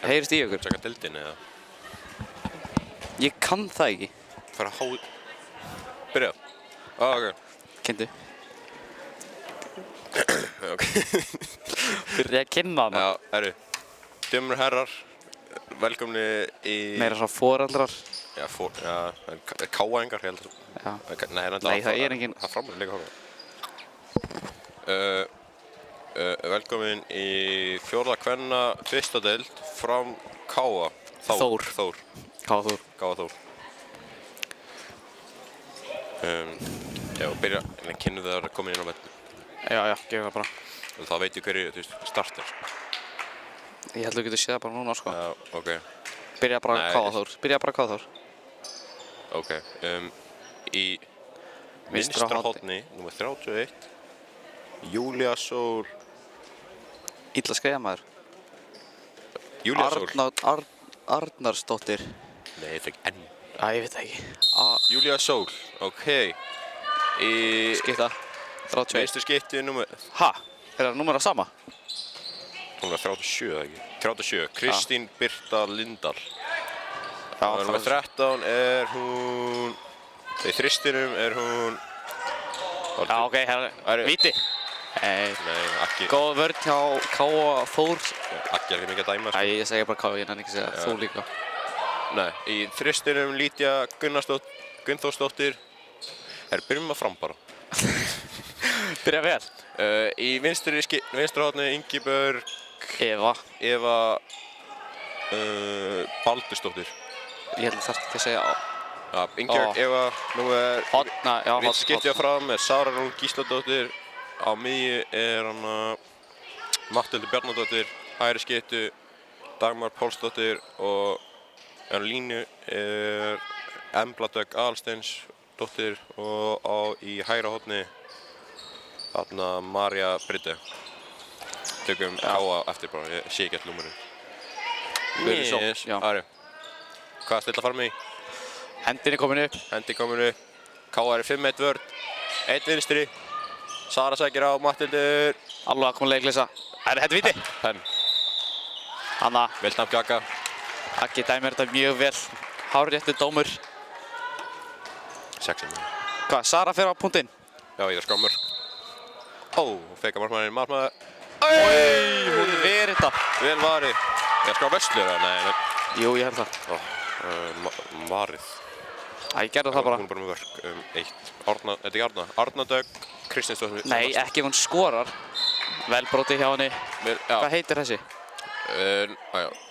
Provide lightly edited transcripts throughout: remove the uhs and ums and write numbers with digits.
Heyrist í ykkur? Tjekka deildinni eða? Ég kann það ekki. Fara Byrja. Ok. Kyndu. Ok. Byrja að kynna hana. Já, herru. Dömur herrar, velkomni í... Meira svona foreldrar. Já, káaengar, ég held að... Já. Nei, það er engin... Það framlega líka hóra. Velkomin í fjórða kvenna fyrsta deild fram Káa. Þór. Káa Þór. Já, byrja, en kynnu það að koma inn á velli. Já, gefum það bara. Og þá veit ég hverju, þú veist, starter. Ég held að þú getur séð það bara núna, sko. Já, ok. Byrja bara Káa Þór. Ok, í vinstra horni, númer 31, Júlía Sól. Illa skrifa maður. Júlía Sól. Arnarsdóttir. Nei, það er ekki enn. Já, ég veit það ekki. Júlía Sól, ok. Í... Skipta. 31. Vinstri skipti númer... Ha? Er það númer að sama? Hún er 37, eða ekki? 37, Kristín Birta Lindahl. Já, og númer 13 er hún... Í þristinum er hún... Já, ok, víti. Nei, ekki. Góð vörn hjá Káa Þór. Ekki er mikið að dæma. Æ, ég segi bara Káa, ég nenni ekki að segja þú líka. Nei, í þristinum Lítja Gunnþórsdóttir. Byrjum að fram bara. Byrja vel. Í vinstra horni Ingibjörg Eva Baldursdóttir. Ég held þarf ekki að segja Já, Ingibjörg Eva, nú er vinstri skipti fram er Sara Rún Gísladóttir. Á miðju er hana Matthildur Bjarnadóttir, hægri skipti Dagmar Pálsdóttir og á línu er Embla Dögg Aðalsteinsdóttir og í hægra horni þarna Marja Brydde. Tökum Káa eftir bara, ég sé ekki alltaf númerið. Yes, Ari. Hvað stilla fara mig í? Hendin er komin upp. Káa er 5-1 vörn, 1 vinstri. Sara sækir á Matthildur. Alveg að koma leikleysa. Þetta víti. Hanna. Vel dæmt Gagga. Gaggi dæmir þetta mjög vel. Hárréttur dómur. 6-1. Hvað, Sara fer á punktinn? Já, ég er skrá mörk. Fekar markmaður. Hún verið þetta. Vel varið. Ég er skrá vestlur, nei. Jú, ég held það. Varið. Ég gerði það bara. Hún er bara með vörk. 1. Þetta er ekki Arna Dögg, Kristinsdóttir. Nei, ekki ef hún skorar. Vel brotið hjá henni. Hvað heitir þessi?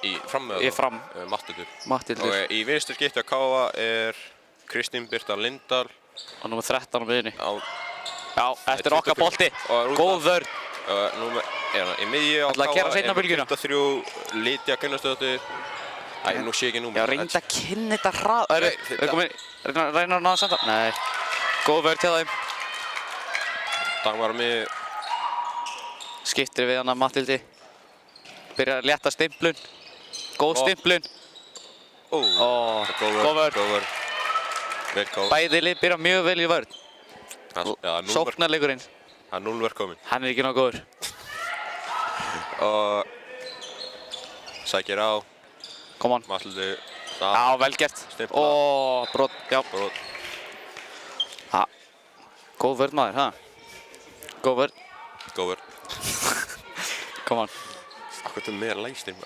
Í fram með það. Í fram. Matthildur. Og í vinstri skipti á Káa er Kristín Birta Lindahl. Og númer 13 á miðjunni. Já, þetta er okkar bolti. Góð vörn. Í miðju á Káa er 23 Lítja Gunnarsdóttir. Nú sé ég ekki númer. Já, reynda að kynna þetta hrað. Reyna að náða senda. Nei. Góð vörn til þeim. Dagmar á miðju. Skiptir við hana Matthildi. Byrjar að létta stimplun. Góð stimplun. Góð vörn. Bæði lið byrja mjög vel í vörn. Sóknarleikurinn. Það er 0 vörn kominn. Hann er ekki nóg góður. Og sækir á. Come on. Matthildur. Já, vel gert. Brot, já. Góð vörn maður, ha? Góð vörn. Come on. Hvað er meira lægstinn?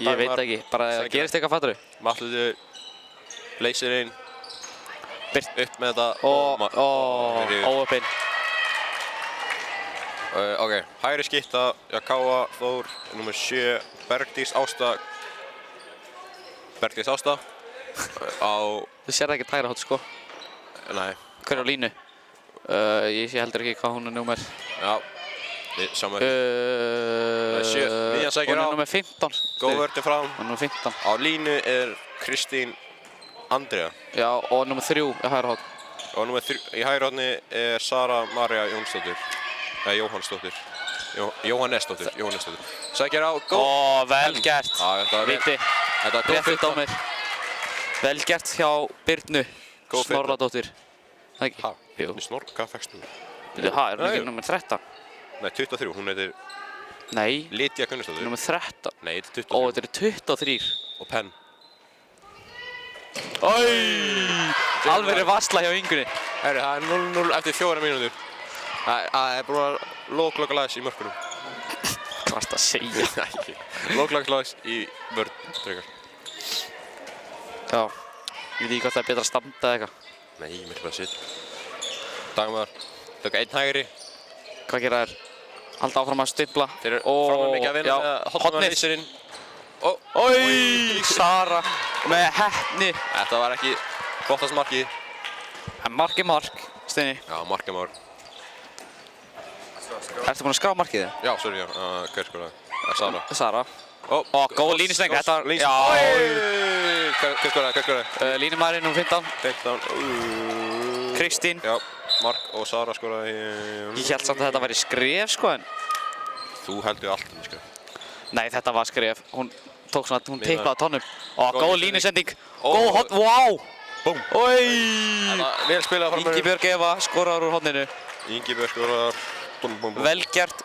Ég veit ekki, bara gerist eitthvað fatturu. Matthildur leysir inn. Upp með þetta. Óöppinn. Ok, hægri skipta, Káa Þór, númer 7, Bergdís Ásta. Þú sér ekki hægra hótt, sko? Nei. Hver er á línu? Ég sé heldur ekki hvað hún er númer. Já, saman. Miðjan sækir á. Hún er númer 15. Góð vörn fram. Hún er númer 15. Á línu er Kristín Andrea. Já, og númer 3 er hægra hótt. Og númer 3 í hægra hóttni er Sara María Jóhannesdóttir. Sækir á. Vel gert. Víti. Réttur dómur. Vel gert hjá Birnu Snorradóttir. Það ekki? Jú. Snorr, hvað fækst þú? Er hún ekki nummer 13? Nei, 23, hún heitir Nei. Lydia Gunnarsdóttir. Númer 13. Nei, þetta er 23. Ó, þetta eru 23. Og Penn. Alveg varsla hjá Ingunni. Herri, það er 0-0 eftir 4 mínútur. Það er búin að loklokalags í mörkunum. Hvað varst að segja? Loklokalags í vörn, frekar. Já. Ég veit ekki hvort það er betra að standa eða eitthvað. Nei, mér er bara að sitja. Dagmar, tökka einn hægri. Hvað gera þær? Halda áfram að stimpla. Þeir eru framar mikið að vinna með hotnarlýsirinn. Sara með heppni. Þetta var ekki flottast markið. En mark er mark, Steini. Já, mark er mark. Ertu búinn að skrá markið þið? Já, sorry, já. Hver skoraði? Sara. Sara. Góð línusteng. Þetta var... Já. Hver skoraði? Línumæðurinn númer 15. 15. Kristín. Já, mark og Sara skoraði. Ég held samt að þetta væri skref, sko, en... Þú heldur allt um skref. Nei, þetta var skref. Hún tók svona, hún tiplaði á tónum. Góð línusending. Góð hotn, wow! Búm. Vel spilað framöru. Ingibjörg Eva skorar úr hotninu. Ingibjörg skorar. Búm, búm, búm. Velgert.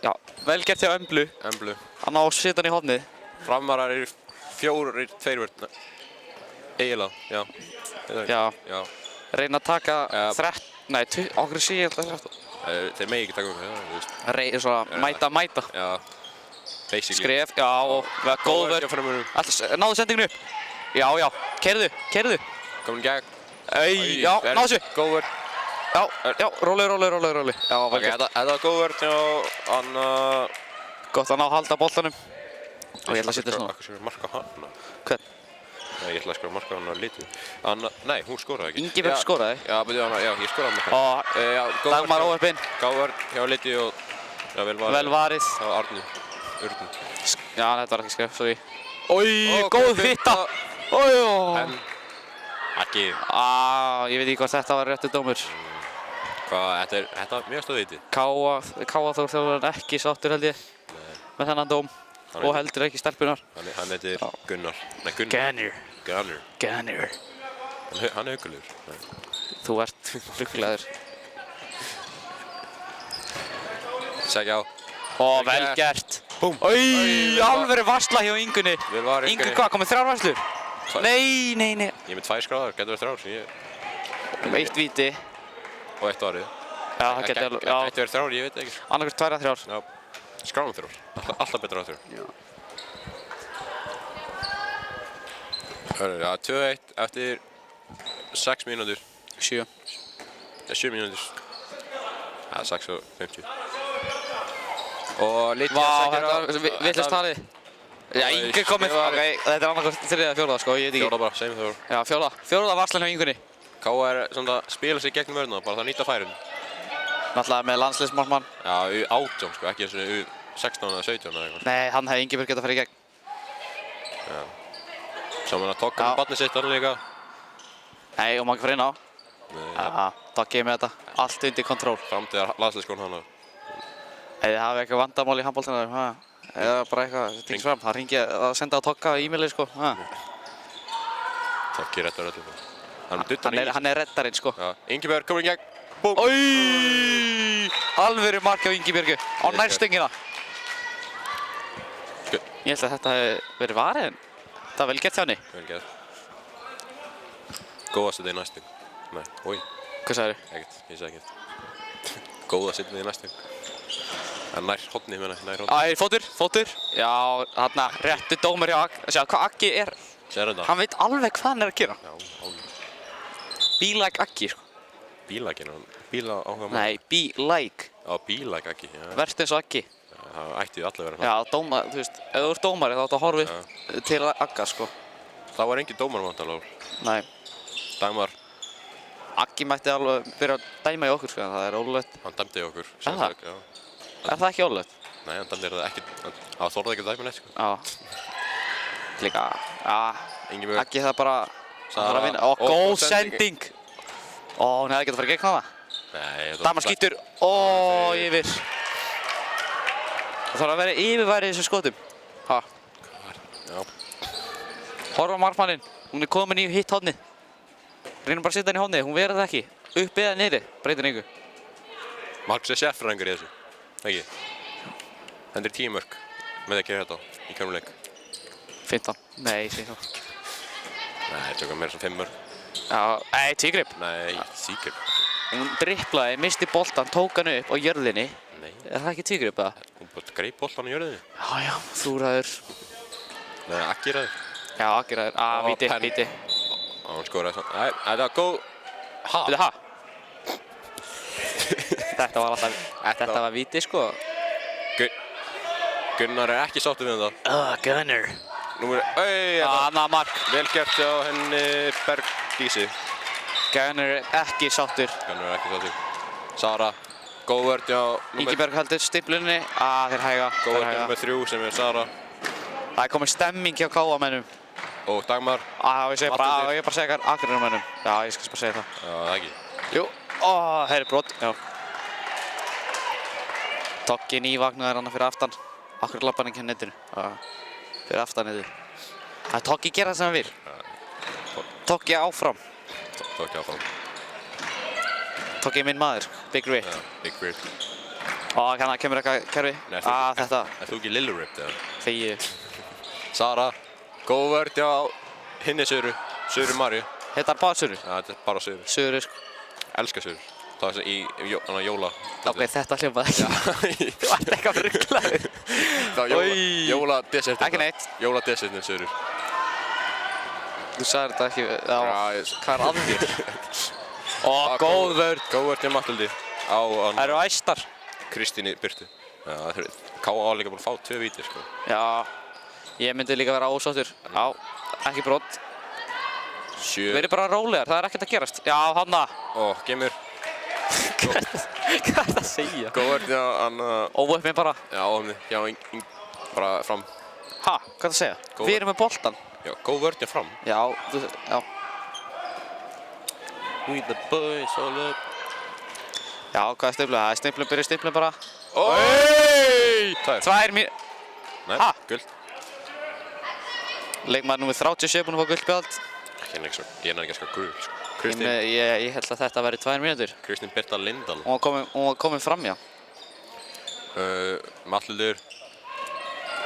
Já, velgert hjá Emblu. Emblu. Hann á sitan í hotnið. Framarar eru 4, 2 vörn. Eiginlega, já. Já. Reyna að taka 13, nei, okkur sé ég alltaf 13. Þeir megi ekki taka Reyna svona mæta. Já, basically. Skref, já, og góð vörn. Náðu sendinginu upp. Já, keyrðu. Komin í gegn. Já, náðu þessu. Góð vörn. Já, róli. Já, ok, þetta var góð vörn og hann... Gott að ná að halda boltanum. Og ég ætla að setja svona. Akkur sem er marka hann. Hvern? Nei, ég ætla að skora marka hann á Lydiu. Nei, hún skoraði ekki. Ingibjörg skoraði. Já, betur hana, já, ég skoraði með hann. Dagmar óheppinn. Góð vörn hjá Lydiu og... Já, vel varið. Það var Arni. Urðun. Já, þetta var ekki skref, sorry. Góð hitta. En... Ekki. Ég veit ekki hvort þetta var réttur dómur. Hvað, þetta var mjög stóð viti. Káa Þór þjálfarinn ekki sáttur held ég. Með þennan dóm. Og heldur ekki stelpunar. Hann heitir Gunnar. Nei, Gunnar. Hann er huggulegur. Þú ert huggulegur. Segja á. Vel gert. Búm. Alveg varsla hjá Ingunni. Ingu hvað, komið 3 varslur? Nei. Ég er með 2 skráðar, getur verið 3. 1 víti. Og 1 árið. Já, það getur alveg, já. Eitt verið 3, ég veit ekki. Annarkvæmt 2 eða 3. Já. Skráðum 3. Alltaf betra á 3. Já. Hörru, já, 2-1 eftir 6 mínútur. 7. 7 mínútur. Það er 6:50. Og Lydia þetta var vitlaust talið. Já, Ingu komið. Ok, þetta er annarkvæmt 3 eða 4, sko, ég veit ekki. 4 bara, segjum 4. Já, 4. varslan hjá Ingunni. K.A. er svona að spila sig gegnum vörðuna, bara það nýta færin. Náttúrulega með landsliðsmarkmann. Já, U18 sko, ekki eins og U16 eða 17 eða eitthvað. Nei, hann hefði Ingibjörg getað að fara í gegn. Já. Svo hann að tokka með barnið sitt hann líka. Nei, og má ekki fara inn á. Já, tokkið með þetta. Allt undir kontról. Framtíðar landsliðsskón hann. Eða það hafi eitthvað vandamál í handboltanum. Eða bara eitthvað, það tengst fram. Það ringi að senda að tokka e-mailið, sko. Tokki rettar öllu. Hann er reddarinn, sko. Já, Ingibjörg komur í gegn. Búm! Alvöru mark á Ingibjörgu. Á nærstöngina. Ég held að þetta hefði verið varið, en það var vel gert hjá henni. Vel gert. Góða setja í nærstöng. Nei, Hvað sagðir þú? Ekkert, ég sagði ekkert. Góða setja í nærstöng. Það er nær hotni, nær hotni. Fótur. Já, þarna, réttu dómur hjá Aggi. Sjá, hvað Aggi er. Hann veit alveg hvað hann er að gera. Já, alveg. Be like Aggi, sko. Bílækinn, bíla áhuga maður. Nei, be like. Já, bílæk Aggi, já. Verst eins og Aggi. Það ætti allir verið. Já, dómar, þú veist, ef þú ert dómari þá áttu að horfa upp til Agga, sko. Það var engin dómar vantanlega. Nei. Dæmar. Aggi mætti alveg byrja að dæma í okkur, sko, það er ólöglegt. Hann dæmdi í okkur. Er það ekki ólöglegt? Nei, hann dæmdi það ekki. Það þorði ekki að dæma neitt, sko. Já. Líka, já. Aggi það bara að vinna. Góð sending. Hún hefði getað að fara gegn hana. Nei. Dæmar skýtur. Yfir. Það þarf að vera yfirværið í þessum skotum. Já. Horfa á markmanninn. Hún er komin í hitt hornið. Reynum bara að setja henni í hornið. Hún verður það ekki. Upp eða niðri. Breytir engu. Markus er sérfræðingur í þessu. Ekki? Hendur 10 mörk með að gera þetta í hverjum leik. 15. Nei, 15. Nei, tökum meira sem 5 mörk. Já, nei, tvígrip. Nei, sígrip. Hún driplaði, misti boltan, tók hann upp á jörðinni. Nei. Það ekki tvígrip, eða? Hún bara greip boltan í jörðinni. Já, þú ræður. Nei, Aggi ræður. Já, Aggi ræður. Víti, víti. Hún skoraði svona. Nei, þetta var góð. Byrju, ha? Þetta var víti, sko. Gunnar ekki sáttur við þetta. Gunnar. Nú Annað mark. Vel gert hjá henni Bergdísi. Gunnar ekki sáttur. Gunnar ekki sáttur. Sara, góð vörn hjá Ingiberg heldur stimplunni. Þeir hæga. Góð vörn hjá nr. 3 sem Sara. Það komið stemming hjá KA-mennum. Og Dagmar. Ég segi bara segja Akureyrarmönnum. Já, ég skal bara segja það. Já, það ekki. Jú. Heyri brot. Já. Toggi nývagnaður hann fyrir aftan. Akkur labbar hann ekki á netinu. Fyrir aftan niður. Það er Toggi gera það sem hann vil. Toggi áfram. Toggi áfram. Toggi er minn maður. Big Rip. Já, Big Rip. Kannan kemur eitthvað kerfi. Þetta. Er þú ekki Little Rip eða? Þegið. Sara, góð vörn hjá hinni Söru. Söru Maríu. Þetta er bara Söru? Já, þetta er bara Söru. Söru, sko. Elskar Söru. Það er í jóla. Ok, þetta hljómaði ekki. Þú ert eitthvað rugglaður. Það var jóladesertin. Ekki neitt. Jóladesertin Sörur. Þú sagði þetta ekki. Hvað er að þér? Góð vörn. Góð vörn hjá Matthildi. Það eru æstar. Kristíni Birtu. K.A. líka búin að fá 2 vítir, sko. Já. Ég myndi líka vera ósáttur. Já, ekki brot. 7. Verið bara rólegar, það er ekkert að gerast. Já, hanna. Gemur. Hvað er það að segja? Góð vörn hjá hann. Óvöfnið bara. Já, óvöfnið. Já, bara fram. Ha, hvað er það að segja? Við erum með boltan. Já, góð vörn hjá fram. Já, já. We the boys all up. Já, hvað er stimplun? Það er stimplun, byrja stimplun bara. 2 mínútur. Nei, guld. Leikmaður númer 37 búinn að fá guldspjald. Ég er ekki að skapa gul, sko. Ég held að þetta væri 2 mínútur. Kristín Birta Lindahl. Hún var komin fram, já. Matthildur.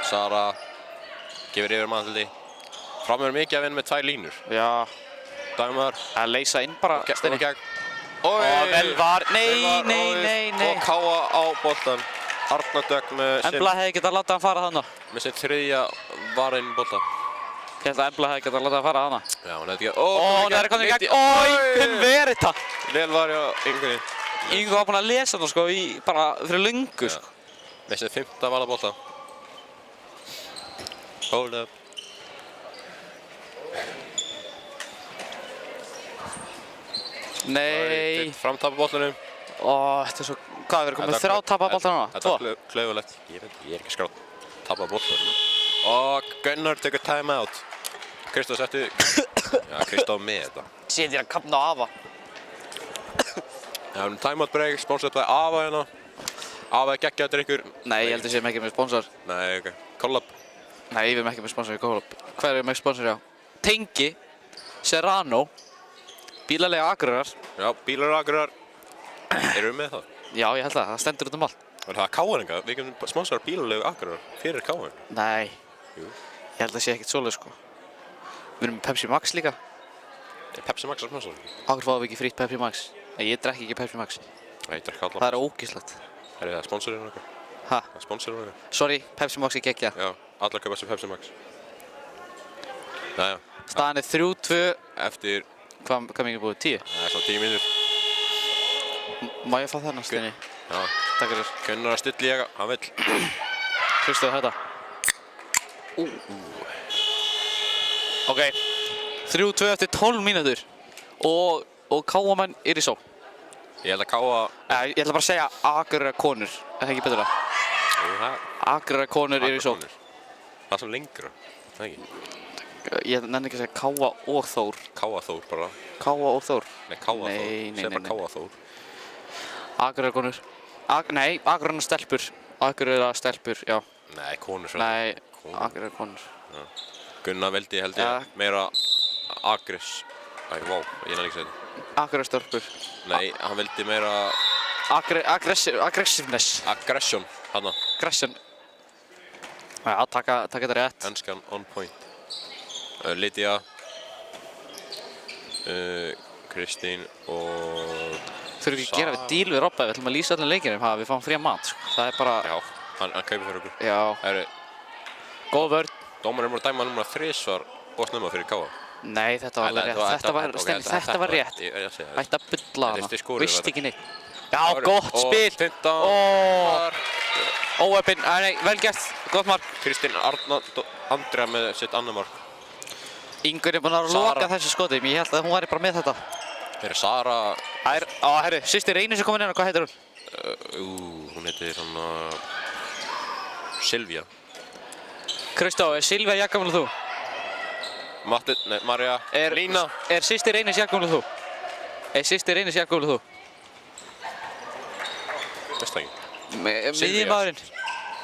Sara. Gefur yfir Matthildi. Framur mikið að vinna með 2 línur. Já. Dagmar. Að leysa inn bara. Steini. Vel var. Nei. Og K.A. á boltan. Arna Dögg með sinn. Embla hefði getað að láta hann fara þarna. Með sinn 3. varinn boltan. Ég held að Embla hefði getað að láta hann fara þarna. Já, hún hefði ekki. Hún er komin í gegn. Ingun verið þetta. Vel var hjá Ingunni. Ingun var búinn að lesa þetta, sko, bara fyrir löngu, sko. Með sinn 5. varða boltan. Hold up. Nei. Framtapa boltanum. Þetta er svo... Hvað, við erum komið 3 tapaða boltan núna? 2? Þetta er klaufulegt. Ég er ekki skráð. Tapaða boltan. Og Gunnar tekur time out. Kristóf settu... Já, Kristóf með þetta. Sér þér að kapna á Ava. Já, time out break, sponsored by Ava hérna. Ava er geggjaður drykkur. Nei, ég held að við séum ekki með sponsor. Nei, ok. Collab. Nei, við erum ekki með sponsor í Collab. Hver er með sponsor, já? Tengi, Serrano, Bílalega Akureyrar. Já, Bílalega Akureyrar. Erum við með það? Já, ég held það. Það stendur út um allt. Er það K.A.-inga? Við getum sponsorar Bílalega Akureyrar fyrir K.A.-inga. Nei. Jú. Ég held að það sé ekkert svoleið, sko. Við erum með Pepsi Max líka. Er Pepsi Max að sponsor? Akkur fáum við ekki frýtt Pepsi Max? Nei, ég drekk ekki Pepsi Max. Nei, ég drekk allar. Það er ógeðslegt. Er það sponsorinn okkar? Ha? Það er sponsorinn okkar? Sorry, Pepsi Max er geggja. Já, allar kaupa sér Pepsi Max. Jæja. Staðan er 3-2. Eftir... Hvað mikið búið? 10? Það er svo 10 mínútur. Má ég fá þennan, Steini? Já. Takk fyrir. Gunnar að stilla í ega, hann vill. Hlustuðu þetta. Ok. 3-2 eftir 12 mínútur. Og K.A.-menn er í só. Ég held að K.A. Ég ætla bara að segja Akureyrar konur. Er það ekki betur það? Jú, Akureyrar konur er í só. Það er svo lengra. Það ekki. Ég nenni ekki að segja K.A. og Þór. K.A. Þór bara. K.A. og Þór. Nei, K.A. Þór. Nei. Segð bara K.A. Þór. Akureyrar konur. Nei, Akureyrar stelpur. Akureyrar stelpur, já. Nei, konur svo. Nei, Akureyrar konur. Já. Gunnar veldi held ég meira aggress. Æ, vá, ég nenni ekki að segja þetta. Akureyrar stelpur. Nei, hann veldi meira... Aggressiveness. Aggression, hana. Aggression. Já, taka þetta rétt. Enskan on point. Lydia, Kristín og Þurfum ekki að gera við díl við Robba, við ætlum að lýsa allir leikinum, við fáum fría mat, sko. Það er bara... Já, hann kaupir fyrir okkur. Já. Góð vörn. Dómarinn var að dæma núna 3 svar og snemma fyrir Káa. Nei, þetta var alveg rétt. Þetta var rétt. Ætti að bulla hana. Vist ekki neitt. Já, gott spil. 15. Óöpinn. Nei, vel gert. Gott mark. Kristín Andrea með sitt annað mark. Ingunn er búinn að loka þessu skoti. Ég held að hún væri bara með þetta. Hér er Sara. Herru, systir Reynis er komin inn. Hvað heitir hún? Hún heitir Silvía. Kristó, er Silvía jafngamall og þú? Marja. Lína. Er systir Reynis jafngamall og þú? Veist það ekki. Miðjumaðurinn.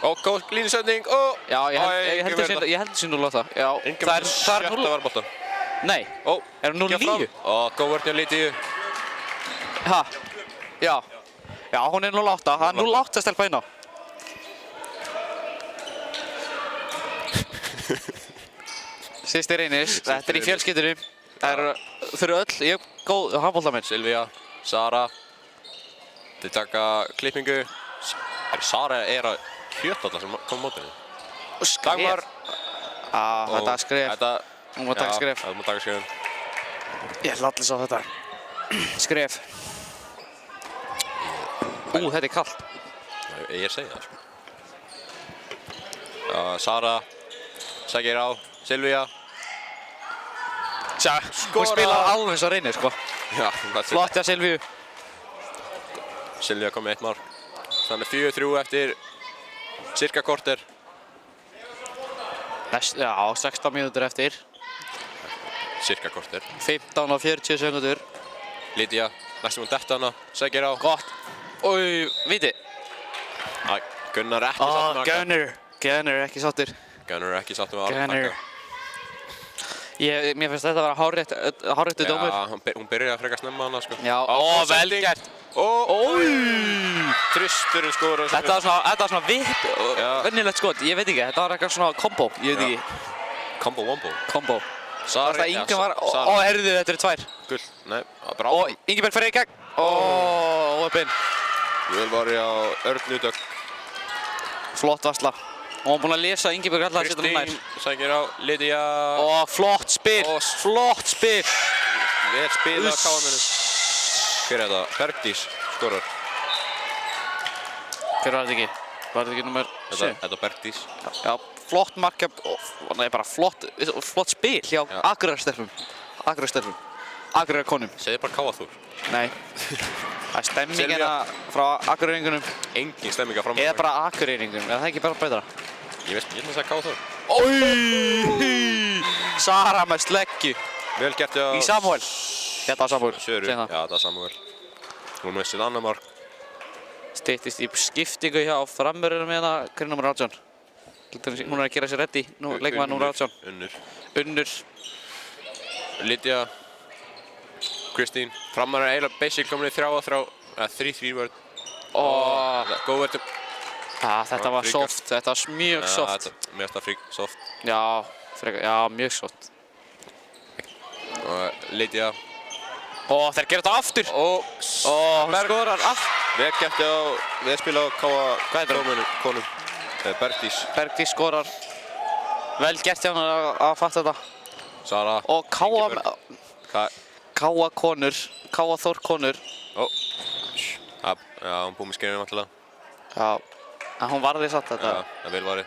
Góð línusending. Já, ég held þessi 0-8. Já, það er 0. varboltan. Nei, er hún 0-9? Góð vörn hjá Lydiu. Ha, já, hún er 0-8. Það er 0-8 að stelpa inn á. Systir Reynis, þetta er í fjölskyldunum. Þau eru öll góð handboltamenn. Silvía, Sara. Þau taka klippingu. Sara er að kjöta alla sem kom á mótinu. Dagmar. Þetta er skref. Hún má taka skref. Hún má taka skref. Ég ætla allir svo þetta. Skref. Þetta er kallt. Ég segi það, sko. Sara. Sækir á. Silvía. Hún spilar alveg svo Reynir, sko. Flott hjá Silvíu. Silvía kom með 1 mark. Þannig 4-3 eftir cirka korter. Já, 16 mínútur eftir. Cirka korter. 15 og 40 sekundur. Lydia, næstum hún detta hana. Sækir á. Gott. Viti. Gunnar ekki sáttur með Akka. Gunnar ekki sáttur. Gunnar ekki sáttur með Akka. Mér finnst þetta að vera hárréttu dómur. Já, hún byrjaði að freka snemma hana, sko. Já, vel gert. Tristurinn skorar. Þetta var svona vipp, vennilegt skot. Ég veit ekki, þetta var eitthvað svona kombo. Ég veit ekki. Kombo. Það Ingi var, herðu, þetta eru 2. Gull, nei, bara áfram. Ingiberg fer í gegn. Óöpinn. Vel var ég á Örnudögg. Flott varsla. Og hann búinn að lesa Ingiberg allar að setja hún nær. Kristín sækir á Lydia. Flott spil. Flott spil. Vel spil að Káamennum. Hver er þetta? Bergdís skorar. Hver var þetta ekki? Var þetta ekki nummer 7? Þetta er Bergdís. Já, flott marka. Nei, bara flott spil hjá Akureyrarkonum. Segðu bara Káaþór. Nei. Það er stemmingina frá Akureyringunum. Engin stemming að fram. Eða bara Akureyringunum. Er það ekki bara betra? Ég veist, ég ætla að segja Káaþór. Sara með sleggju. Vel gert hjá... Í Samúel. Þetta var Samúel. Söru. Já, þetta var Samúel. Hún með sitt annar mark. Styttist í skiptingu hjá framverðunum hérna, hver er nummer 18? Hún er að gera sér reddi, leikmaður nummer 18. Unnur. Lydia. Kristín. Framar er eiginlega basic komin í 3-3 vörn. Góð vörn. Þetta var soft, þetta var mjög soft. Mér finnst það soft. Já, mjög soft. Lydia. Þeir gera þetta aftur. Hún skorar aftur. Vel gert á, við spila á konum. Bergdís. Bergdís skorar. Vel gert hjá hann að fatta þetta. Sara. Og Káaþór konur. Já, hún búið með skrifinu alltaf. Já, en hún varði satt þetta. Já, það vel varði.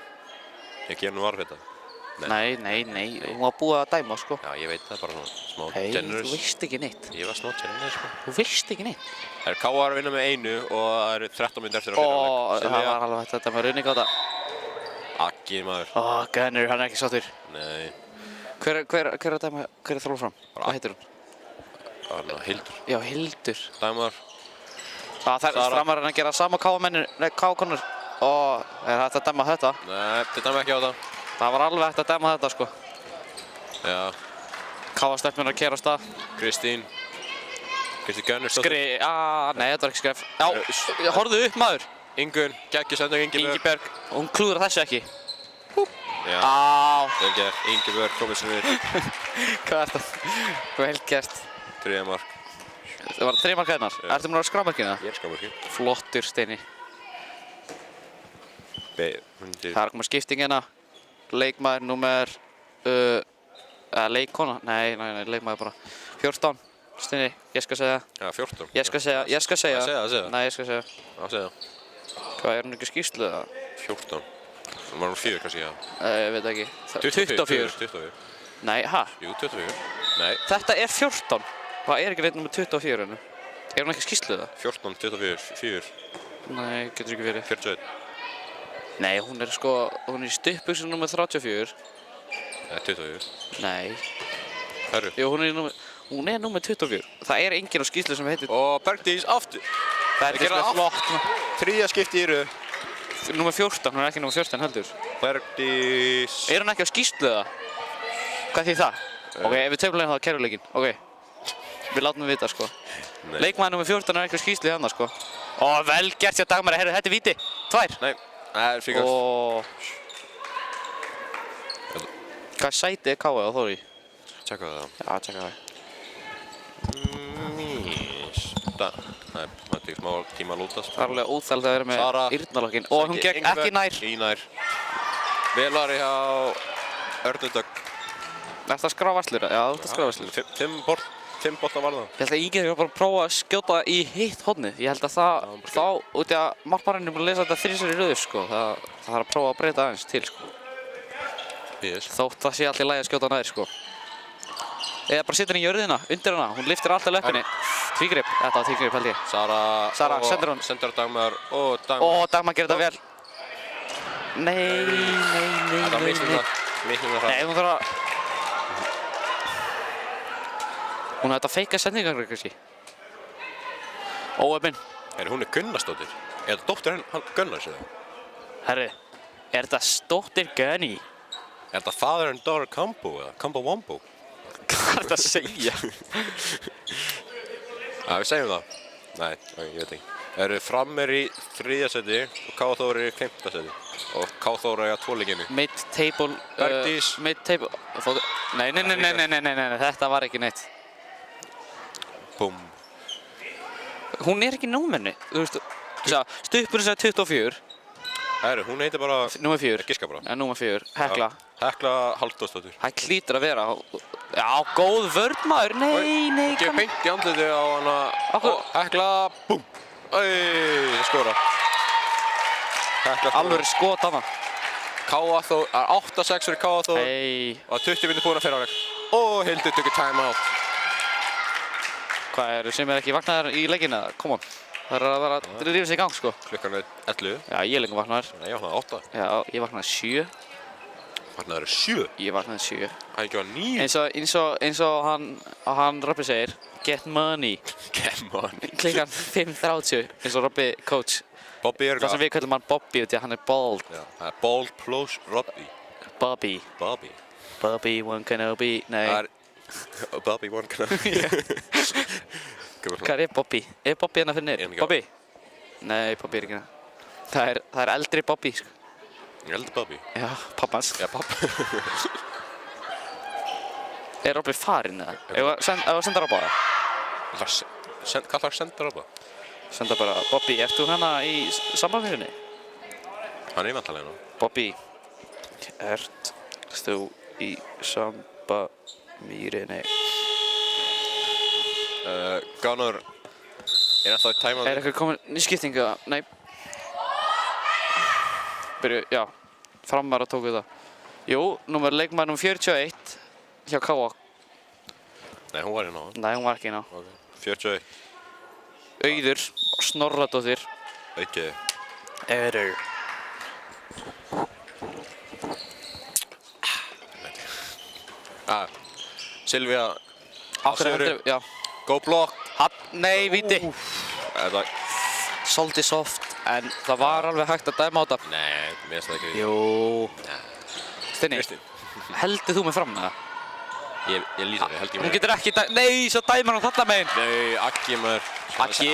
Ég ger nú varð þetta. Nei, hún var búið að dæma, sko. Já, ég veit það, bara svona smá generous. Nei, þú veist ekki neitt. Ég var smá generous, sko. Þú veist ekki neitt. Það er Káar að vinna með 1 og það eru 13 mínútur eftir að finna það var alveg þetta með runningáta. Aggi, maður. Gunnar, hann er ekki sáttur. Nei. Hver er að dæma, hver er þróla fram? Hvað heitir hún? Hildur. Já, Hildur. Dæmar. Það er framar að gera sama Káakonur. Er hægt að dæma þetta? Nei, þetta dæma ekki á það. Það var alveg hægt að dæma þetta, sko. Já. Káastelpun að keyra á stað. Kristín Gunnar nei, þetta var ekki skref. Já, horfðu upp, maður. Ingunn, geggjusending Ingiberg. Hún klúðrar þessu ekki. Já. Á. Vel gert. Ingibjörg komið sér við. Hvað er þetta? Vel gert. 3 mark. Það var 3 mark hennar. Ertu múin að vera skrámarkina? Ég er skrámarkið. Flottur, Steini. Það er komið skipting hérna. Leikmaður númer... leikkona? Nei, leikmaður bara. 14. Steini, ég skal segja. Já, 14. Ég skal segja. Segja. Nei, ég skal segja. Já, segja. Hvað, hún ekki skýrslu eða? 14. Það var 4 kannski, já. Ég veit ekki. 24. 24. Nei, ha? Jú, 24. Nei. Þetta er 14. Hvað er ekki reynd númer 24 hennu? Er hún ekki skýrslu eða? 14, 24, 4. Nei, getur ekki verið. 41. Nei, hún er sko, hún er í stuttbuxum númer 34. Nei, 24. Nei. Herru. Jú, hún er númer 24. Það er enginn á skýrslu sem heitir... Og Bergdís aftur. Það er ekki flott. 3. skipti í röð. Númer 14, hún er ekki númer 14 heldur. Bergdís. Er hún ekki á skýrslu eða? Hvað þýð það? Ok, ef við töfum það kæruleikinn. Ok. Við látum við vita sko. Leikmaður númer 14 er ekki á skýrslu hérna sko. Ó, vel gert hjá Dagmari. Herru, þetta er víti. 2. Nei, það er fríkast. Hvað sæti er K.A. á Þóri? Tjekka það. Já, tjekka það. Nei, það tekur smá tíma að lútast. Það er alveg óþægilegt að vera með eyrnalokkin. Og hún gekk ekki nær. Í nær. Vel var ég hjá Örnudögg. Ertu að skrá varslur? Já, þú ert að skrá varslur. 5 boltar var það. Ég held að Ingi þurfa bara að prófa að skjóta í hitt hornið. Ég held að þá, út í að markmaðurinn er búinn að lesa þetta 3 í röðu sko. Það þarf að prófa að breyta aðeins til sko. Þótt það sé allt í lagi að skjóta nær sko. Eða bara setja henni í jörðina, undir hana. Hún lyftir alltaf löppinni. Tvígrip. Þetta var tvígrip held ég. Sara, sendur hún. Sendur Dagmar og Dagmar. Ó, Dagmar gerir þetta vel. Nei. Nei, hún þarf að... Hún hefði þetta feika sendingar kannski. Óöfinn. Hún er Gunnarsdóttir. Er þetta dóttir Gunnars eða? Herri, er þetta stóttir Gunni? Er þetta father and daughter combo eða? Combo wombo? Hvað er þetta að segja? Já, við segjum það. Nei, ég veit ekki. Fram er í 3. seti og K.A.Þór er í 5. seti. Og K.A.Þór er í 2 leikinu. Mid-table... Bergdís. Mid-table... Nei, þetta var ekki neitt. Búm. Hún er ekki númerni, þú veist, stuppurinn segir 24. Hún heitir bara... Númer 4. Giska bara. Ja, númer 4, Hekla. Hekla Halldórsdóttir. Það hlýtur að vera. Já, góð vörn maður, nei. Ekki beint í andliti á hana. Hekla, búm. Það skora. Alveg skot hana. K.A.Þór, 8-6 fyrir K.A.Þór. Og 20 minnir búin að fyrra áleik. Og Hildur tökur time out. Hvað eru sem ekki vaknaðar í leikinu eða? Come on. Það er að vera að rífa sig í gang sko. Klukkan er 11. Já, ég er lengur vaknaðar. Nei, ég vaknaði 8. Já, ég vaknaði 7. Vaknaði 7? Ég vaknaði 7. Það ekki var 9? Eins og hann Robby segir, get money. Get money. Klukkan 5:30, eins og Robby coach. Bobby er það sem við kallum hann Bobby út í að hann er bald. Já, það er bald plus Robby. Bobby. One Kenobi. Nei. Bobby One Kenobi. Hvað er Bobby? Er Bobby hérna fyrir niður? Bobby? Nei, Bobby er ekki hérna. Það er eldri Bobby sko. Eldri Bobby? Já, pappans. Já, pappa. Er Robby farinn eða? Eða senda Robba það? Hvað ætlar að senda Robba? Senda bara, Bobby, ert þú hérna í sambandmýrinni? Hann er vantarlega hérna. Bobby, ert þú í sambandmýrinni? Gunnar, er það í tæmaði? Er eitthvað komin í skiptingu? Nei. Byrju, já. Framar að tóku það. Jú, leikmaður númer 41 hjá K.A. Nei, hún var hérna á. Nei, hún var ekki hérna. Ok, 41. Auður Snorradóttir. Auður. Silvía. Já. Go block. Nei, víti. Svolítið soft, en það var alveg hægt að dæma á þetta. Nei, mér finnst það ekki. Jú. Steini, heldur þú mig fram með það? Ég lýsa þig, held ég með. Hún getur ekki nei, svo dæmar hún þarna meginn. Nei, Aggi maður. Aggi,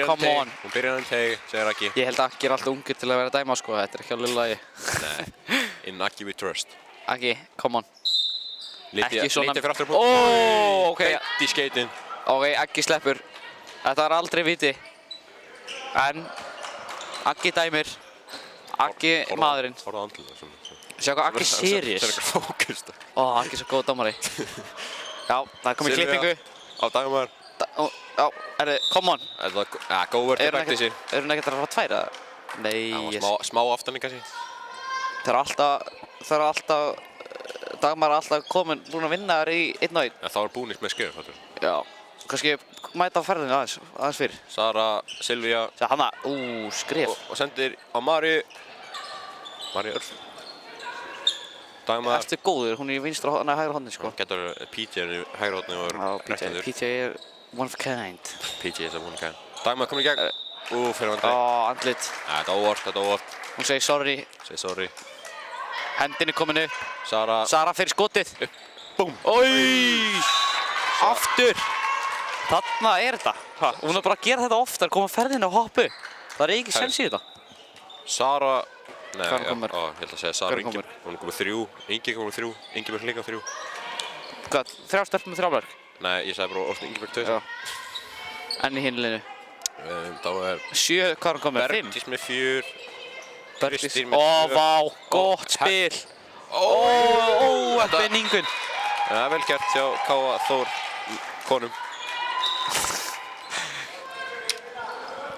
come on. Hún byrjar um teg, segir Aggi. Ég held að Aggi er alltaf ungur til að vera að dæma sko, þetta er ekki alveg lagi. Nei, In Aggi we trust. Aggi, come on. Ekki svona... Lítið fyrir aftur. Óóóó, ok. Beint í skeitin. Ok, Aggi sleppur. Þetta var aldrei viti. En Aggi dæmir. Aggi maðurinn. Horfðu á andlitið svona. Sjá hvað Aggi serious. Það er eitthvað fókust. Aggi er svo góð dómari. Já, það er komið klippingu. Á Dagmar. Já, come on. Go word to practice. Eru hún ekkert að fara tværa? Nei. Smá aftanning kannski. Það er alltaf, Dagmar er alltaf búin að vinna þær í 1-1. Það var búnist með skrif, fattur. Já, kannski mæta á ferðinu aðeins fyrr. Sara, Silvía. Hanna, skrif. Og sendir á Maríu. Maríu Örf. Dagmar. Ertu góður, hún er í hægra horni, sko. Getur PJ í hægra horni og rektendur. PJ er one of a kind. PJ er one of a kind. Dagmar komið í gegn. Fyrir vandri. Andlit. Þetta er óvart. Hún segir sorry. Hendin er komin upp. Sara fyrir skotið. Búm. Aftur. Þarna er þetta. Hún er bara að gera þetta oftar, koma ferðinu og hoppu. Það er ekki sens í þetta. Sara... Nei, ég held að segja Sara Ingi. Hún er komið 3. Ingi komið 3. Ingibjörg líka 3. Hvað? 3 stelpur með 3 mörk? Nei, ég sagði bara orðin Ingibjörg 2. En í hinu liðinu? Þá er... 7, hvað er hún komið? 5? Bergdís með 4. Kristín með 2. Vá, gott spil. Þetta er Ingun. Vel gert hjá Káa Þór konum.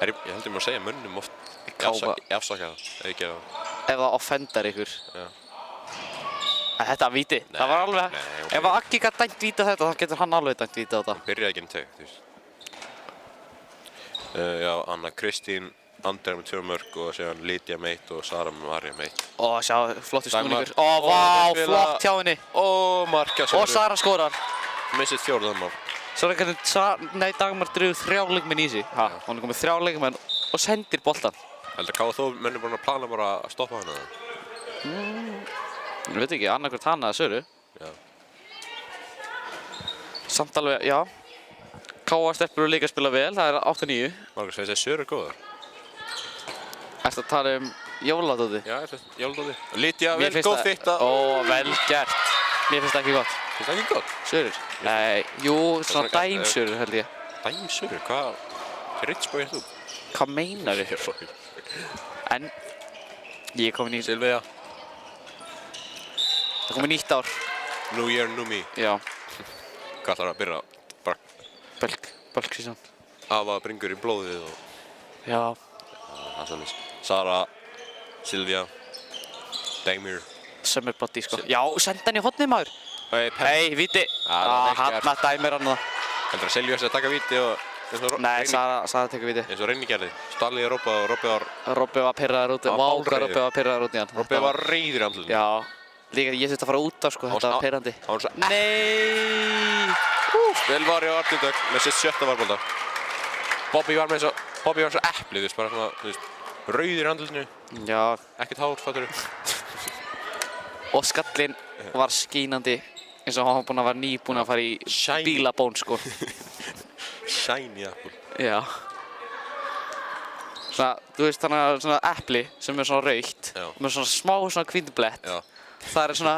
Ég heldur mér að segja mönnum oft. Ég afsaka það, ef ég gera það. Ef það offendar ykkur. En þetta var víti. Það var alveg... Ef Aggi gæti dæmt víti á þetta, þá getur hann alveg dæmt víti á þetta. Byrjaði ekki en teg, þú veist. Já, Anna Kristín, Andrea með 2 mörk og síðan Lídia með 1 og Sara með Marja með 1. Sjá, flottur snúningur. Vá, flott hjá henni. Marka. Og Sara skorar. Missið 4. mál. Svo er hvernig Dagmar drifur 3 leikmenn í sig. Hún er komið 3 leikmenn og sendir boltan. Heldur Káa Þór menn búin að plana bara að stoppa hana? Ég veit ekki, annarkvært hana eða Söru. Já. Samt alveg, já. Káa stelpur líka að spila vel, það er 8-9. Margus, þessi Söru er góðar. Ertu að tala jóladóti? Já, jóladóti. Lídia, vel góð fitta. Vel gert. Mér finnst það ekki gott. Finnst það ekki gott? Sörur? Nei, jú, svona dæmsörur held ég. Dæmsörur? Hvað ritsbói er þú? Hvað meinar þið? En ég er komin í... Silvía. Það er komin nýtt ár. New year, new me. Já. Hvað ætlar að byrja? Bölk síðan. Afa bringur í blóðið og... Já. Það er svolítið. Sara, Silvía, Damir. Sömmerblotti, sko. Já, senda hann í hornið, maður. Hei, víti. Hanna dæmir hann það. Heldur að Silvía sé að taka víti og... Nei, Sara tekur víti. Eins og Reyni gerði. Stallið Rópa og Rópi var... Rópi var pirraður út. Vá, hvað Rópi var pirraður út í hann. Rópi var reiður í andlutinu. Já. Líka, ég þurfti að fara út af, sko. Þetta var pirrandi. Nei! Vel var ég á Arnildök með sitt 7. varbolta. Bobby var svo epli, þú veist, bara svona, þú veist, rauður í andlutinu. Já. Ekkert hár, fattur þú. Og skallinn var skínandi eins og hann var nýbúinn að fara í bílabón, sko. Shiny apple. Já. Svona, þú veist, þannig að svona epli sem er svona rautt, með svona smá svona hvítblett. Já. Það er svona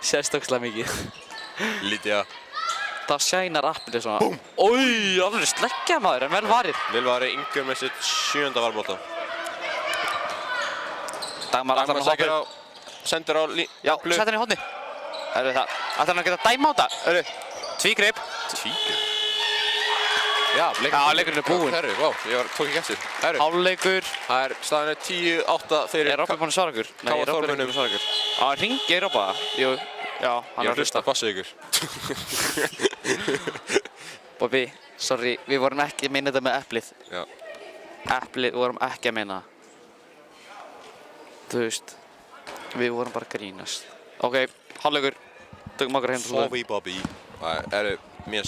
sérstökslega mikið. Lídia. Það shænar eplið svona. Búm! Alveg sleggja maður, en vel varið. Vel varið, Ingur með sitt 7. varbolta. Dagmar allar að hoppa. Sendir á Já, sett hann í horni. Ætlar hann að geta dæma á þetta? Tvígrip. Tvígrip? Já, leikurinn er búinn. Herru, vá, ég tók ekki eftir. Hálfleikur. Það er staðan 10-8 fyrir... Er Rópi búinn að svara ykkur? Nei, Rópi er ekki búinn að svara ykkur. Hann hringi Rópa. Jú, já, hann er að hlusta. Ég passa ykkur. Bobby, sorry, við vorum ekki að meina þetta með eplið. Já. Eplið vorum ekki að meina það. Þú veist, við vorum bara að grínast. Ok, hálfleikur. Tökum okkar heim. Slowy Bobby. Það eru mér...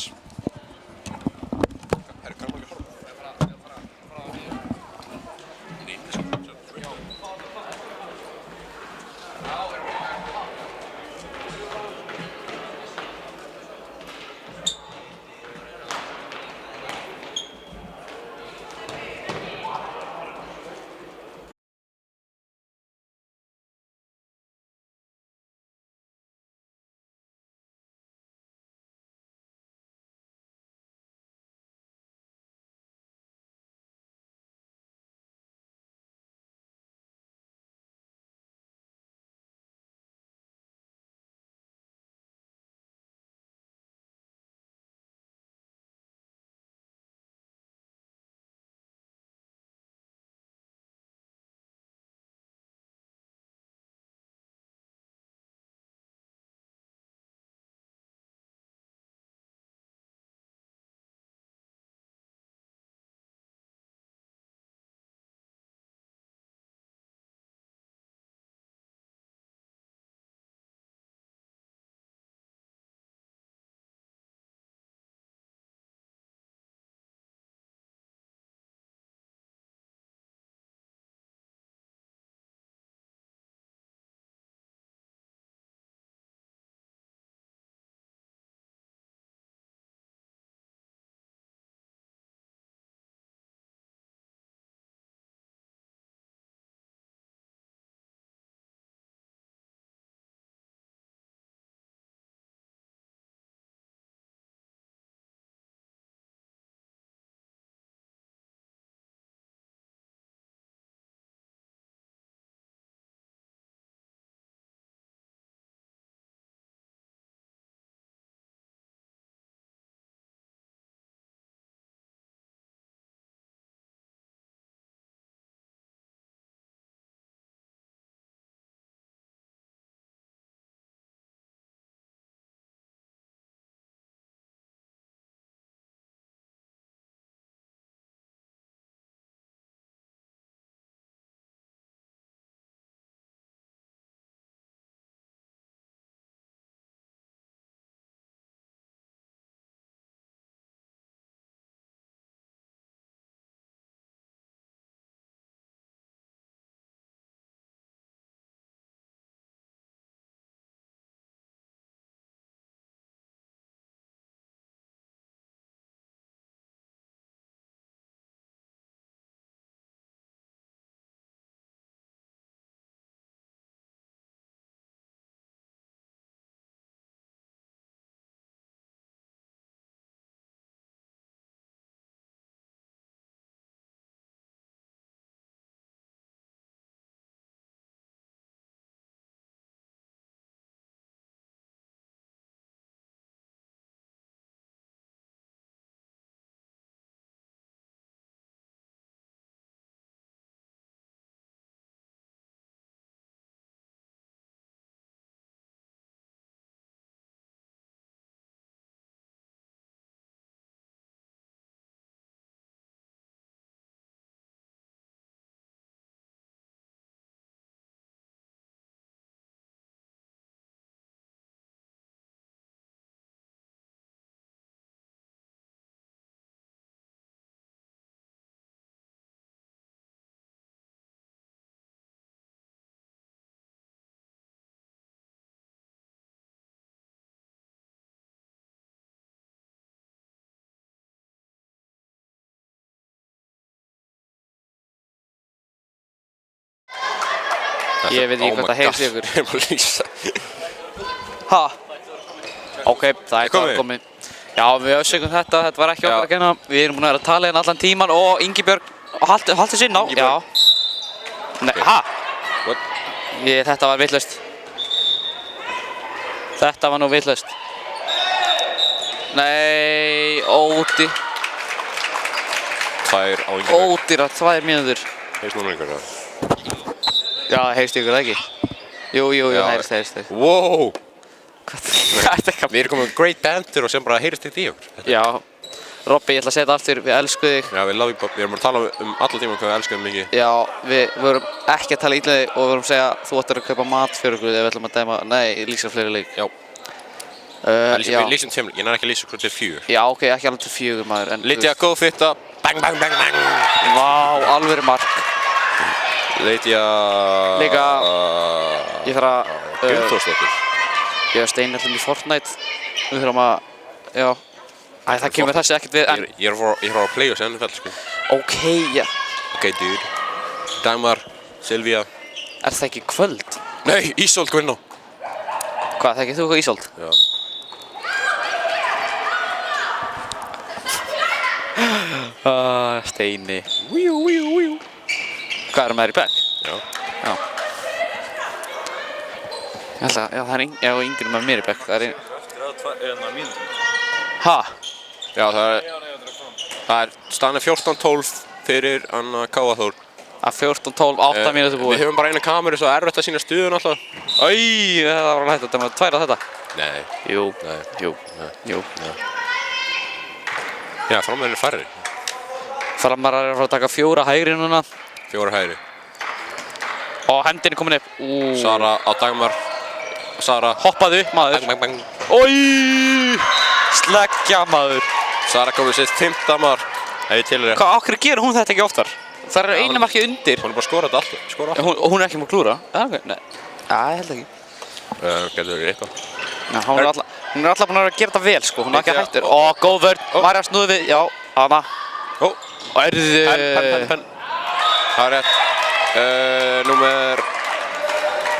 Ég veit ekki hvað það heyrst í ykkur. Ég er bara að lýsa. Ha? Ok, það er bara komið. Já, við afsökum þetta var ekki okkar að kenna. Við erum búin að vera að tala hérna allan tíman og Ingibjörg, haltu sér inn á. Já. Nei, ha? What? Þetta var vitlaust. Þetta var nú vitlaust. Nei, ódýr. Tvær á Ingibjörg. Ódýra 2 mínútur. Heyrst núna einhverja? Já, heyrst ykkur það ekki? Jú, heyrst. Wow! Hvað? Við erum komið með great banter og sem bara heyrst þetta í okkur. Já. Robby, ég ætla að segja þetta aftur, við elskum þig. Já, við erum að tala allan tíma hvað við elskum þig mikið. Já, við vorum ekki að tala illa þig og við vorum að segja þú ættir að kaupa mat fyrir okkur ef við ætlum að dæma, lýsa fleiri leik. Já. Við lýsum tveimleik, ég nær ekki að lýsa okkur til 4. Já, ok, ekki alveg til 4 maður. Lydia góð fitta, bang, bang, bang, bang. Vá, alvöru mark. Lydia... Líka, ég þarf að... Gunnþórsdóttir. Ég er steinallum í Fortnite. Við þurfum að, já. Æ, það kemur þessi ekkert við, en... Ég er að playa þessi NFL, sko. Ok, já. Ok, dude. Dagmar, Silvía. Er það ekki kvöld? Nei, Ísold Gunnó. Hvað, þekkir þú eitthvað Ísold? Já. Steini. Hvað erum maður í bekk? Já. Já. Ég held að, já, það er yngri með mér í bekk, það er Ha? Já, það er staðan 14-12 fyrir Anna Káaþór. Að 14-12, 8 mínútur búið. Við höfum bara eina kameru svo erfitt að sýna stuðun alltaf. Æj, það var alveg hægt að dæma 2 á þetta. Nei. Jú. Nei. Jú. Já, framverðin er færri. Framarar er að fara að taka 4 hægri núna. 4 hægri. Og hendin er komin upp. Sara á Dagmar. Sara. Hoppaði upp maður. Bang, bang, bang. Ói! Sleggja maður. Sara komið sitt 5. mark. Ef ég tilur rétt. Hvað, okkur gerir hún þetta ekki oftar? Það er einu markið undir. Hún er bara að skora þetta alltaf. Og hún er ekki múið að klúra? Já, ok. Nei. Já, ég held ekki. Getur verið eitthvað. Já, hún er alltaf búin að gera þetta vel, sko. Hún er ekki að hættur. Ó, góð vörn. Marja snúði við. Já, hana. Ó. Og erðu... Penn. Það er rétt. Númer...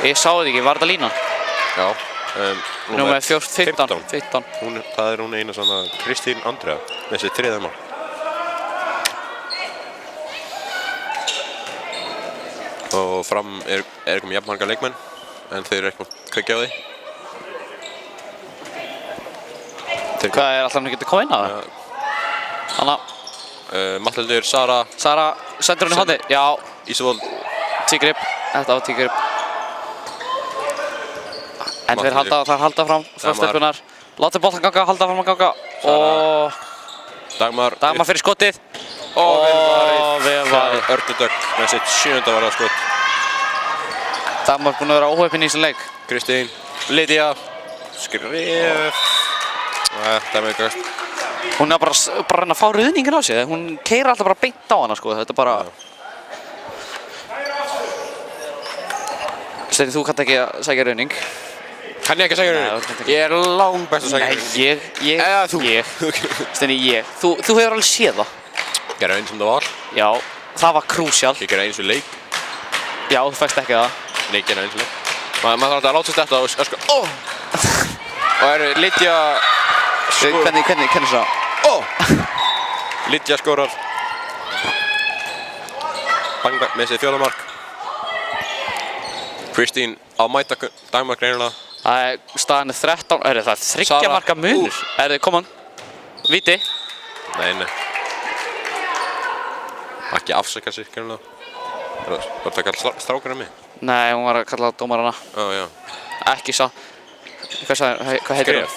Ég sá þetta ekki. Var þetta línan? Já. Númer 15. Það er hún eina svona Kristín Andrea. Með þessi 3. mark. Og fram er komið jafn marga leikmenn, en þeir eru ekki að kveikja á því. Hvað er alltaf hann getur komið inn á það? Hanna. Matthildur, Sara. Sara, sendur hún í hotni? Já. Ísvold. Tígrip. Þetta var tígrip. En þeir halda fram stelpunar. Láta boltan ganga, halda fram að ganga. Og... Dagmar fyrir skotið. Og vel varið. Örnudögg með sitt 7. varðarskot. Dagmar búinn að vera óheppin í þessum leik. Kristín, Lydia, Skrif. Það er mjög gæst. Hún er bara að reyna að fá ruðningin á sig. Hún keyrir alltaf bara beint á hana, sko. Þetta er bara... Steini, þú kannt ekki að sækja ruðning. Kann ég ekki að sækja ruðning? Ég er langbest að sækja ruðning. Nei, ég. Steini, ég. Þú hefur alveg séð það. Gerði eins sem það var. Já, það var krúsjál. Ég gerði eins og leik. Já, þú fækst ekki það. Nei, ég gerði eins og leik. Maður þarf alltaf að láta sér þetta og öskra óh! Og eru Lydia... Hvernig svo? Óh! Lydia skorar. Bang, bang, með sér 4. mark. Kristín á mæta Dagmar greinilega. Það er staðan 13, það er 3 marka munur. Kom on. Víti. Nei. Ekki afsaka sig greinilega. Var það að kalla strákana mig? Nei, hún var að kalla dómarana. Já. Ekki sá. Hvað heitir hún?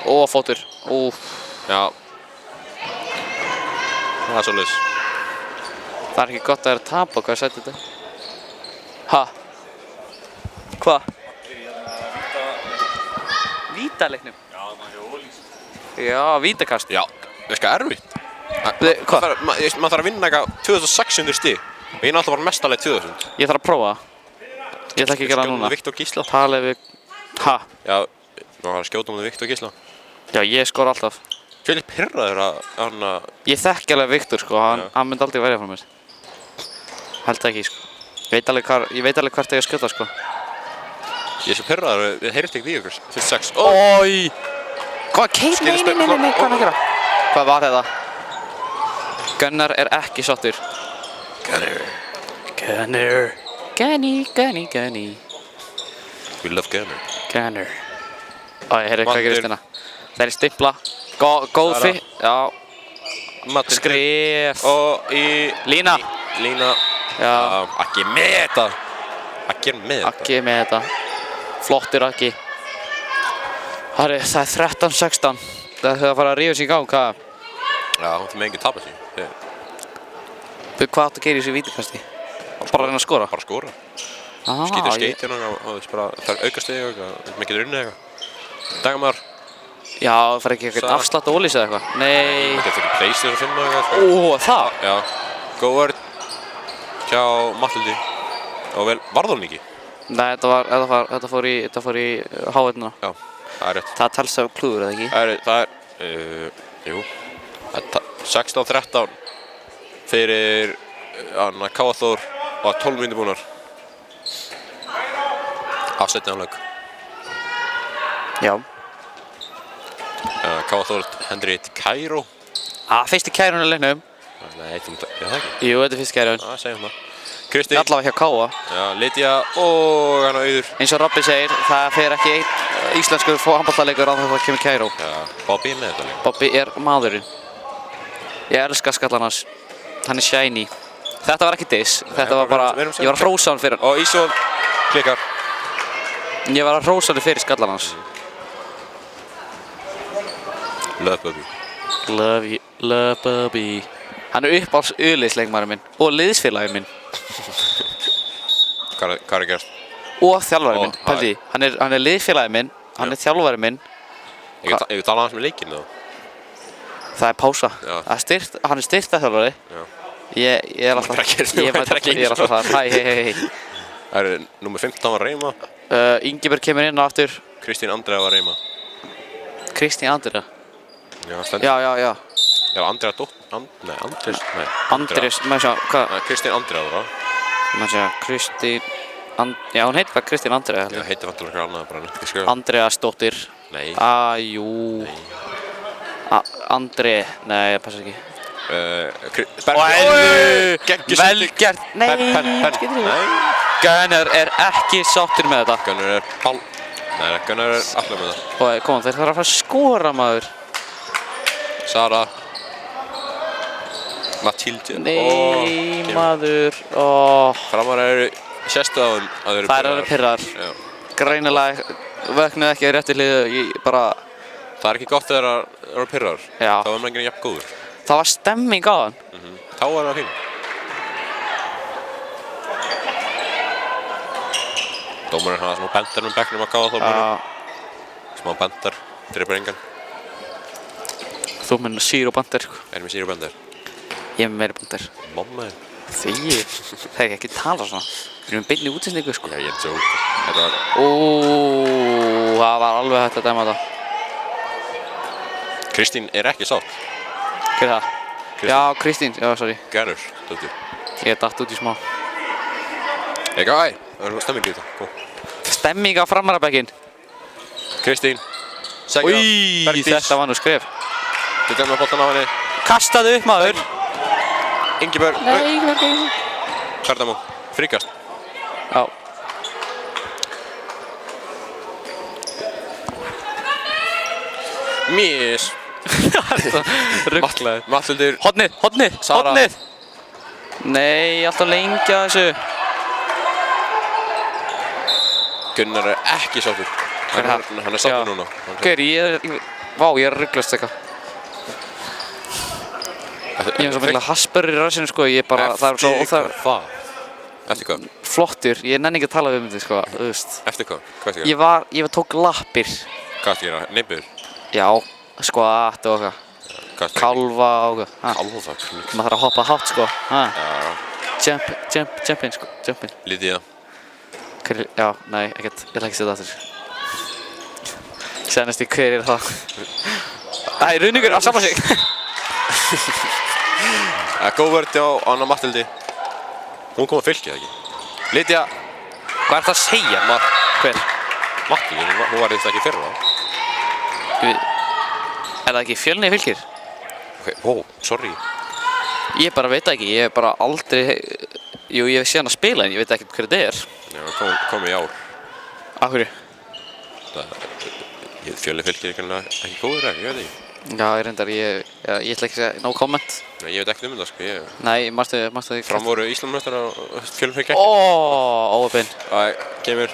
Ó, fótur. Já. Það er svoleiðis. Það er ekki gott að vera að tapa, hvað sætti þetta? Ha? Hvað? Vítaleiknum? Já, vítakast. Já, það er eitthvað erfitt. Hvað? Maður þarf að vinna eitthvað 2600 stig. Og ég er alltaf bara mestalega 2000. Ég þarf að prófa það. Ég ætla ekki að gera það núna. Viktor Gísla. Talið við... Ha? Já, maður þarf að skjóta um það Viktor Gísla. Já, ég skor alltaf. Fyllir pirraður að hann að... Ég þekki alveg Viktor, sko. Hann myndi aldrei verja frá mér. Held ekki, sko. Ég veit alveg hvert ég skjóta, sko. Ég er svo pirraður, við heyrðum ekki í ykkur, fyrst 6. Ói! Hvað keir? Nei, hvað er hann að gera? Hvað var þetta? Gunnar er ekki sáttur. Gunnar. Gunny. We love Gunnar. Gunnar. Ó, ég heyrði hvað gerist hérna. Það er stimpla. Góð fyrir. Já. Skref. Og í... Lína. Já. Ekki með þetta. Ekki með þetta. Flottur Akki. Það er 13-16. Það er að fara að rífa sig í gang, hvað? Já, hún með enginn tapa sig. Hvað áttu að gera í þessu vítakasti? Bara að reyna að skora? Bara að skora. Skýtur skeitin og það er aukastig eitthvað, maður getur unnið eitthvað. Dagmar. Já, það fær ekki eitthvað afslátt og ólýs eða eitthvað. Nei. Það getur ekki pleysið að finna eitthvað. Ó, það? Já. Góð vörð hjá Matthildi. Og vel, varð hún ekki? Nei, þetta fór í háveituna. Já, það er rétt. Það telst af klúður, eða ekki? Það er, jú. 16-13 fyrir Káa Þór og 12 mínútur búnar. Afsetið hann lög. Já. Káa Þór hendur í Kæró. Fyrsti Kærón í leiknum. Nei, það ekki? Jú, þetta er fyrsti Kærón. Segjum það. Kristín. Allavega hjá Káa. Já, Lydia og hann Auður. Eins og Robby segir, það fer ekki einn íslenskur handboltaleikur án þess að það kemur Kæró. Já, Bobby er með þetta líka. Bobby er maðurinn. Ég elska skallan hans. Hann er shiny. Þetta var ekki diss. Þetta var bara, ég var að hrósa hann fyrir hann. Og Ísól klikkar. Ég var að hrósa hann fyrir skallan hans. Love Bobby. Love Bobby. Hann er uppáhalds liðsleikmaðurinn minn og liðsfélaginn minn. Hvað er gerast? Og þjálfarinn minn, pældi. Hann er liðsfélaginn minn, hann er þjálfarinn minn. Ég tala hans með leikinn þá. Það er pása. Hann er styrktarþjálfari. Ég er alltaf þar. Hæ. Það er númer 15 var Reima. Ingibjörg kemur inn og aftur. Kristín Andrea var Reima. Kristín Andrea? Já, stendur. Já. Já, Andrea Andrés, maður sjá, hvað? Kristín Andrea var það. Maður sjá, já, hún heitir bara Kristín Andrea. Já, heitir vantilega eitthvað annað bara, ekki skrifa. Andreasdóttir. Nei. Jú. Andri, nei, það passar ekki. Vel gert. Nei, skilur við. Gunnar er ekki sáttur með þetta. Gunnar er alltaf með það. Kom, þeir þarf að fara að skora, maður. Sara. Mathilde. Nei, maður. Framar eru sérstu á þeim að þeir eru pirrar. Það eru pirrar. Greinilega vöknuð ekki rétti hliðu, bara... Það er ekki gott þegar það eru pirrar. Já. Þá er maður enginn jafn góður. Það var stemming á hann. Þá er það fín. Dómarinn hafa smá bentar með bekknum að gáða þólmanu. Smá bentar, drifur engan. Þú með zero bentar, sko. Erum við zero bentar? Ég með meiri bentar. Mamma þér. Þegið. Það er ekki tala svona. Við erum beinni útsendingu, sko. Já, ég er joke. Þetta var... Það var alveg hægt að dæma þetta. Kristín er ekki sátt. Hver er það? Já, Kristín. Já, sorry. Gerður, dóttir. Ég datt út í smá. Það er stemming í þetta. Stemming á framarabekkin. Kristín. Þetta var nú skref. Þetta með boltan á henni. Kastaðu upp, maður. Ingibjörg. Nei, Ingibjörg. Ferdamó. Fríkast. Já. Mís. Rugglaður. Matthildur. Hornið. Nei, alltaf lengi að þessu. Gunnar er ekki sáttur. Hann er sáttur núna. Hver, ég er rugglast eitthvað. Ég er svo mikilvægt haspurur í rassinu, sko. Ég bara, það er svo óþægilegt. Eftir hvað? Flottur. Ég nenni ekki að tala við þetta, sko. Eftir hvað? Hvað ertu að gera? Ég tók lappir. Hvað ertu að gera? Neibbur? Já, skvatt og eitthvað. Kálfa og eitthvað. Kálfa? Maður þarf að hoppa hátt, sko. Jump in, sko. Lydia. Já, nei, ekkert. Ég ætla ekki að setja aftur. Sennast í hver er það. Æ, Runingur að samla sig. Góð vörð á Anna Matthildi. Hún kom að fylgja, ekki? Lydia. Hvað ert að segja? Hver? Matti, hún var þetta ekki fyrra. Er það ekki Fjölnir Fylkir? Ok, sorry. Ég bara veit ekki, ég hef bara aldrei... Jú, ég hef séð hann að spila en ég veit ekkert hver þetta er. Já, komið í ár. Af hverju? Fjölnir Fylkir ekki góður ég veit ekki. Já, ég reyndar, ég ætla ekki að segja no comment. Nei, ég veit ekkert það, sko, Nei, mástu þig... Fram voru Íslandsmeistarar á Fjölnir Fylkir. Óöpinn. Kemur.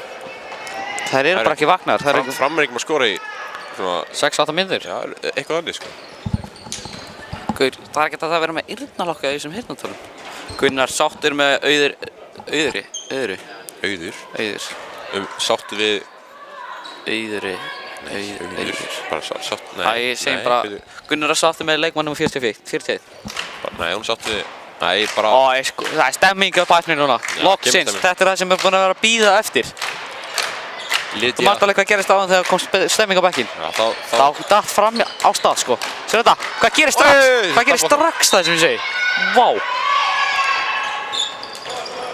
Þær eru bara ekki vaknar. Fram er ekki maður skora í svona... 6-8 mínútur. Já, eitthvað annað, sko. Gaur, það er ekkert að það vera með eyrnalokka í þessum heyrnartólum. Gunnar sáttur með Auður. Sáttur við... Auður. Bara sátt, nei. Ég segi bara, Gunnar er sáttur með leikmann nr. 41. Nei, hún sátt við, nei, bara... Það er stemming á bæknir núna. Loksins, þetta er það sem er búin að vera að bíða eftir. Þú mátt alveg hvað gerist á hann þegar kom stemming á bækinn. Þá datt fram á stað, sko. Sér þetta, hvað gerist strax? Hvað gerist strax það sem ég segi? Vá.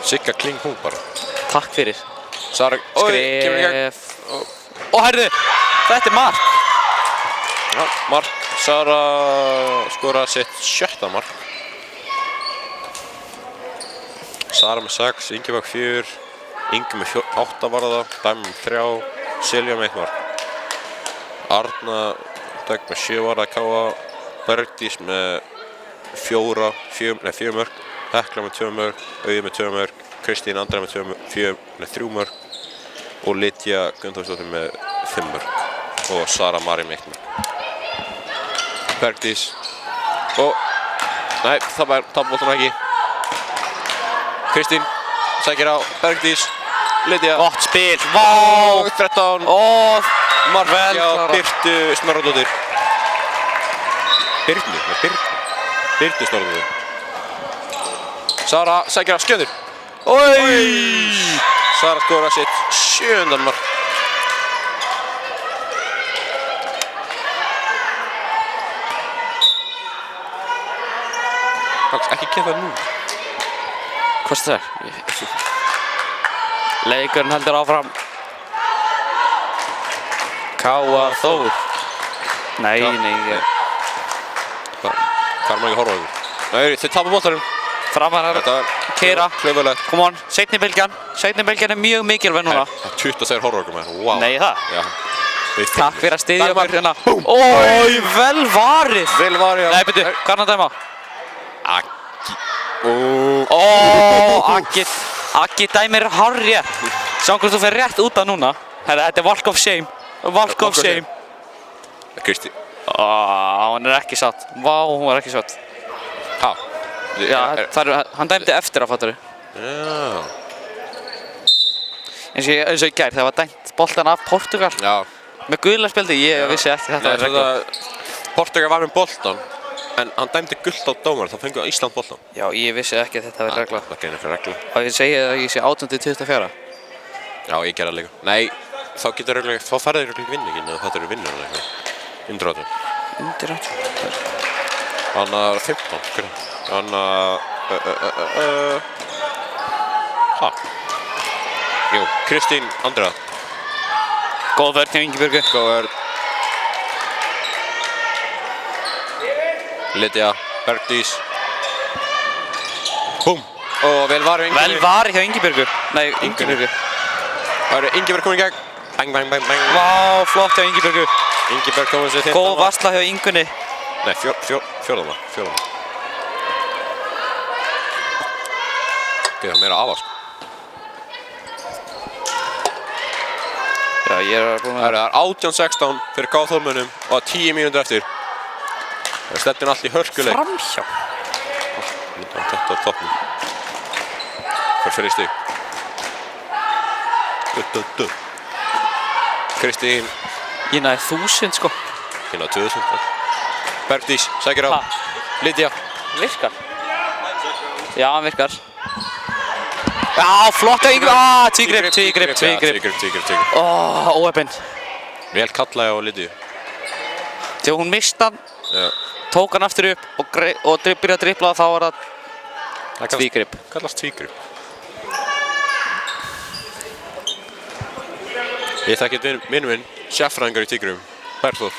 Sigga Kling hún bara. Takk fyrir. Skref. Herðu, þetta er mark. Já, mark. Sara skora sitt 7. mark. Sara með 6, Ingibjörg 4, Ingi með 8 varða, Dæmi með 3, Silja með 1 mark. Arna Dögg með 7 varða, Káa, Bergdís með 4 mörk, Hekla með 2 mörk, Auði með 2 mörk, Kristín Andrea með 3 mörk og Lydia Gunnþórsdóttir með 5 mörk og Sara Mari með 1 mörk. Bergdís nei, það boltan ekki. Kristín sækir á Bergdís, Lydia. Gott spil, vá! 13. Mark hjá Birtu Snorradóttir. Birtu Snorradóttir. Sara sækir á Skjöndur. Sara skora sitt 7. mark. Ekki geta nú. Hvað er það? Leikurinn heldur áfram. Káa Þór. Nei. Hvað er maður ekki að horfa á ykkur? Nei, þið tapar boltanum. Framarar, keyra. Klaufalegt. Come on, seinni bylgjan. Seinni bylgjan er mjög mikilvæg núna. Það er 26 horfa ykkur með. Wow. Nei, það? Já. Takk fyrir að styðja okkur hérna. Vel varið. Vel varið, já. Nei, byrju, hvað er hann að dæma? Aggi dæmir hárrétt. Sjá hvort þú fer rétt út af núna. Þetta er walk of shame. Walk of shame. Kristi. Hann er ekki satt. Vá, hún var ekki satt. Ha? Já, hann dæmdi eftir að fattaru. Já. Eins og í gær, það var dæmt boltan af Portugal. Já. Með gula spjaldi, ég vissi ekki þetta var regla. Portugal var með boltan. En hann dæmdi gult á dómar, þá fengur Ísland boltan. Já, ég vissi ekki að þetta verði regla. Það er ekki regla. Og ég segi að ég sé 18-24. Já, ég gerði það líka. Nei, þá getur regla, þá færði regla ekki vinningin, eða þetta eru vinnur eða eitthvað. Undir 18. Undir 18? Hann er 15, hvernig? Hann Jú, Kristín Andrea. Góð vörn hjá Ingibjörgu. Góð vörn. Lydia, Bergdís. Búm. Og vel varið hjá Ingibjörgu. Vel varið hjá Ingibjörgu. Nei, Ingibjörgu. Það eru Ingibjörg komin í gegn. Bang, bang, bang, bang. Vá, flott hjá Ingibjörgu. Ingibjörg komin sér 15. Góð varsla hjá Ingunni. Nei, fjórðan. Það er meira afa, sko. Já, ég er búinn að... Það er 18-16 fyrir Gáþórmönnum og 10 mínútur eftir. Það stefnir allt í hörkuleik. Framhjá. Þetta er toppnum. Hver fyrir stig? Kristín. Ég næði 1000, sko. Ég náði 2000. Bergdís, sækir á. Lydia. Virkar. Já, hann virkar. Já, flott hjá Ingibjörgu. Tvígrip. Óheppinn. Vel kallaði á Lydiu. Þegar hún mista hann, tók hann aftur upp og byrjaði að dribbla, þá var það tvígrip. Kallast tvígrip. Ég þekki vinur minn, sérfræðingur í tígrum, Bergþór.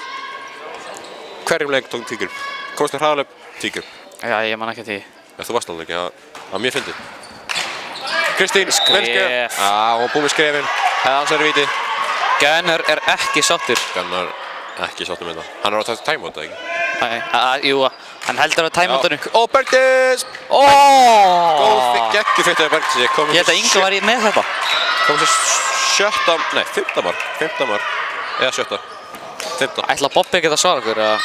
Hverjum leik tók tígrum? Komstu hraðalöp, tígrum. Já, ég man ekki að því. Já, þú varst alveg ekki, það var mjög fyndið. Kristín, skref. Já, hún búið með skrefin. Hefði hans verið víti. Gunnar er ekki sáttur. Gunnar ekki sáttur með það. Hann er á þetta time-out, ekki? Nei, jú, hann heldur á time-outinu. Og Bergdís! Góð geggjufittur af Bergdísi. Ég held að Inga var með þetta. Kom sér fimmta mark. Eða sjötta. Fimmta. Ætla Bobbi ekki að svara okkur, eða?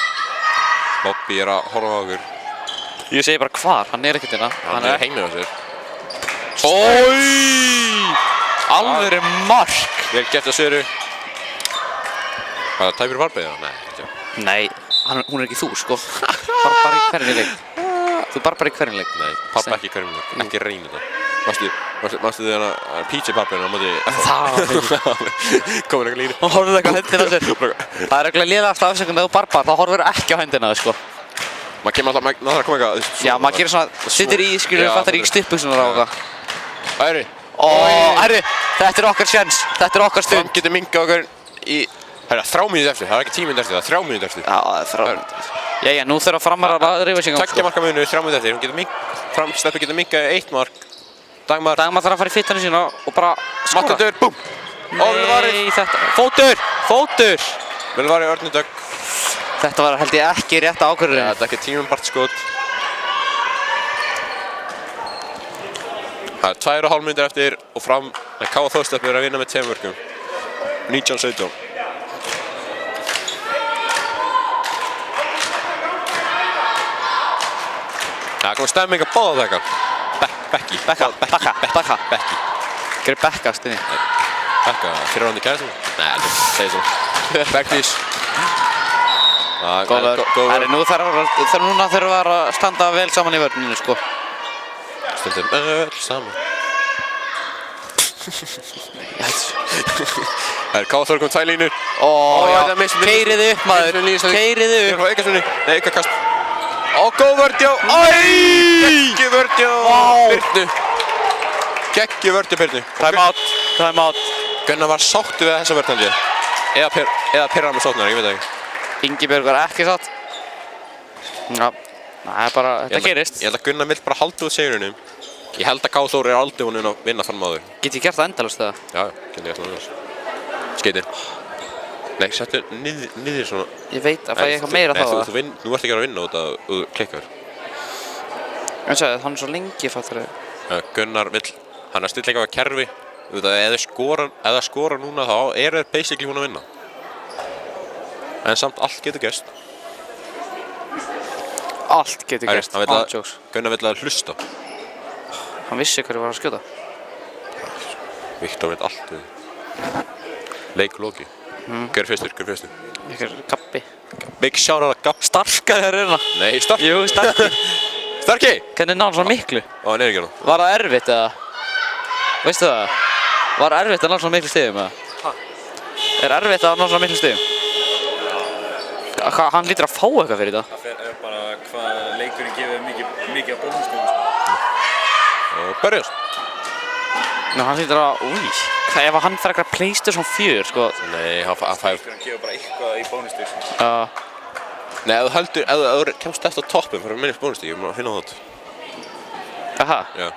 Bobbi er að horfa á okkur. Ég segi bara hvar, hann er ekkert hérna. Hann er heimið á sér. Alvöru mark. Vel gert að Söru. Hvað, tæpir varbeið það? Nei, ekki. Nei, hún er ekki þú, sko. Bara í hverjum leik. Þú bara í hverjum leik. Nei, pappa ekki í hverjum leik. Ekki reyna þetta. Manstu þið hana pizza-pappina á móti... Það var Komin eitthvað línu. Hún horfði ekki á hendina á sér. Það er eitthvað lélegasta afsökun ef þú barbar, þá horfir ekki á hendina þau, sko. Maður kemur alltaf, það þarf að koma eitthvað... Já, maður gerir svona, sittir í, skilur, fattar í stuttbuxurnar á okkar. Æri. Herri, þetta er okkar sjens. Þetta er okkar stund. Fram getur minkað okkur í... Það er 3 mínútur eftir, það er ekki 10 mínútur eftir, það er 3 mínútur eftir. Já, það er 3 mínútur. Jæja, nú þurfa Framar að rífa sig á, sko. 2 marka munur, 3 mínútur eftir. Hún getur Fram-stelpur getur minkað 1 mark. Dagmar þarf að fara í fittuna sína og bara skora. Mattildur, búm! Nei, þetta... Fótur! Vilvari Örnudögg. Þetta var held ég ekki rétt ákvörðun. Þetta er ekki tímabært skot. Það er 2,5 mínútur eftir og Fram... K.A. Þórstelpur er að vinna með 2 mörkum. 19-17. Það komið stemming að báða þegar. Bekki. Gerir Bekka stinni. Bekka, fyrirhandi kærastum? Nei, þetta segir svona. Bergdís. Góður. Núna þurfum við að standa vel saman í vörninu, sko. Stundum öll saman. Það er K.A. Þór kom 2 línur. Keyrið upp, maður. Keyrið upp. Nei, aukakast. Góð vörn hjá Geggjuvörn hjá Birnu. Geggjuvörn hjá Birnu. Time out. Gunnar var sáttur við þessa vörn, held ég. Eða pirrar með sóknar, ég veit ekki. Ingibjörg var ekki sátt. Já, það er bara, þetta gerist. Ég held að Gunnar vill bara halda út sigrinum. Ég held að K.A. Þór er aldrei hún að vinna fram á þau. Get ég gert það endalaust, eða? Já, get ég gert það endalaust. Skeitir. Nei, settu niður svona. Ég veit að fæ ég eitthvað meira þá, eða? Nú ert ekki að vinna út að þú klikkar. En svo, hann er svo lengi, fattur þau. Gunnar vill, hann er stilla eitthvað kerfi. Þú veit að ef það skora núna þá þeir basically hún að vinna. En samt allt getur gerst. Allt getur gerst, ándjóks. Gunnar vill að hlusta. Hann vissi hverju var að skjóta. Viktor veit allt við. Leik loki. Hver fyrstur? Ykkur Gabbi. Big shout out að Gabbi. Starkaði að reyna. Nei, Starki. Jú, Starki. Starki! Hvernig náði hann svona miklu? Hann er ekki hérna. Var það erfitt eða? Veistu það? Var erfitt að ná svona miklu stigum eða? Er erfitt að ná svona miklu stigum? Hann lítur að fá eitthvað fyrir þetta. Það er bara hvað leikurinn gefur mikið af bónustigum. Berjast. Ná, hann lítur að, ef hann þarf eitthvað PlayStation 4, sko. Nei, hann fær... Hann gefur bara eitthvað í bónustig. Nei, ef þú kemst eftir á toppum fyrir að minnast bónustig, ég má finna á það. Aha. Já.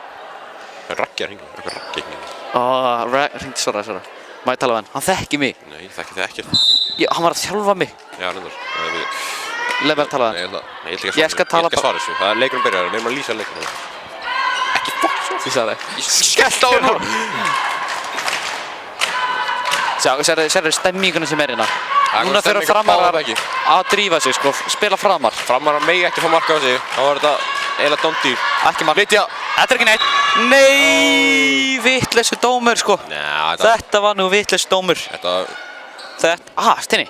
Það er Raggi að hringja, eitthvað Raggi hringja. Hringdi Sora. Má ég tala við hann? Hann þekki mig. Nei, ég þekki þig ekkert. Hann var að þjálfa mig. Já, reyndar. Leif mér að tala við hann. Nei, ég ætla Ég skal tala bara. Ég skal svara þessu. Það er leikurinn byrjar, við erum að lýsa leikurinn. Ekki fokk svo. Ég sagði það. Ég skellt á hann. Sérðu stemminguna sem er hérna. Núna þurfa Framar að drífa sig, sko. Spila Framar. Framar megi ekki fá marka á sig. Þá var þetta eiginlega dóndýr. Ekki mark. Lydia. Þetta er ekki neitt. Nei, vitleysu dómur, sko. Þetta var nú vitleysu dómur. Stinni.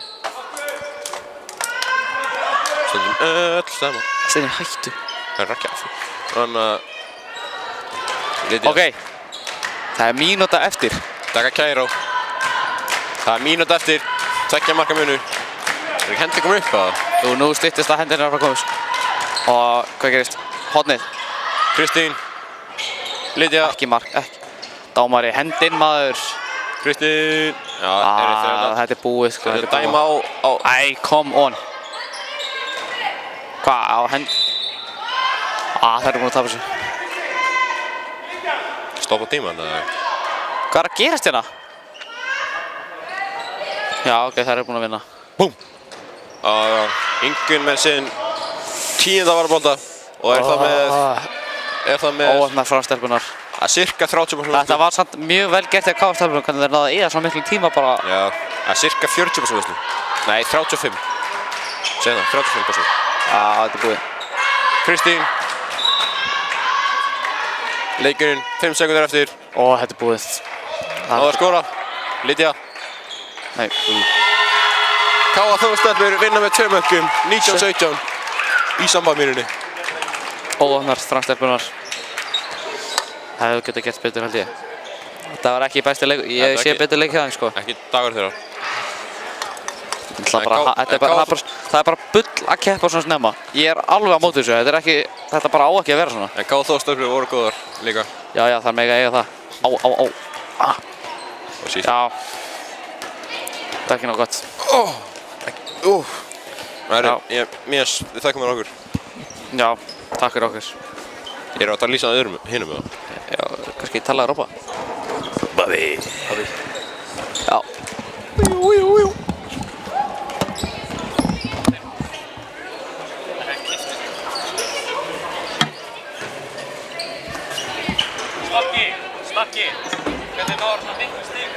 Stundum öll saman. Stinni, hættu. Það er Raggi af. Þannig að... Lydia. Ok. Það er mínúta eftir. Taka Kæró. Það er mínúta eftir. 2 marka munur. Er ekki hendi komið upp að? Jú, nú styttist að hendina er að komast. Og hvað gerist? Hornið. Kristín. Lydia. Ekki mark, ekki. Dámari hendinn, maður. Kristín. Já, þetta er búið, sko. Þetta er dæma á... Æ, come on. Hvað, á hend... Það er búin að tapa þessu. Stoppa tíman, eða? Hvað er að gerast hérna? Já, ok, það er búin að vinna. Búm! Ingun með sinn 10. varabolta og er það með... Óöfnar frá stelpunar. Að cirka 30%. Þetta var samt mjög vel gert hjá KF-stelpunum hvernig þeir náðu að eyða svo miklu tíma bara... Já, að cirka 40% veislu. Nei, 35. Segð það, 35%. Já, þetta er búið. Kristín. Leikurinn, 5 sekúndur eftir. Þetta er búið. Náðu að skora. Lydia. Nei. KF Þórstelpur vinna með 2 mörkum, 19-17 í sambandmýrunni. Óöfnar frá stelpunar. Það hefur getað gert betur, held ég. Þetta var ekki besti leik. Ég sé betur leik hjá þeim, sko. Ekki dagur þeirra. Það er bara bull að keppa svona snemma. Ég er alveg á móti þessu. Þetta bara á ekki að vera svona. En KF Þórstelpur voru góðar líka. Já, það er mega að eiga það. Á. Og síst. Já. Það er ekki nóg gott. Við þakkum þér okkur. Já, takk fyrir okkur. Ég er að lýsa það hinum með það. Já, kannski talaði Rópa. Babi. Já. Stakki. Hvernig náður það miklu stík?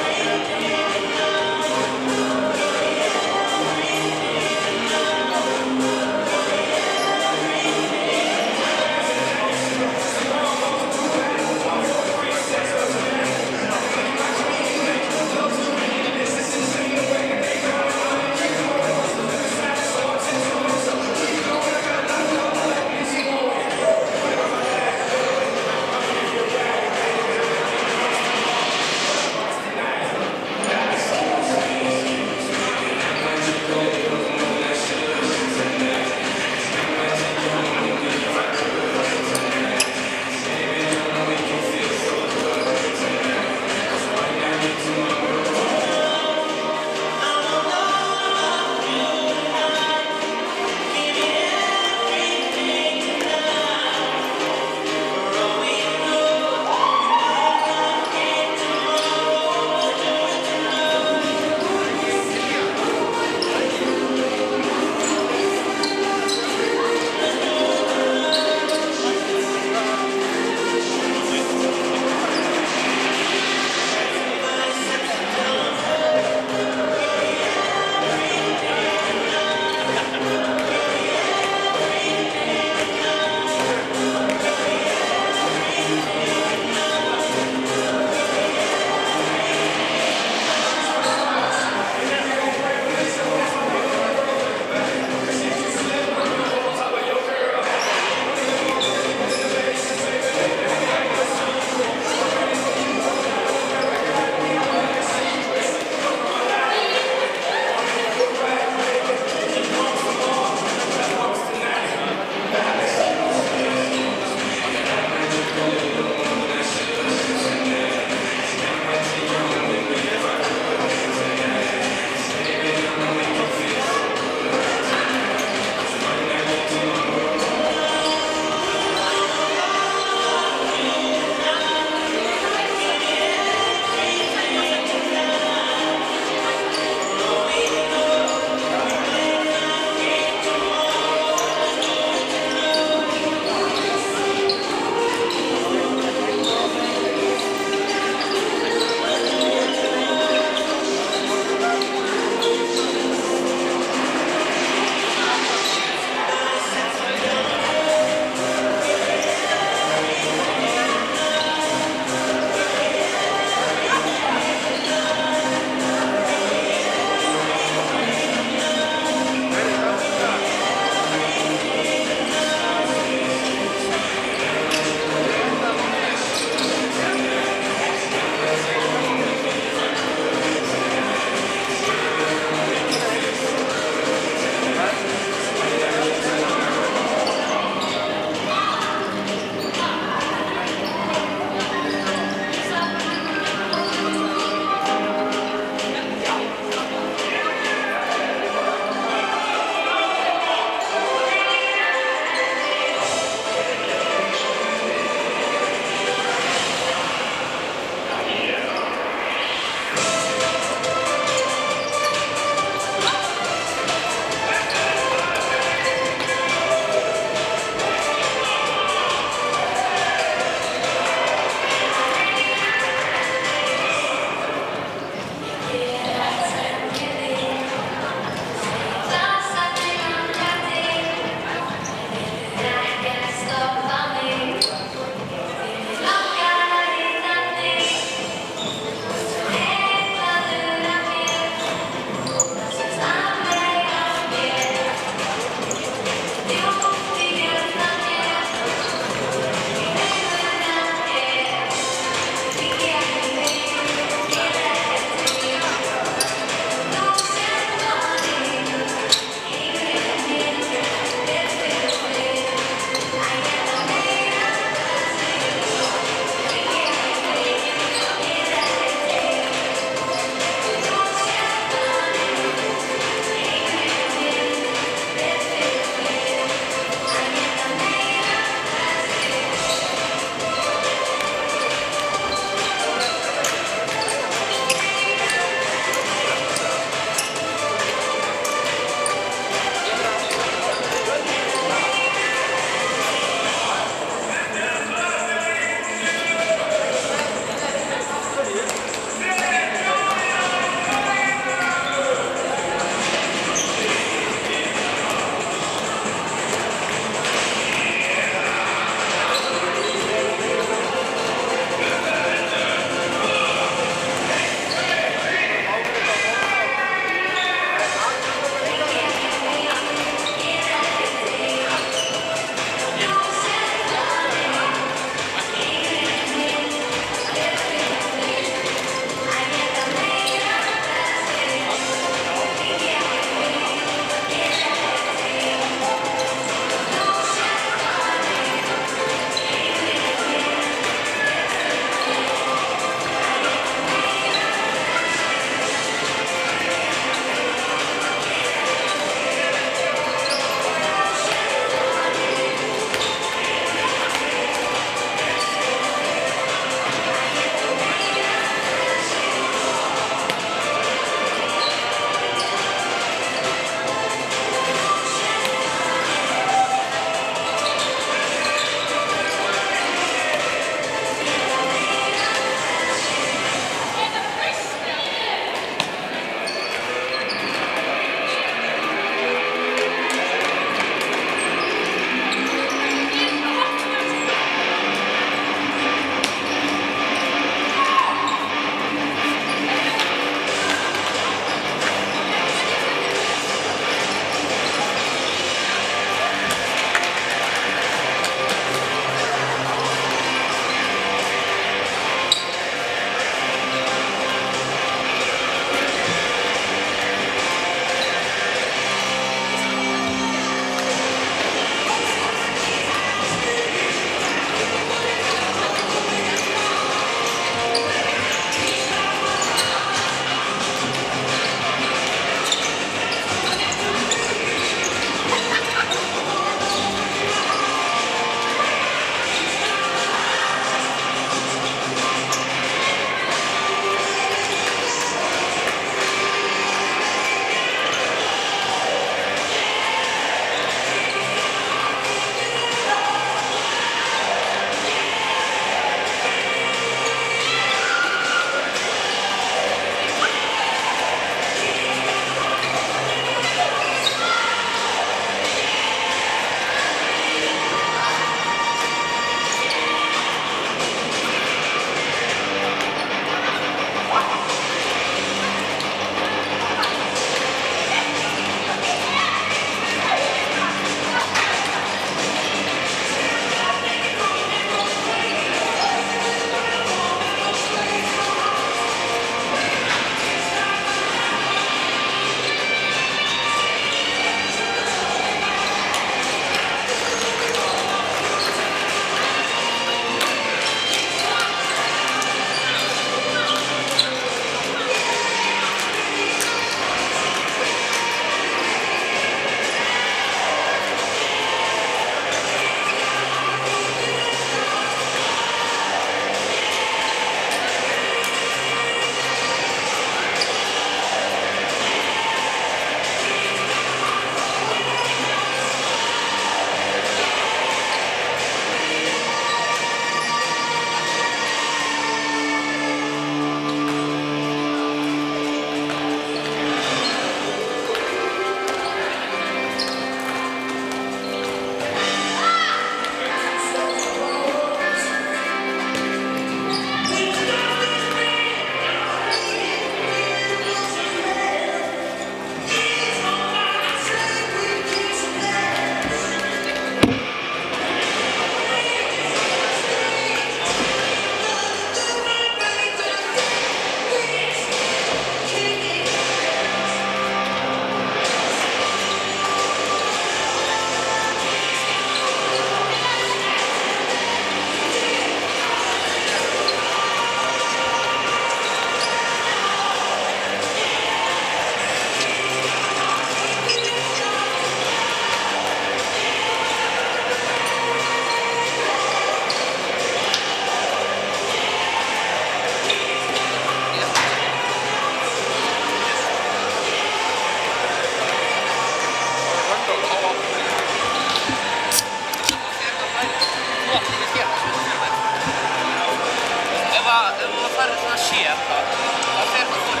maður færir svona sér, þá fer það fór.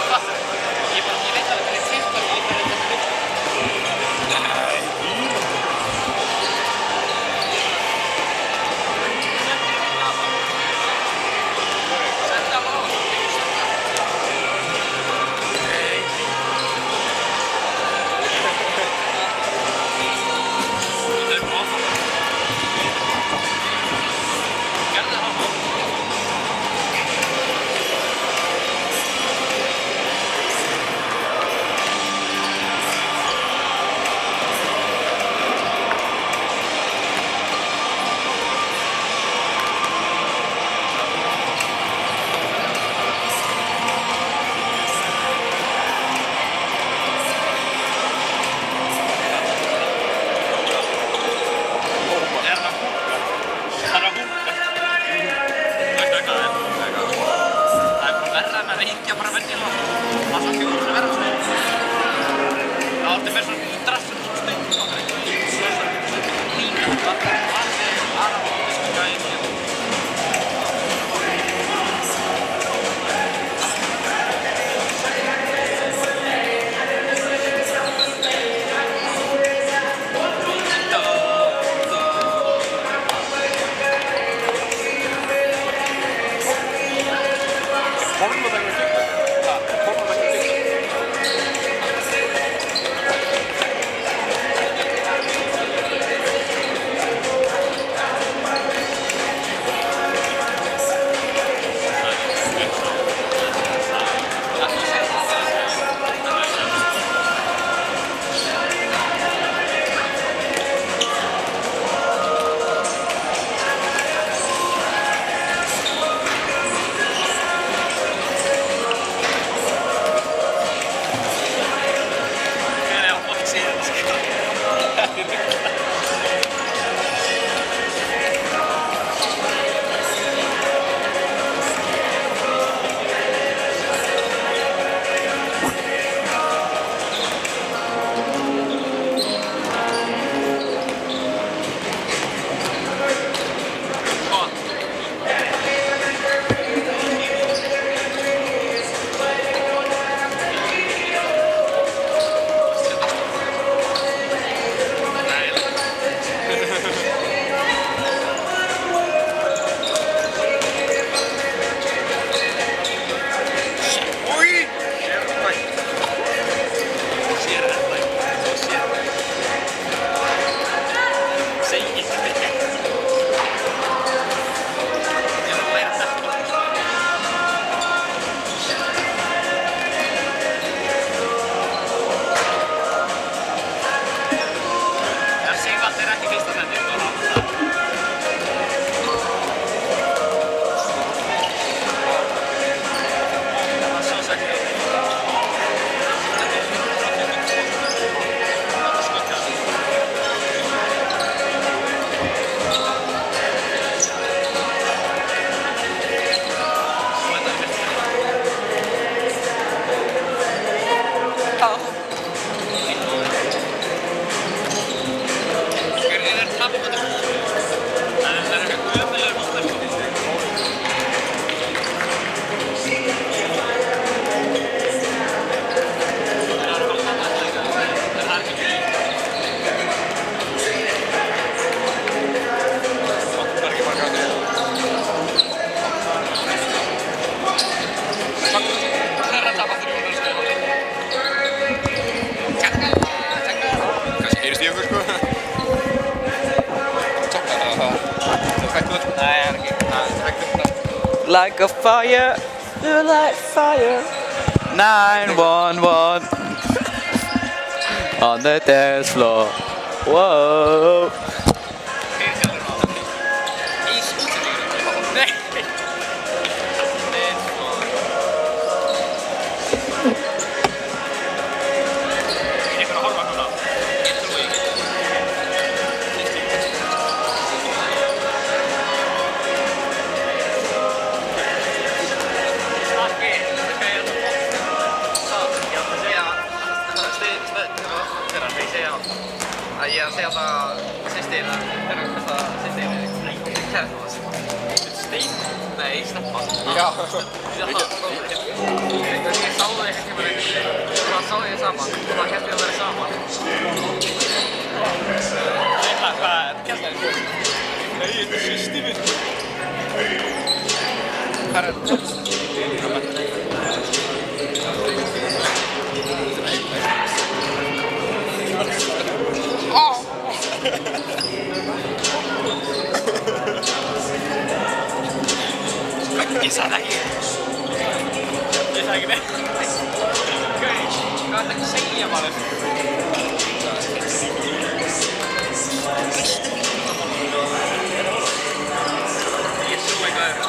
Fattur? Ég veit alveg hvernig TikTok ég fyrir þetta byggt. Senda á það. Like a fire, you light fire. 911 on the dance floor. Whoa. Ég segja það sýstir, það er eitthvað sýstir kærasta. Stein? Nei, Nei, sleppa. Já. Ég sá þau einhvern tímann einhvern veginn og það sá ég saman og það hélt ég að vera saman. Hvað er kjæslega? Nei, þetta er systir minn. Hvað er þetta? Ég sagði það ekki. Ég sagði ekki neitt. Gauð, hvað ætlaði ekki að segja maður? Ég trúi eitthvað öðru.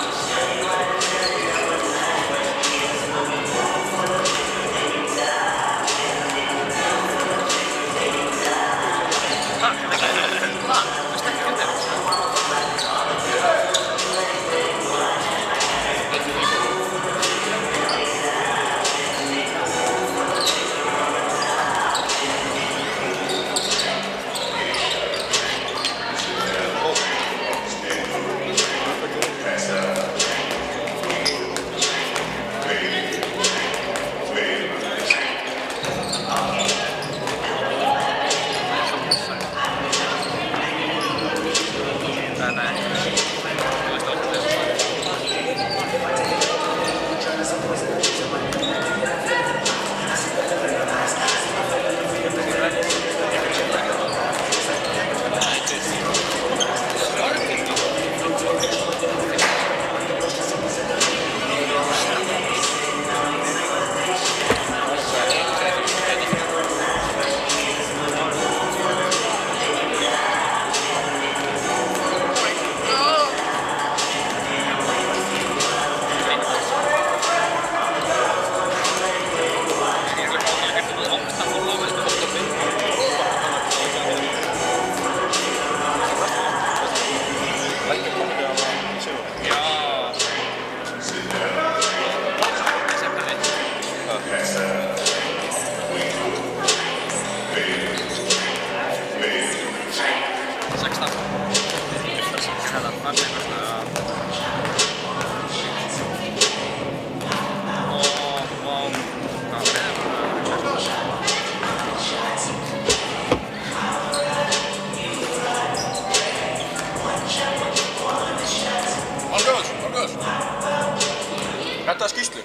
Þetta er skýrslu.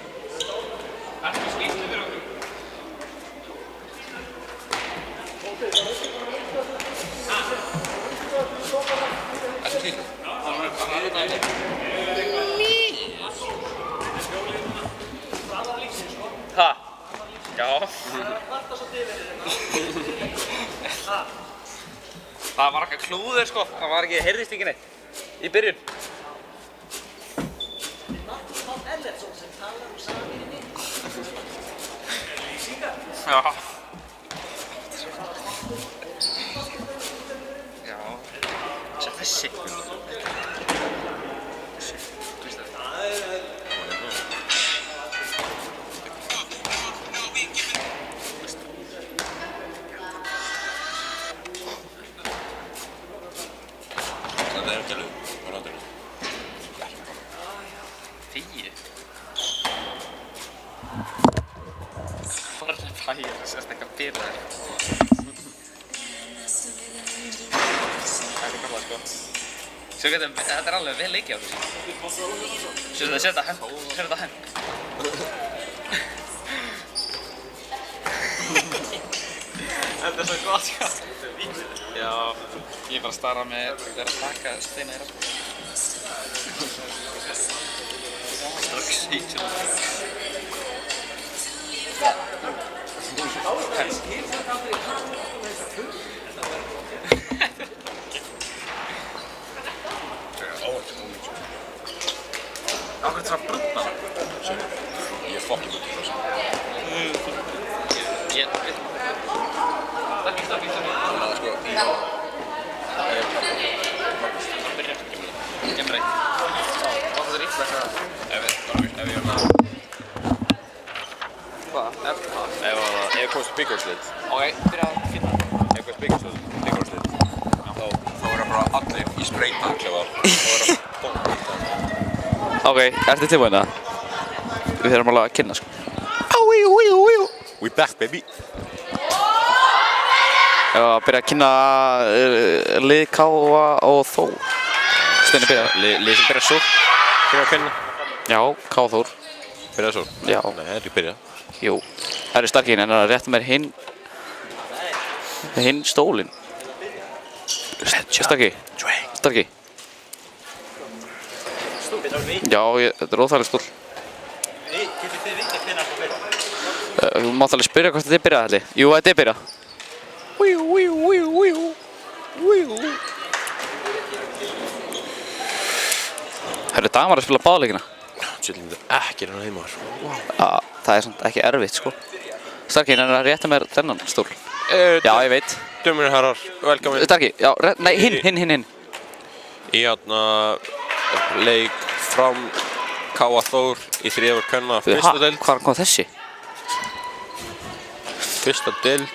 Þetta er skýrslu fyrir okkur. Þetta er skýrslu. Ha? Já. Það var eitthvað klúður sko. Það var ekki, heyrðist ekki neitt. Í byrjun. Já. Já. Svo þessi. Þetta er ekki alveg. Hvað er það? Tíu. Hvað er það að ég sérst eitthvað fyrir þér? Það er ekki gamla sko. Svo getum, þetta er alveg vel leikið á þessu. Svo þetta henn. Svo þetta henn. Þetta er svo gott sko. Já, ég er bara að stara með þegar að taka steina í raspi. Strax hýtjum. Ákveð það að brunna? Ég er fokkin út í þessu. Ég veit. Takk. Þannig að sko... Ég breyt. Hvað það illa hvað? Ef ég Hvað? Ef ég komst byggjárslið. Ok, byrja að finna. Ef ég komst byggjárslið. Þá er það bara allir í spreytaklefa. Þá er það bótt. Ok, ertu tilbúin það? Við þurfum alveg að kynna sko. We back, baby. Ef að byrja að kynna lið Káa og Þór. Steini byrja. Lið sem byrja svo. Byrja að kynna. Já, Káa og Þór. Byrja svo? Já. Nei, það er ekki byrja. Jú. Það eru Starkinn en það er rétt með hinn stólinn. Starki. Starki. Já, þetta er óþægileg stól. Getur þið vitað hvenær það byrjar? Þú mátt alveg spyrja hvort þetta er byrjað allir. Jú, þetta er byrjað. Hörru, Dagmar að spila báðleikina. Sjöldin þetta ekki hérna heima. Já, það er samt ekki erfitt, sko. Starkinn, er það rétt með þennan stól? Já, ég veit. Dömur og herrar, velkomin. Starki, já, nei, hinn. Í leik fram Káa Þór í þriðjafur kvenna fyrsta deild. Hvaðan kom þessi? Fyrsta deild.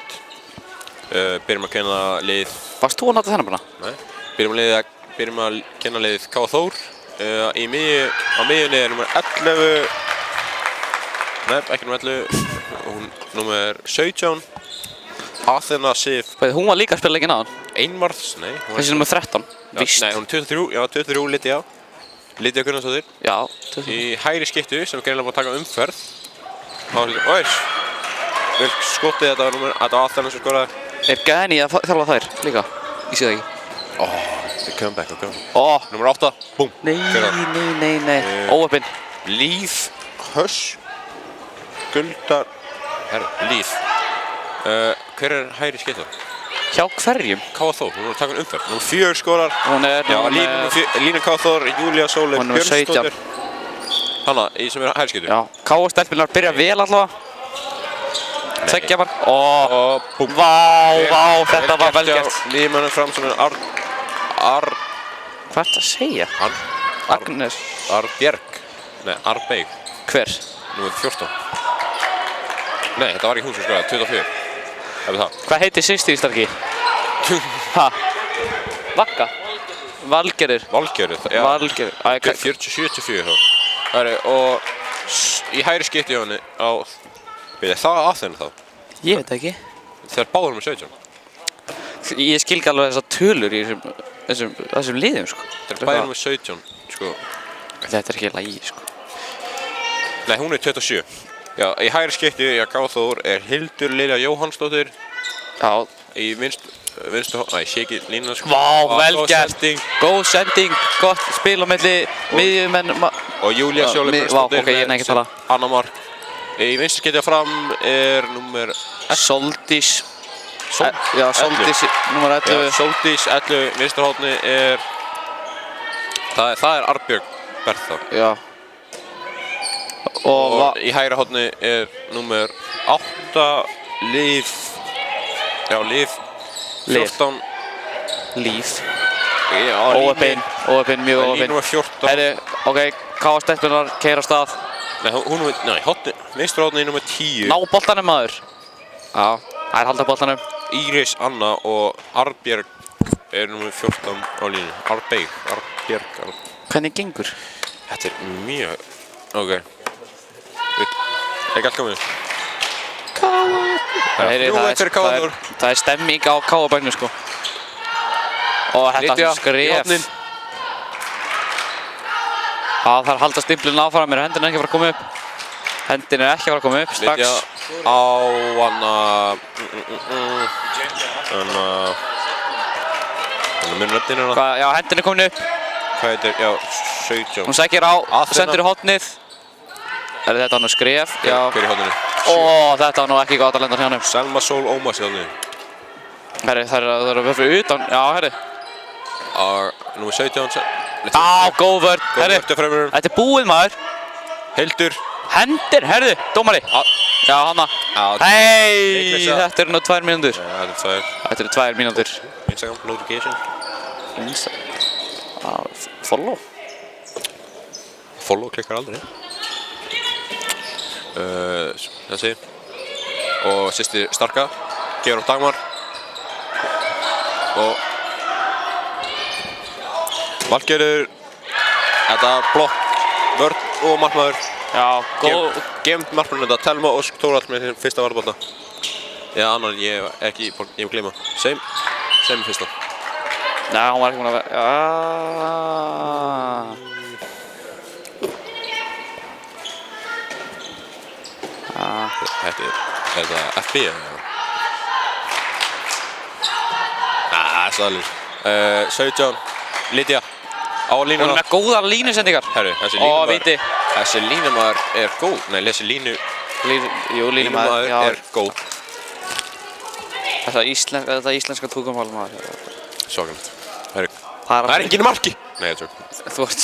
Byrjum að kenna lið... Varst þú að nota þennan bara? Nei. Byrjum að kenna lið Káa Þór. Á miðjunni er nummer 11. Nei, ekki nummer 11. Hún nummer 17. Athena Sif. Hún var líka að spila leikinn á hann. Einvarðs, nei. Þessi nummer 13. Víst. Nei, hún er 23. Já, 23 Lydia. Lydia Gunnarsdóttir. Já, 23. Í hægri skiptu sem er greinilega búin að taka umferð. Og vel skotið þetta var Athena sem skoraði. Er Gani að þjálfa þær líka? Ég sé það ekki. The comeback. Númer 8. Búm. Nei. Óöppin. Líf. Höss. Guldar. Líf. Hver er hægri skiptu? Hjá hverjum? Káa Þór, hún er að taka umferð. Númer 4 skorar. Hún er... Já, Lína Káa Þór, Júlía Sóley Björnsdóttir. Hanna, sem er hægri skiptu. Já, Káa stelpunar byrja vel allavega. Tveggja mark. Vá, þetta var vel gert. Líðmennum fram sem er Hvað er þetta að segja? Agnes. Arbjörg. Nei, Arbeig. Hver? Númer 14. Nei, þetta var ekki hún sem skoraði, 24. Hvað heitir systir í Starki? Vakka? Valgerður. Já. Valgerður. 47-4 þá. Og í hægri skipti hjá henni á... Það var Athena þá? Ég veit ekki. Þegar báður með 17. Ég skil ekki alveg þessar tölur í þessum liðum, sko. Þegar báður með 17, sko. Þetta er ekki lagi, sko. Nei, hún er 27. Já, í hægri skipti hjá Káa Þór er Hildur Lilja Jóhannsdóttir. Já. Í vinstri... Nei, sé ekki lína, sko. Vá, vel gert. Góð sending, gott spil á milli miðjumenn. Og Júlía Sóley Björnsdóttir. Vá, ok, ég ekki tala. Anna Mark. Í vinstri skipti fram er númer... Soldís. Já, Soldís, númer 11. Soldís, 11, vinstri horni er... Það er Arbjörg Bertha. Já. Og í hægra horni er númer 8, Líf. Já, Líf. 14. Líf. Óöppin, mjög óöppin. Líf númer 14. Herri, ok, Káa stelpunar keyra af stað. Nei, vinstri horni er númer 10. Ná boltanum, maður. Já, það er halda boltanum. Íris Anna og Arbjörg er númer 14 á línu. Arbjörg. Hvernig gengur? Þetta er mjög... Ok. Ekki allt komið. Það er stemming á Káa-bæknu, sko. Og þetta skref. Það þarf að halda stimplinn áfram, mér er hendin ekki að fara að koma upp. Hendin er ekki að fara að koma upp, strax. Lydia á munröndin hérna. Já, hendin er komin upp. Hvað heitir, já, 17. Hún sækir á, sendur í hotnið. Þetta var nú skref, já. Hver í hotninu? Þetta var nú ekki gott að lenda hjá hann. Selma Sól Ómars í hotninu. Herri, það er að vera fyrir utan, já, herri. Númer 17. Góð vörn, herri. Þetta er búið, maður. Hildur. Hendir, herri, dómari. Já, hanna. Hei, þetta eru nú 2 mínútur. Þetta eru 2 mínútur. Instagram, notification. Follow. Follow klikkar aldrei. Þessi. Og systir Starka. Gefur upp Dagmar. Og Valgerður. Þetta blokk vörn og markmaður. Já, góð. Gefum markmannum þetta, Telma Ósk Þórhall með sin fyrsta varðbolta. Já, annan ég ekki, ég vil gleyma. Seim fyrsta. Nei, hún var ekki búin að vera... Þetta er FB eða? Staðalur. 17, Lydia á línuna. Hún er með góðar línusendingar. Herru, þessi línumæður er góð. Nei, línumæður er góð. Þetta íslenska tungumál maður. Svakalegt. Herru, það er enginn í marki. Nei, ég tjók. Þú ert...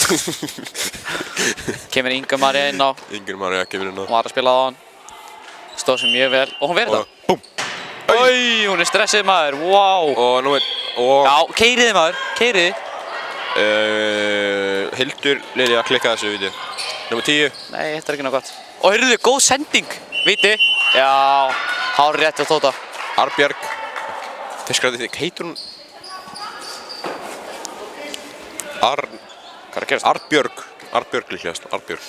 Kemur Inga María inn á. Inga María kemur inn á. Hún var að spila á hann. Stóð sér mjög vel. Og hún verið það. Búm. Oi, hún er stressið maður. Wow. Og nú Já, keiriði maður. Keiriði. Hildur Lilja klikkaði þessu víti. Númer 10. Nei, þetta er ekki náttúrulega gott. Og heyrðu, góð sending. Víti. Já, hár rétt á Tóta. Arbjörg. Þeir skræði þig, heitur hún? Hvað er að gerast? Arbjörg líklegast, Arbjörg.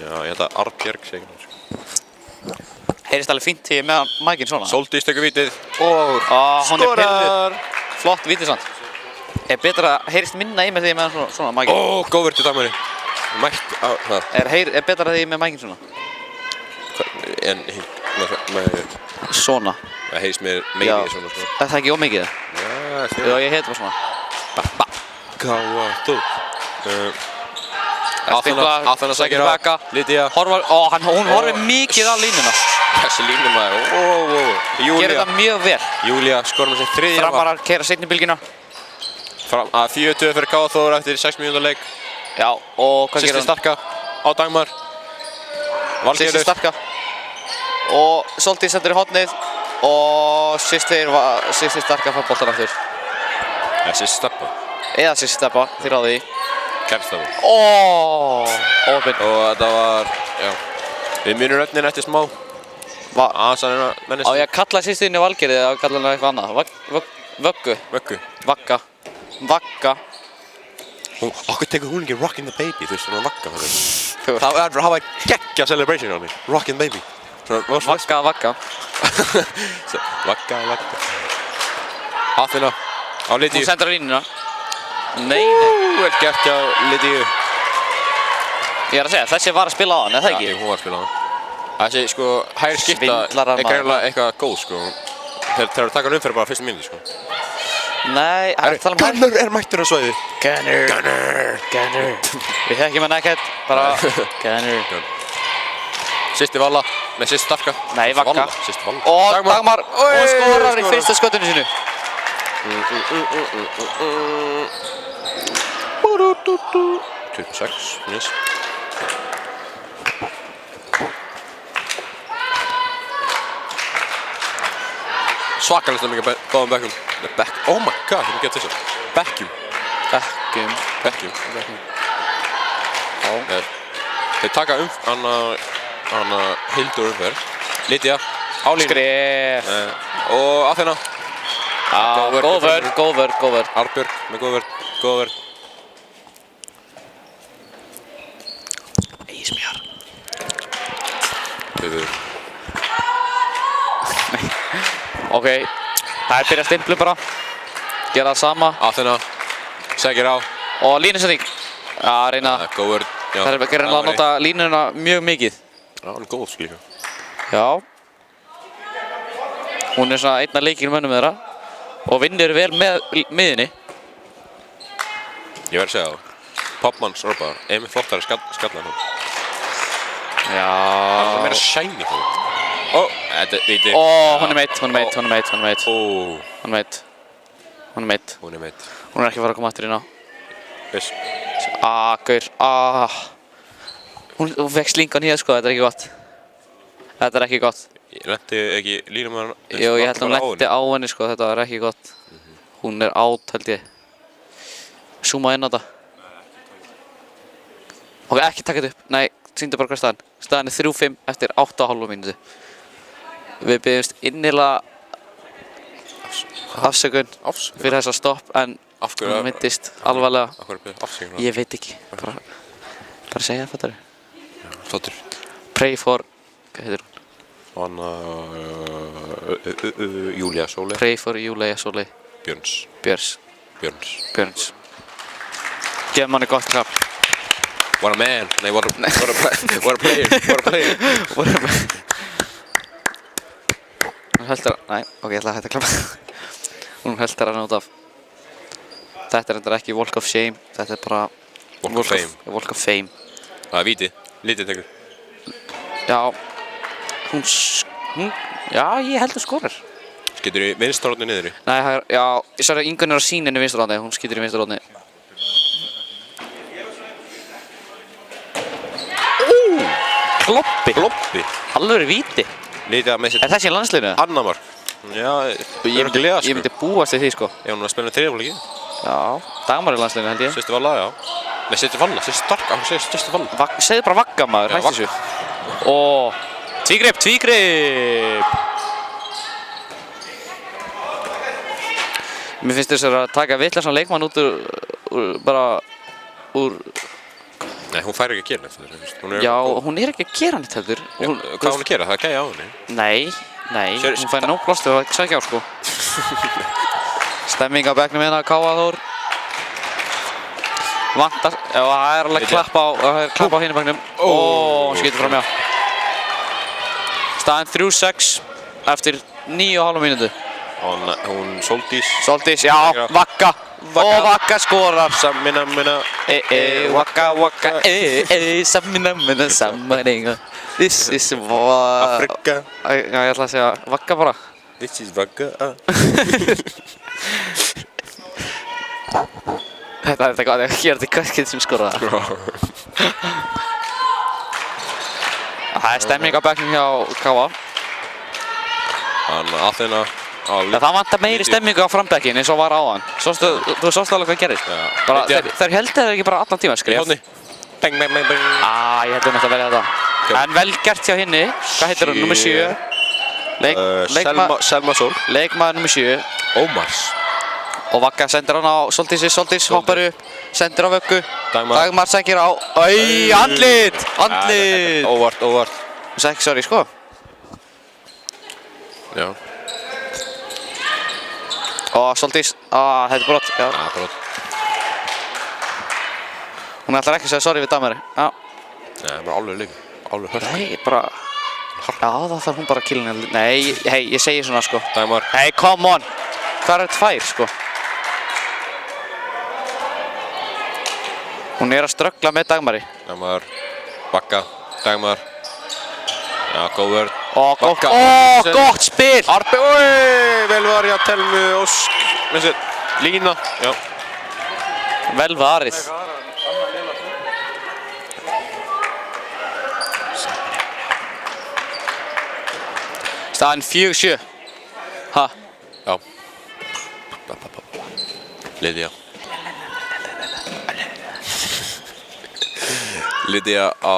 Já, ég held að Arbjörg sé ekki náttúrulega. Heyrist alveg fínt til með mækinn svona. Sóldís tekur vítið og skorar! Flott vítið samt. Er betra að heyrist minna í með því með svona mækinn? Ó, góð verður dagmæri. Mætt á það. Er betra því með mækinn svona? En svona? Það heyrist mér meiri svona. Er það ekki ómikið? Já, ég heit bara svona. Gáða þú. Aþena sækir baka. Lydia. Hún horfir mikið á línuna. Þessi línumæður. Gerir það mjög vel. Júlia skorar með sér þriðja. Framarar keyra seinni bylgjuna. 4-2 fyrir Gáða Þór eftir 6 mínútur leik. Já, og hvað gerir hún? Sýsti Starka á Dagmar. Sýsti Starka. Og Sóldís sendur í hornið. Og Sýsti Starka fær boltan aftur. Sýsti Steppa. Eða Sýsti Steppa, þið ráðið í. Kemstafur. Óopinn. Og þetta var, já. Við munum röfnin eftir smá. Aðeins að reyna mennist. Á ég að kalla sýstinni Valgerði eða kalla henni eitthvað annað? Vöggu. Vagga. Okkur tekur hún ekki Rockin' the Baby, þú veist, svona Vagga. Það var geggja celebration á henni. Rockin' the Baby. Vagga. Vagga. Aþena á Lydiu. Hún sendur á línuna. Nei. Vel gert hjá Lydiu. Ég er að segja, þessi var að spila á hann, eða það ekki? Já, hún var að spila á hann. Þessi, sko, hægri skipta er greinlega eitthvað góð, sko. Þeir eru að taka hann umferð bara fyrstu mínúti, sko. Nei, Gunnar er mættur á svæði. Gunnar. Við þekkjum hann ekkert, bara Gunnar. Sýsti Valla, nei, Sýsti Starka. Nei, Vagga. Sýsti Valla. Og Dagmar, og skorar í fyrsta skotinu sínu. 26, minns. Svakalega mikið góðum Beckham. Oh my god, hvernig getur þessu? Beckham. Þeir taka hana Hildur umferð. Lydia á línu. Skref. Og Aþena. Góð vörn. Arbjörg með góð vörn. Ísmjör. Ok, það er byrjað stimplu bara. Gera það sama. Aþena, segir á. Og línusending. Já, reyna. Góð vörn. Það er reyna að nota línuna mjög mikið. Já, hún er góð líka. Já. Hún er svona einn af leikir mönnum þeirra. Og vinnur vel með miðinni. Ég verð að segja það. Popmanns orðbæðar, einmitt flottari skallar hún. Já. Það er meira shiny hún. Þetta er viti. Hún er meitt. Hún er ekki að fara að koma aftur inn á. Viss. Gaur. Hún fekk slingan hér sko, þetta er ekki gott. Ég lenti ekki línumæðurinn. Jú, ég held að hún lenti á henni sko, þetta var ekki gott. Hún er átt held ég. Zooma inn á þetta. Ok, ekki taka þetta upp. Nei, sýndu bara hvað staðan. Staðan er 3-5 eftir 8,5 mínútu. Við byggjumst innilega afsökun fyrir þessa stopp en hún myndist alvarlega. Af hverju byrði afsökun? Ég veit ekki. Bara segja það, fattari. Flottur. Pray for, hvað heitir hún? Júlia Sóley. Pray for Júlia Sóley. Björns. Björns. Gefum manni gott klapp. What a man. Nei, what a player. Hún heldur að, nei, ok, ég ætla að hætta að klappa. Hún heldur að út af. Þetta reyndar ekki Walk of Shame, þetta bara Walk of Fame. Það víti, lítið tekur. Já, já, ég held að skorar. Skýtur í vinstra horni niður í? Nei, já, ég sagði að Ingunn á síninu vinstra horni, hún skýtur í vinstra horni. Kloppi. Alveg víti. Lítið að með sitt. Er þessi í landsliðinu? Annar mark. Já, ég myndi búast við því, sko. Já, hún var að spila þriðjafleiki. Já, Dagmar í landsliðinu held ég. Sýstu Valla, já. Nei, Sýstu Valla, Sýstu Starka, hún segir Sýstu Valla. Segðu bara Vagga, maður, hætti þessu. Og tvígrip. Mér finnst þess að taka vitlausan leikmann út úr Nei, hún fær ekki að gera neitt. Já, hún er ekki að gera neitt heldur. Hvað er hún að gera? Það er gæja á henni. Nei, hún fær nóg pláss til að sækja á, sko. Stemming á bekknum hérna, Káa Þór. Vantar, já, það er alveg klapp á hinu bekknum. Hún skýtur fram, já. Staðinn 3-6 eftir 9,5 mínútu. Hún Sóldís, já, Vagga. Og Vagga skorar. Samina, Vagga, samina. This is Afrika. Já, ég ætla að segja Vagga bara. This is Vagga. Þetta er gott, ég gera þetta Kvöskið sem skoraði. Það er stemming á bekknum hjá Káa. Aþena. Það vantar meiri stemmingu á frambekkin eins og var áðan. Þú sást alveg hvað gerist. Þeir heldur það ekki bara allan tíma, skrif. Í hóðni. Bang. Ég heldur næst að velja þetta. En vel gert hjá hinni. Hvað heitir hún? Númer 7. Selma Sól. Leikmaður númer 7. Ómars. Og Vagga sendir hann á Sóldísi. Sóldís hoppar upp. Sendir á Vöggu. Dagmar sækir á. Andlit! Óvart. Hún sækir, sorry, sko. Já. Og Sóldís, þetta er brot. Já, brot. Hún ætlar ekki að segja sorry við Dagmari. Já. Nei, bara alveg líka. Alveg hörk. Nei, bara... Já, þá þarf hún bara að killa henni. Nei, hei, ég segi svona, sko. Dagmar. Hei, come on. Hvað er tvær, sko? Hún er að ströggla með Dagmari. Dagmar. Vagga. Dagmar. Já, góð vörð. Gott spil! Arpi, vel var ég að Telmu Ósk. Með sér, lína, já. Vel varið. Staðinn 4-7. Ha? Já. Lydia. Lydia á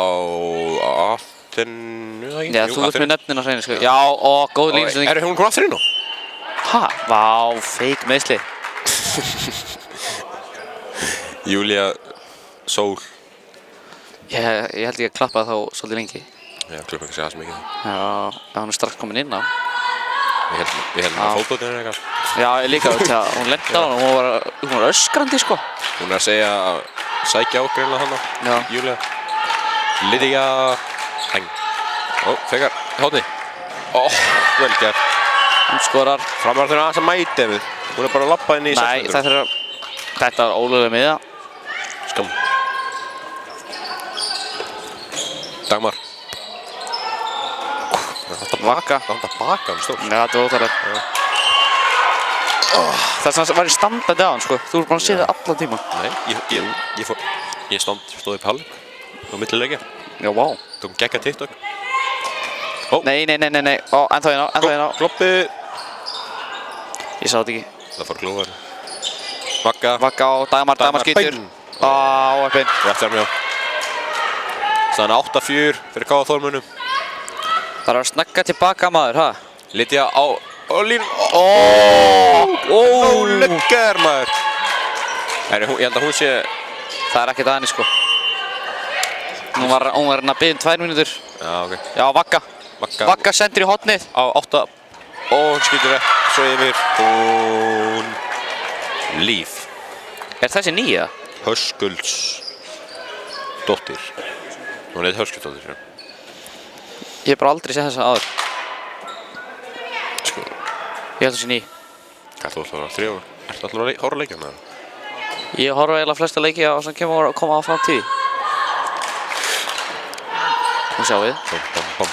Aþenu, ekki? Já, þú ert með nöfnin á hreinu, sko. Já, og góð línstunding. Er hún aftur inn á? Ha? Vá, feik meðsli. Júlia Sól. Ég held ég að klappa þá svolítið lengi. Já, klappa ekki að segja það svo mikið. Já, hún er strax komin inn á. Við heldum að fótboltinn eitthvað. Já, ég líka, hún lendi á hann og hún var öskrandi, sko. Hún er að segja að sækja á greinlega hana. Já. Júlia. Lydia. Heng. Fekar, hóðni. Vel gert. Hún skorar. Framar þeirra aðeins að mæti við. Hún er bara að lappa inn í Nei, þetta var ólögulega miða. Skam. Dagmar. Vagga. Það vantar baka stór. Já, þetta var óþarlegt. Þess að það var í standandi á hann, sko. Þú ert bara að sé það allan tíma. Nei, ég stóð upp halv. Á millilegja. Já, vá. Tókum gegga TikTok. Nei. Ennþá hérna. Kloppi. Ég sá þetta ekki. Það fór klúfar. Vagga. Vagga og Dagmar skýtur. Óheppinn. Rétt hjá. Staðan 8-4 fyrir Káa Þórmunum. Það er að snagga tilbaka, maður, ha? Lydia á línu. Luggar, maður. Ég held að hún sé... Það er ekkert að henni, sko. Hún var að biðja 2 mínútur. Já, ok. Já, Vagga sendir í hornið. Á 8. Og hún skýtur rétt svo yfir. Hún... Líf. Þessi nýja? Höskuldsdóttir. Hún heit Höskuldsdóttir. Ég hef bara aldrei séð þessa áður. Sko. Ég held þessi ný. Hvað þú ætlar að 3 ára? Ertu alltaf að horfa leikjum það? Ég horfa eiginlega flesta leiki á sem koma á framtíð. Nú sjáum við. Bam.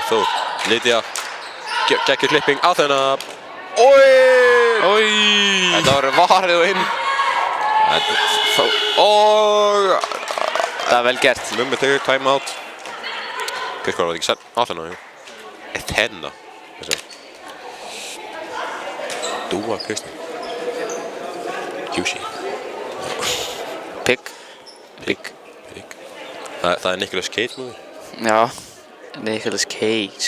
Þór. Lydia. Geggjur klipping á þennan. Oi! Þetta var varið og inn. Og... Það vel gert. Mummi tegur time out. Hvað var það ekki sett á þennan? Eitt hennar. Dúa Kristín. Juicy. Pig. Það Nicolas Cage movie. Já. Nicolas Cage.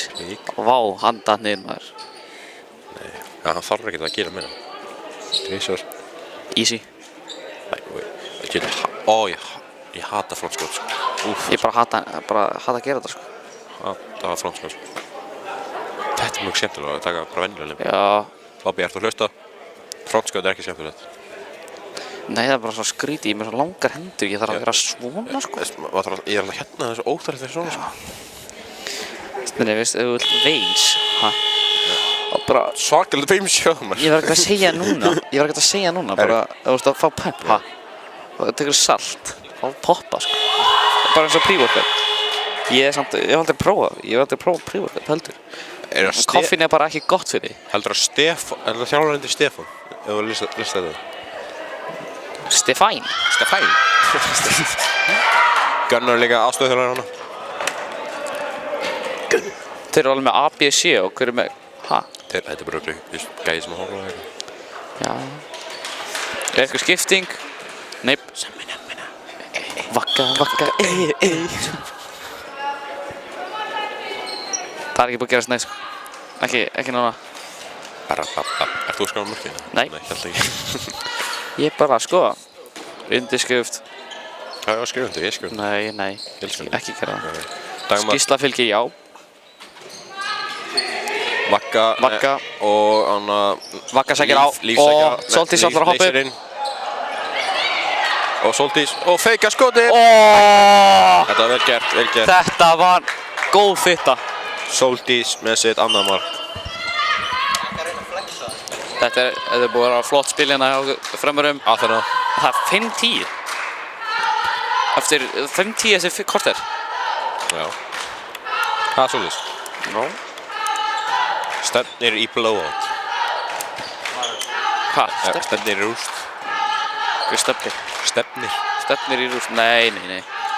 Vá, hann datt niður maður. Nei, hann þarf ekki að gera meira. Trísar. Easy. Ég hata frontskot sko. Ég bara hata að gera þetta sko. Hata frontskot sko. Þetta mjög skemmtilega að taka bara venjulega limbi. Já. Bobby, ertu að hlusta? Frontskot ekki skemmtilegt. Nei, það bara svo skrítið, ég með svo langar hendur, ég þarf að vera svona sko. Ég alltaf hérna þessu óþægilegt fyrir svona sko. Þannig, veist, ef þú vilt veins, og bara... Svakalega veins sjöðum. Ég var ekkert að segja núna, bara, þú veist, að fá pump, og það tekur salt, fá poppa sko. Bara eins og pre-workout. Ég hef aldrei prófað pre-workout, heldur. Koffín bara ekki gott fyrir því. Heldur að þjálfur undir Stefán, ef þú lýst þetta? Stefán. Gunnar líka aðstöðuþjálfari hana. Þeir eru alveg með ABC og hver með, Þetta er bara gæði sem að horfa á það. Já. Er eitthvað skipting? Neip. Vagga, Það er ekki búið að gerast næst sko. Ekki núna. Er þú að skráða mörkina? Nei. Nei, held ekki. Ég bara skoða. Undirskrift. Hvað er skrifandi? Ég skrifandi. Nei. Ekki gera það. Skýrsla fylgir já. Vagga og hana... Vagga sækir á. Og Soltís allar að hoppa upp. Og Soltís. Og feika skotið. Þetta var vel gert. Þetta var góð fitta. Soltís með sitt annað mark. Þetta er búið að vera flott spil hérna hjá frömmurum. Aþena. Það er 5-10. Eftir 5-10 þessi korter. Já. Það er svolítið. Já. Stefnir í blowout. Hvað? Stefnir í rúst. Hvað stefnir? Stefnir í rúst. Nei.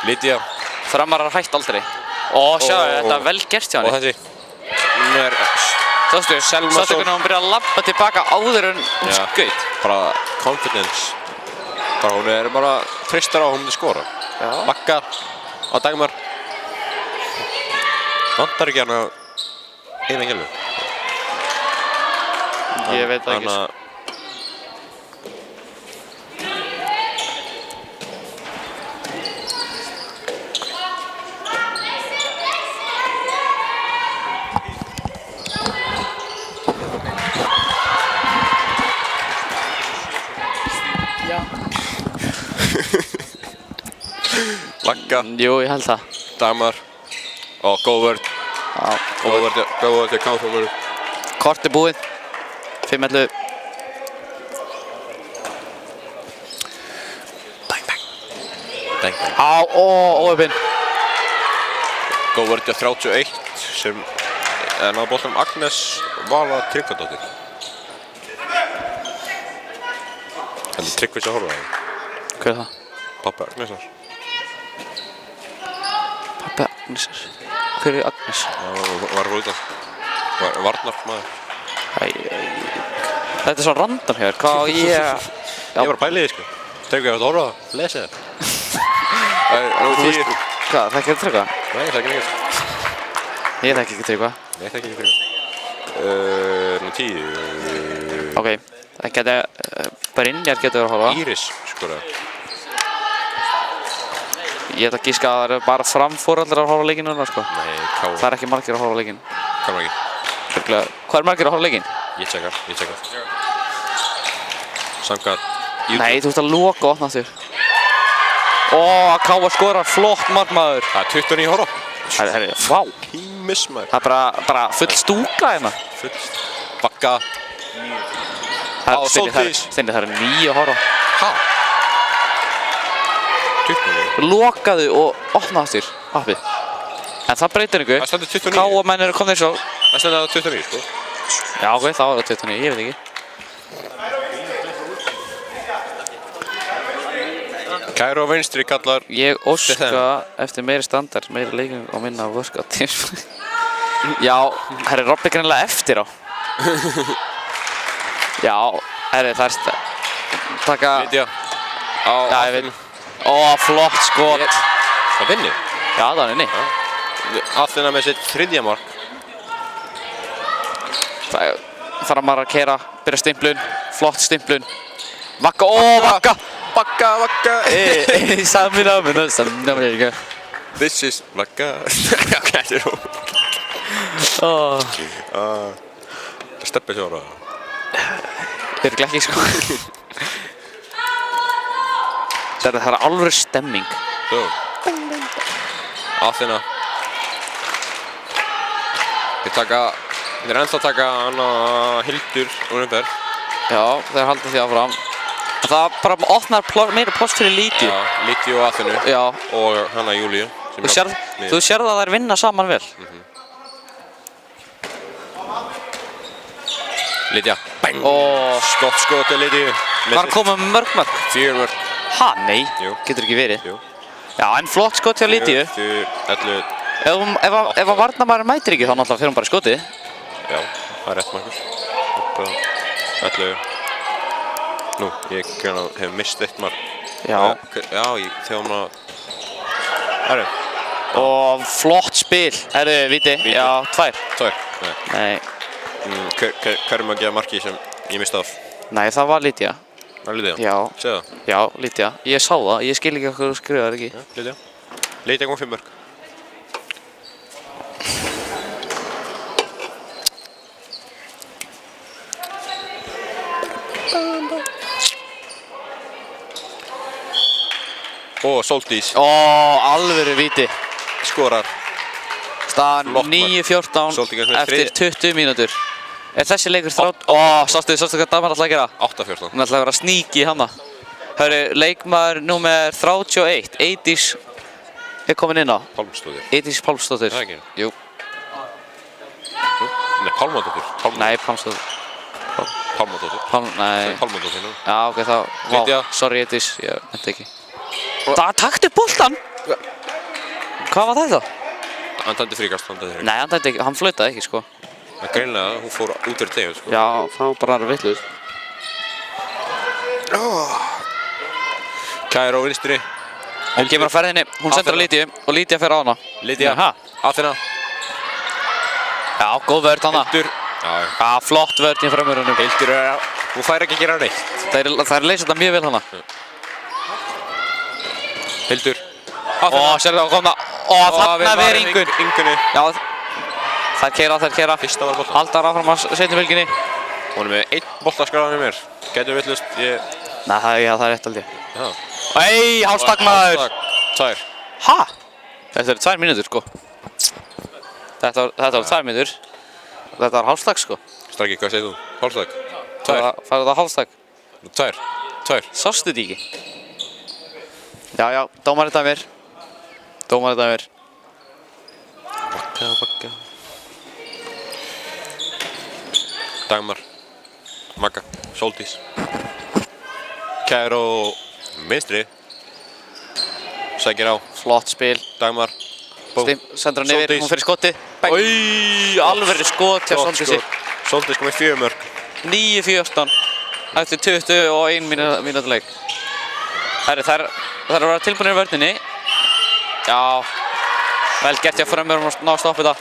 Lydia. Framarar hætt aldrei. Sjáu, þetta er vel gert hjá henni. Og þessi. Hún er... Sástu hvernig hún byrjaði að labba tilbaka áður en hún skaut. Bara confidence. Hún er bara tristar á að hún myndi skora. Vagga á Dagmar. Vantar ekki hana eina gælu. Ég veit það ekki. Vagga. Jú, ég held það. Dagmar. Og Góvörd. Góvörd til Káþómur. Kort er búið. 5-11. Bang. Óöfinn. Góvörd til 31 sem náðu boltanum Agnes Vala Tryggvadóttir. Heldur Tryggvis að horfa á það? Hver er það? Pabbi Agnesar. Pabbi Agnesar? Hver er Agnes? Var rúðan. Varnar maður. Þetta er svo random hér. Hvað ég... Ég var að pæla í því sko. Tryggvi að horfa á það. Lesi það. Hvað? Þekkir þið Tryggva? Nei, ég þekki ekki. Ég þekki ekki Tryggva. Nei, ég þekki ekki Tryggva. Nú 10. Ok. Það geti... Brynjar getur verið að horfa. Íris skoraði. Ég ætla að gíska að það eru bara framfóraldir að horfa á leikinn núna, sko. Nei, Káur. Það er ekki margir að horfa á leikinn. Hvað er margir? Hvað er margir að horfa á leikinn? Ég tjekka. Samkvæmt YouTube. Nei, þú ert að loka og opna þér. Káur skorar flott mark, maður. Það er 29 horfa. Herri, vá. Tímis, maður. Það er bara full stúka hérna. Full. Bakka. Soltís. Steindi, það eru 9 horfa. Hæ? 29? Lokaðu og opnaðu þér appið. En það breytir einhver. Það stendur 29. Káamenn eru komnir svo. Það stendur 29, sko. Já, ok, þá er það 29, ég veit ekki. Kæru á vinstri kallar. Ég óska eftir meiri standard, meiri leikum og minna workout tíms. Já, herri, Robby greinilega eftir á. Já, herri, það er taka... Lydia. Já, ég veit. Flott skot. Það vinni? Já, það er inni. Aþena með sitt 3. mark. Framar að keyra, byrja stimplun, flott stimplun. Vakka, Vakka! Vakka! Samina. This is Vakka. Já, hvað er hún? Það steppið svo ára. Örugglega ekki, sko. Það er alveg stemming. Aþena. Þeir ennþá taka hana Hildur úr umferð. Já, þeir halda því áfram. Það bara opnar meira pláss fyrir Lídíu. Já, Lídíu og Aþenu. Já. Og hana Júlíu. Þú sérð að þær vinna saman vel. Lídía. Bang! Skot til Lídíu. Var komið mörg? 4 mörg. Ha, nei. Jú. Getur ekki verið. Jú. Já, en flott skot hjá Lídíu. 11. Ef að varnarmaðurinn mætir ekki, þá náttúrulega fer hún bara í skotið. Já, það er rétt, Markus. 11. Nú, ég hef mist 1 mark. Já. Já, þegar hún að... Herru. Flott spil. Herru, víti. Já, 2. 2? Nei. Hver að gefa marki sem ég mist af? Nei, það var Lídía. Það var Lídía? Já. Segðu það? Já, Lídía. Ég sá það. Ég skil ekki hvað þú skrifaðir ekki. Já, Lídía. Lídía kom 5 mörg. Soltís. Alvöru víti. Skorar. Staðan 9-14 eftir 20 mínútur. Er þessi leikur sástu hvað Damar ætlaði að gera? 8-14. Hún ætlaði að vera sneaky hana. Hörru, leikmaður númer 31, Eydís, er komin inn á. Pálmsdóttir. Eydís Pálmsdóttir. Það ekki? Jú. Nei, Pálmadóttir. Nei, Pálmsdóttir. Pálmadóttir. Nei. Pálmadóttir nú. Já, ok, þá. Lydia. Sorry, Eydís, ég veit ekki. Taktu boltan! Hvað var það þá? Hann tæmdi fríkast. Nei, hann tæmdi ekki, hann flautaði ekki, sko. Það er greinilega, hún fór út úr tegum, sko. Já, þá bara vitlaus. Kæru á vinstri. Hún kemur á ferðinni, hún sendur á Lídíu og Lídía fer á hana. Lídía. Aþena. Já, góð vörð hana. Hildur. Já, flott vörð í framvörðunum. Hildur, hún fær ekki að gera neitt. Það er leysað þetta mjög vel hana. Hildur. Sérðu það að koma. Þarna við Ingunni. Já, þær keyra. Fyrsta var bolta. Haldar áfram á seinni fylginni. Hún er með 1 boltaskráðan í mér. Gætu villust, Nei, það er rétt aldrei. Já. Hálfstakmaður. 2. Ha? Þetta eru 2 mínútur, sko. Þetta var 2 mínútur. Þetta var hálfstak, sko. Straki, hvað segir þú? Hálfstak? 2. Færðu það hálfstak? 2. Sástu þetta ekki? Já, dómarinn dæmir. Bakka. Dagmar. Magga. Soltís. Kæru á vinstri. Sækir á. Flott spil. Dagmar. Sendur hann yfir, hún fyrir skotið. Alveg skot hjá Soltísi. Soltís kom í 4 mörg. 9-14 eftir 21 mínútu leik. Herri, þær eru að vera tilbúinir í vörninni. Já, vel gert ég að framörum að ná að stoppa þetta.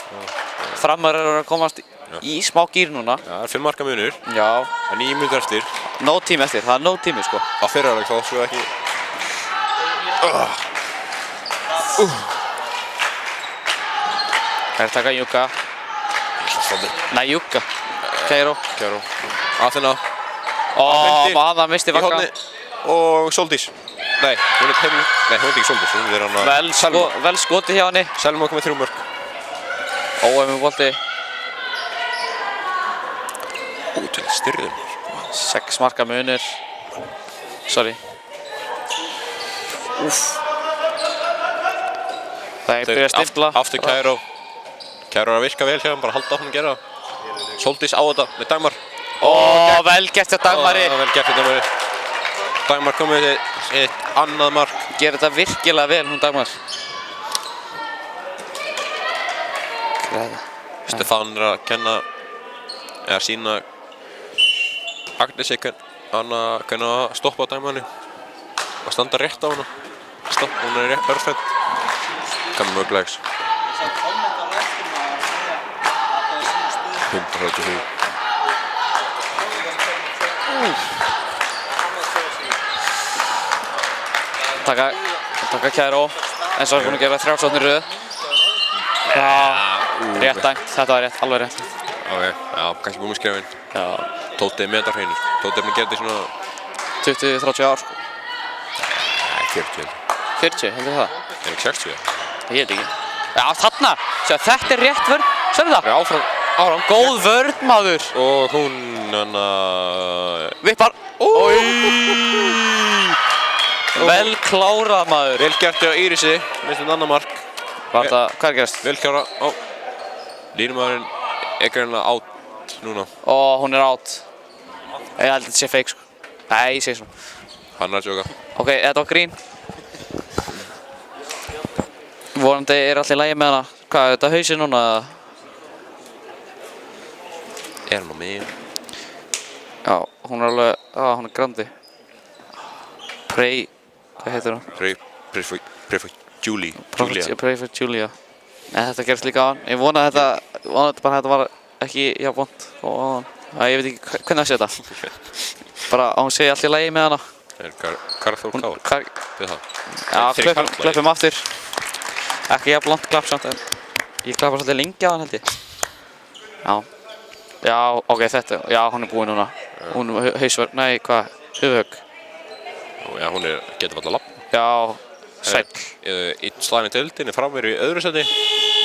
Framörum eru að komast í smá gýr núna. Já, það er 5 marka munur. Já. Það er 9 mínútur eftir. Nóg tími eftir, það er nóg tími, sko. Á fyrra áleik þá sko ekki... Það er taka Júka. Nei, Júka. Keiro. Athena. Maða misti vakka. Og Soldís. Nei, hún er ekki Soldís, hún er hana Vel skotið hjá henni. Selma kom með 3 mörk. Óæmi bolti. Til styrðum. 6 marka munur. Sorry. Það er byrjað að stimpla. Aftur Keiro. Keiro er að virka vel hjá hann, bara halda áfram að gera. Soldís á þetta með Dagmar. Vel gert hjá Dagmari. Vel gert hjá Dagmari. Dagmar kom með eitt annað mark. Gerir þetta virkilega vel, hún Dagmar. Stefán er að kenna, eða sína Agnesi hvernig að stoppa Dagmarni. Að standa rétt á hana. Hún er rétt örfend. Kannan mögulegs. 134. Taka Keiro. Eins og er búin að gera 3 sóknir í röð. Rétt dæmt. Þetta var rétt, alveg rétt. Ok, já, kannski búin með skrefin. Tóti er með þetta hreinu. Tóti er með að gera þetta svona 20-30 ár sko. Nei, 40. 40, heldur það? Er ekki 60? Ég veit ekki. Já, þarna! Þetta er rétt vörn. Sérðu það? Já, áfram. Góð vörn, maður. Og hún, Vippar. Vel klárað, maður. Vel gert hjá Írisi, minnst annar mark. Hvað er gerst? Vel klárað. Línumaðurinn er greinilega átt núna. Hún er átt. Ég held að þetta sé fake sko. Nei, ég segi svona. Hann er að sjóka. Ok, þetta var grín. Vonandi er allir í lagi með hana. Hvað, er þetta hausinn núna? Er hann á mig? Já, hún er alveg, hún er grandi. Hvað heitir hún? Pray for Julia. Pray for Julia. Nei, þetta gerst líka á hann. Ég vona að þetta var ekki jafnvont á hann. Ég veit ekki hvernig að sé þetta. Bara að hún sé allt í lagi með hana. Karþór Kár? Já, klöppum aftur. Ekki jafn langt klapp samt en ég klappar svolítið lengi á hann held ég. Já, ok, þetta. Já, hún er búin núna. Hún hausverk, nei, hvað? Höfuhögg. Já, hún getur alltaf lapp. Já, sæll. Í slaginu deildinni framverið í öðru seti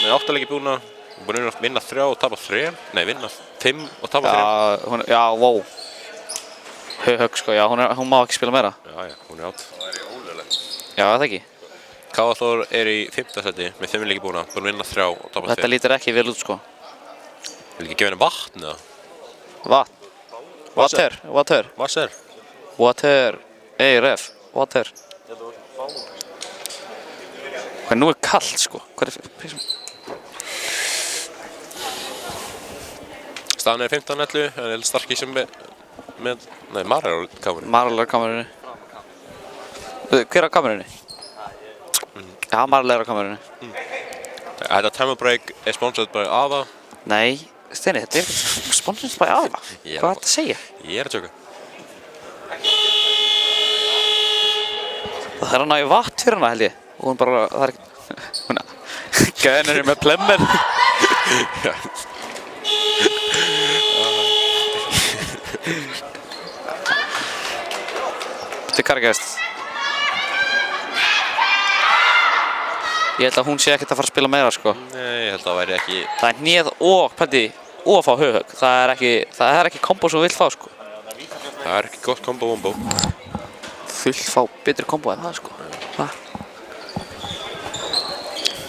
með 8 leiki búna. Búin að vinna 3 og tapa 3. Nei, vinna 5 og tapa 3. Já, wow. Höfuhögg sko, já, hún má ekki spila meira. Já, hún er átt. Það er ólöglegt. Já, það ekki. Káaþór er í 5. seti með 5 leiki búna. Búin að vinna 3 og tapa 3. Þetta lítur ekki vel út sko. Vil ekki gefa henni vatn eða? Vatn? Water. Water. Ey, ref. Water. Hvað, nú er kallt sko. Hvað er fyrir? Staðan er 15-11, en er starki sem með... Nei, Mara er á kamerunni. Mara er á kamerunni. Hver er á kamerunni? Já, Mara er á kamerunni. Þetta Time Break er sponsored by Ava. Nei, Steini, þetta er ekki sponsored by Ava. Hvað er þetta að segja? Ég er að tjóka. Það er að ná í vatn fyrir hana held ég. Og hún bara, það er ekki... Hún gæðinir með plemmer. Þetta er kargæst. Ég held að hún sé ekkert að fara að spila meira sko. Nei, ég held að það væri ekki... Það er hnéð og, pældi, og að fá höfuhögg. Það er ekki kombo sem þú vilt fá sko. Það er ekki gott kombo-vombo. Þú vilt fá betri kombo en það sko. Hvað?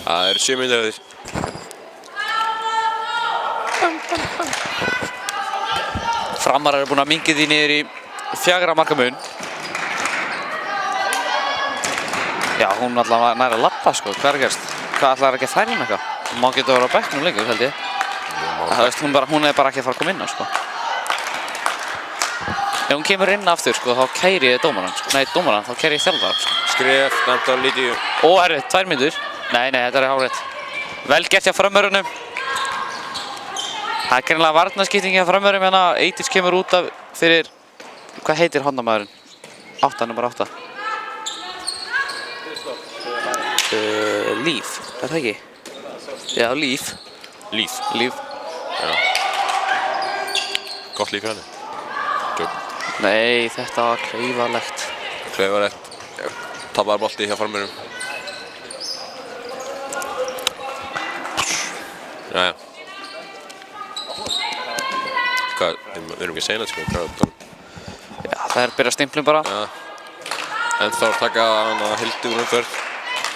Það er 7 mínútur eftir. Framarar eru búin að minnka því niður í 4 marka mun. Já, hún allavega næri að labba sko, hvað er gerst? Hvað ætlar ekki að færa hún eitthvað? Hún má geta að vera á bekknum lengur, held ég. Hún er bara ekki að fara að koma inn á sko. Ef hún kemur inn aftur sko, þá kæri ég dómarann sko. Nei, dómarann, þá kæri ég þjálfarann sko. Skref, næmt á Lídíu. Herri, 2 mínútur. Nei, þetta er hárrétt. Vel gert hjá framörunum. Það er greinilega varnarskipting hjá framörum hérna. Eitís kemur út af fyrir, hvað heitir honnamaðurinn? 8, nummer 8. Líf, er það ekki? Já, Líf. Líf. Líf. Já. Gott líf hérna. Tjók. Nei, þetta var klaufarlegt. Klaufarlegt. Tapaði bolti hjá farmörum. Jæja. Hvað, við erum ekki að segja neitt sko, hvað er þetta? Já, það er byrjað stimplum bara. Já. En þá taka hana Hildur umferð.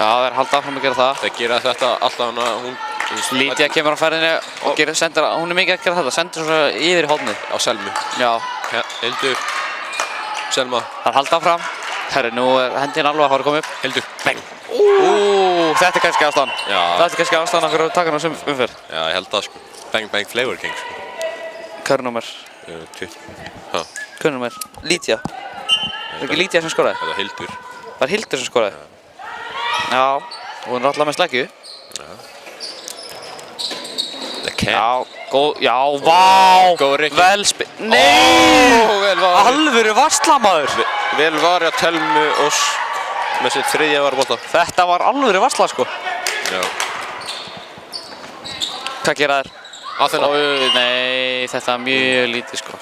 Já, það er haldið áfram að gera það. Það gera þetta alltaf hana, hún... Lídia kemur á ferðinni og sendir, hún er mikið að gera þetta, sendir svo yfir í hornið. Á Selmu. Já. Hildur. Selma. Það er haldið áfram. Herri, nú er hendin alveg að fara að koma upp. Hildur. Bang. Þetta er kannski ástæðan. Já. Þetta er kannski ástæðan af hverju við taka hana umferð. Já, ég held það sko. Bang Bang Flavor King sko. Körnúmer. Hæ? Körnúmer. Lídia. Það er ekki Lídia sem skoraði? Það er Hildur. Það er Hildur sem skoraði? Já. Og hún er alltaf með sleggju. Já. The Cat. Já, góð, já, vá! Góð Rikki. Vel Nei! Vel var. Alvöru varslamaður! Vel var að Telmu Ósk með sitt þriðja varabólta. Þetta var alvöru varsla, sko. Já. Hvað gera þér? Að þennan. Nei, þetta er mjög lítið, sko.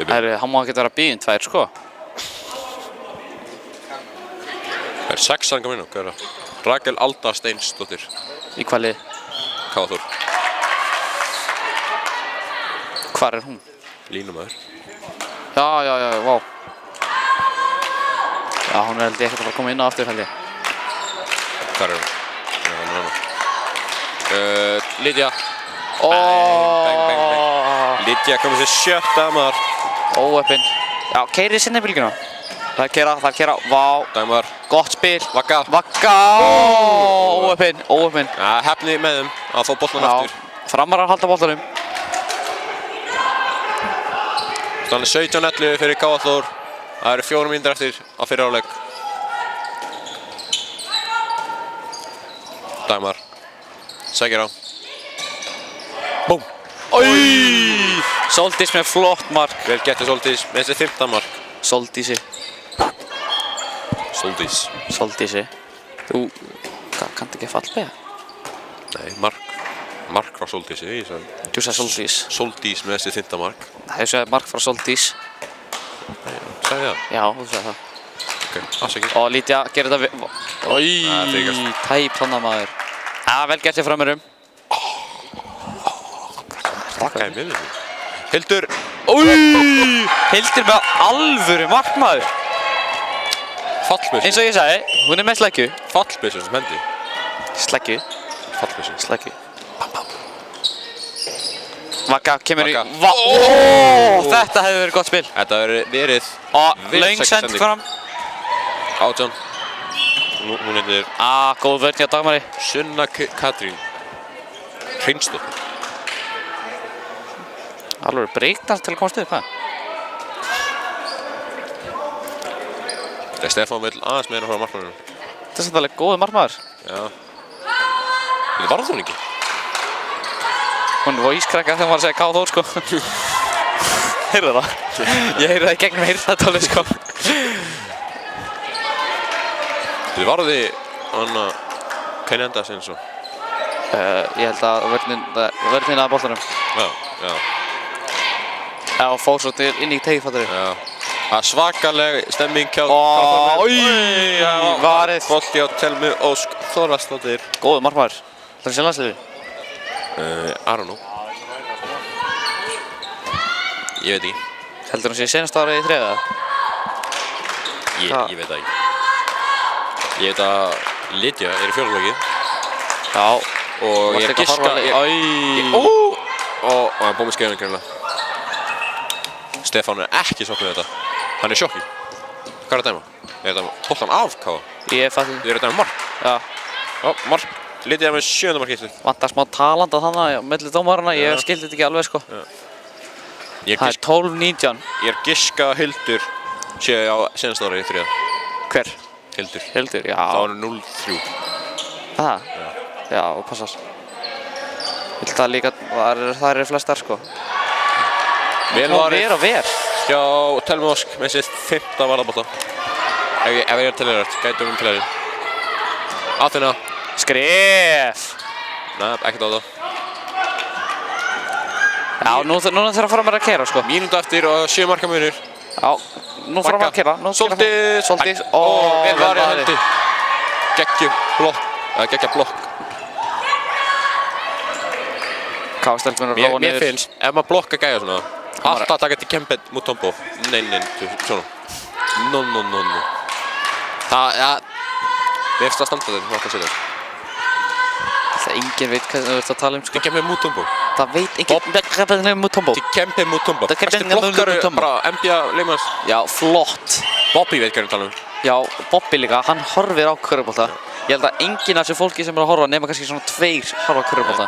Herri, hann má ekki vera bíðin tvær, sko. Það er 6 sanga minna, hvað er það? Rakel Alda Steinsdóttir. Í hvað lið? Káþór. Hvar er hún? Línumæður. Já, vá. Já, hún er held ég ekkert að fara að koma inn á aftur, held ég. Hvar er hún? Já, hún er hana. Lídia. Bang. Lídia komið sér 7. mark. Óöppin. Já, keirið sinni bylgjuna. Það er kera, vá. Dagmar. Gott spil. Vagga. Óöppin. Ja, hefni með þeim að fá boltan aftur. Framarar halda boltanum. Þannig 17-11 fyrir Káþór. Það eru 4 mínútur eftir á fyrri hálfleik. Dagmar. Sækir á. Búm. Soldís með flott mark. Vel getið Soldís með þessi 15 mark. Soldísi. Soldísi. Þú kanntu ekki að fallbega? Nei, mark frá Soldísi, ég sagði. Þú sagði Soldís. Soldís með þessi 15 mark. Það er sagði mark frá Soldís. Sagði það? Já, þú sagði það. Ok, afsakið. Og Lídia gerir þetta við... Tæp þannig maður. Vel gert þér framurum. Þakkaði minnum. Hildur. Hildur með alvöru markmaður. Fallbyssu. Eins og ég sagði, hún er með sleggju. Fallbyssu sem hendi. Sleggju. Fallbyssu. Sleggju. Vagga kemur í... Þetta hefði verið gott spil. Þetta hefur verið... Og löng send fram. 18. Hún heitir... Góð vörn hjá Dagmari. Sunna Katrín Hreinsdóttir. Alveg breakdance til að komast upp, hvað? Þegar Stefán vill aðeins meira frá markmannunum. Þetta er samt alveg góður markmaður. Já. Þetta var hún ekki. Hún var ískrakka þegar hún var að segja Káþór, sko. Heyrðu það? Ég heyrði það í gegnum heyrðartólið, sko. Þið varði hana Kenny Andersen svo. Ég held að vörnin að boltanum. Já. Já, og fór svo til inn í tegiðfattari. Já. Það er svakaleg stemming hjá varið. Bolti á Telmu Ósk Þórðarsdóttir. Góður markmaður. Það er sem landsliði. I don't know. Ég veit ekki. Heldur hún sé senast árið í þriða? Ég veit það ekki. Ég veit að Lídia er í fjórðarleiki. Já. Og ég er giska... Og hann bóð með skeiðunum greinlega. Stefán er ekki sokk með þetta. Hann er sjokki. Hvað er að dæma? Er þetta boltan af Káa? Ég fatti. Þið eru að dæma mark? Já. Já, mark. Lídia með 7. mark hittu. Vantar smá talanda þannig milli dómarana. Ég skildi þetta ekki alveg, sko. Það er 12-19. Ég er giska Hildur sé á senast ára í þriða. Hver? Hildur, já. Það var 0-3. Það? Já, passar. Það líka, það eru flestar, sko. Vel varið. Og ver. Hjá Telmu Ósk með sitt 5. varðarbolta. Ef ég er til þér, gæti til þér. Aþena. Skref! Nei, ekkert á það. Já, nú þarf að fara mér að keyra, sko. Mínútu eftir og 7 marka munur. Já, nú fara mér að keyra. Soltið. Ó, vel varið að hendi. Geggja blokk. Káðstelpunum róa niður. Mér finnst, ef maður blokka gæja svona, alltaf taka til Kempe Mutombo. Nei, svona. No. Það, ja, mér finnst það standardinn, hvað það setja. Það enginn veit hvað þú ert að tala um, sko. Til Kempe Mutombo. Það veit enginn Mutombo. Til Kempe Mutombo. Bestu blokkaru, bara NBA leimans. Já, flott. Bobby veit hvað ég tala um. Já, Bobby líka, hann horfir á körfubolta. Ég held að enginn af þessu fólki sem er að horfa nema kannski svona 2 horfa á körfubolta.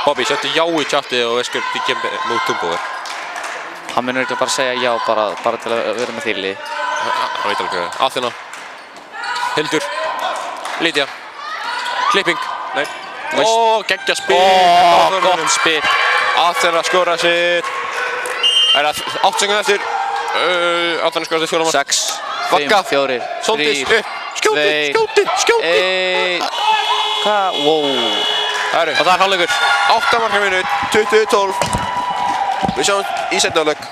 Bobby, settu já í chatið og veist hvað til Kempe Mutombo er. Hann munur ekki bara segja já bara til að vera með því liði. Hann veit alveg hvað það er. Aþena. Hildur. Lydia. Klipping. Nei. Geggja spil. Gott spil. Aþena skora sitt. Það er 8 sekúndur eftir. Aþena skora sitt 4 mark. 6, 5, 4, 3, 2, 1. Hvað? Wow. Og það er hálfleikur. 8 marka minut. 20-12. Við sjáum í seinni hálfleik.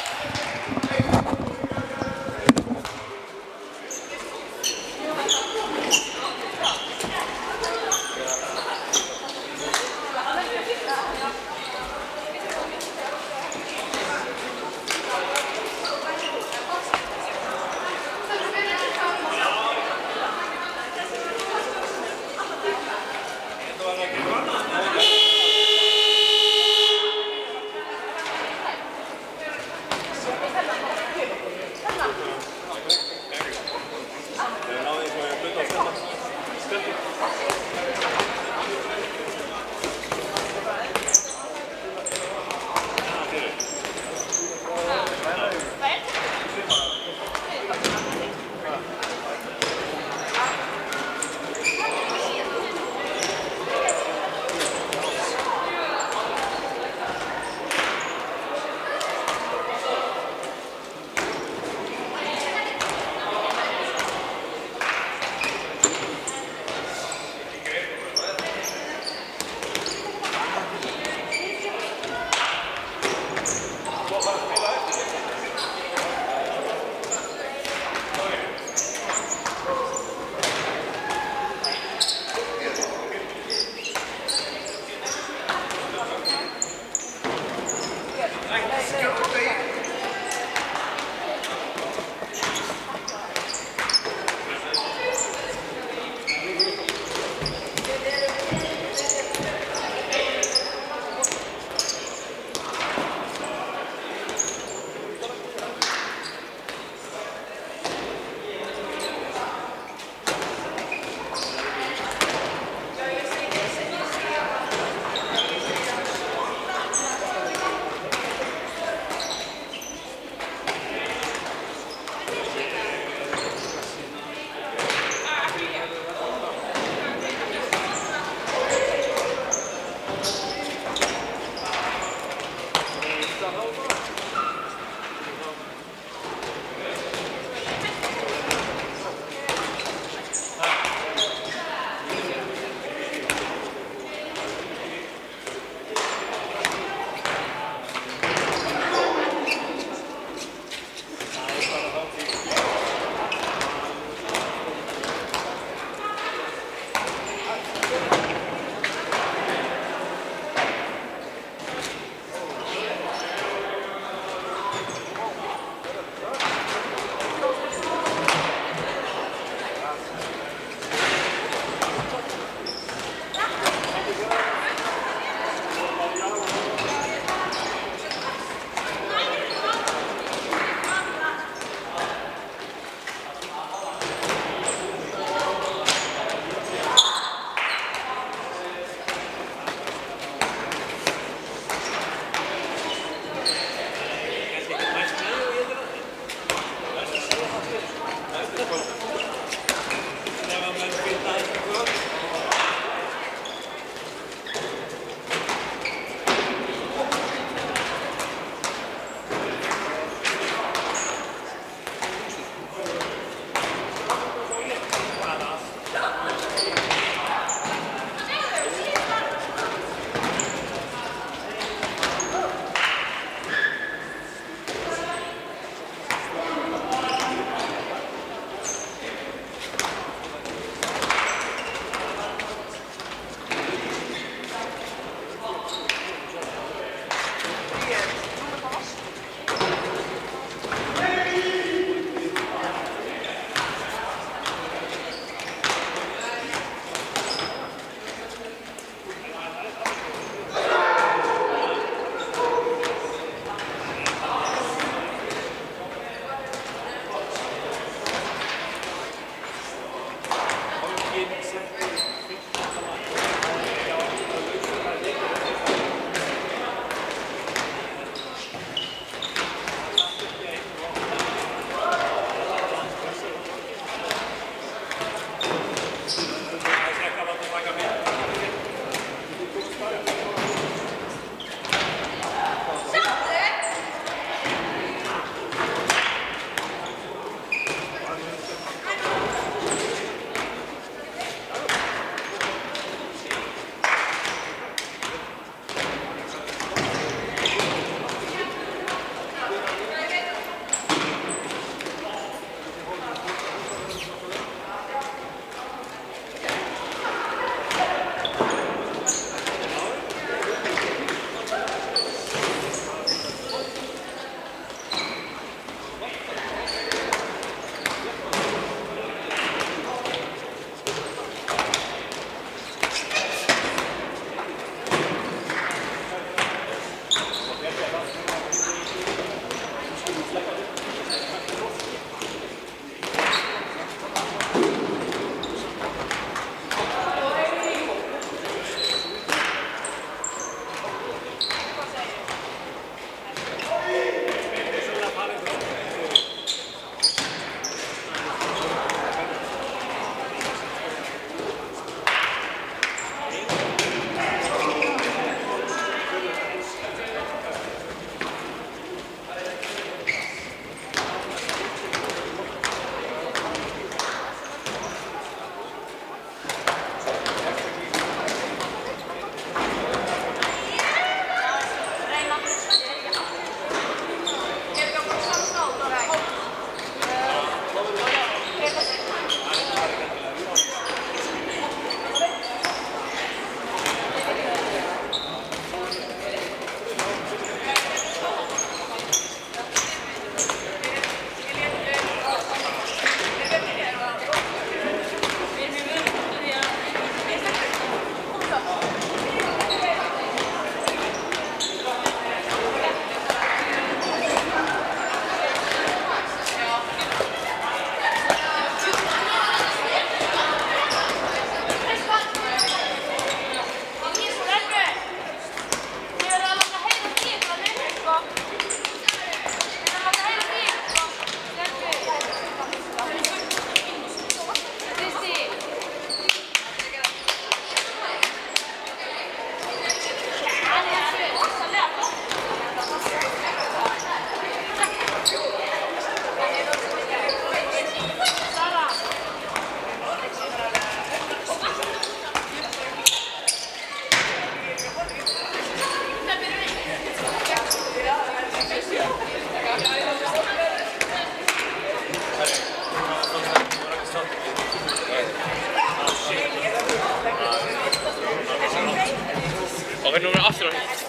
Og við erum aftur á hitt.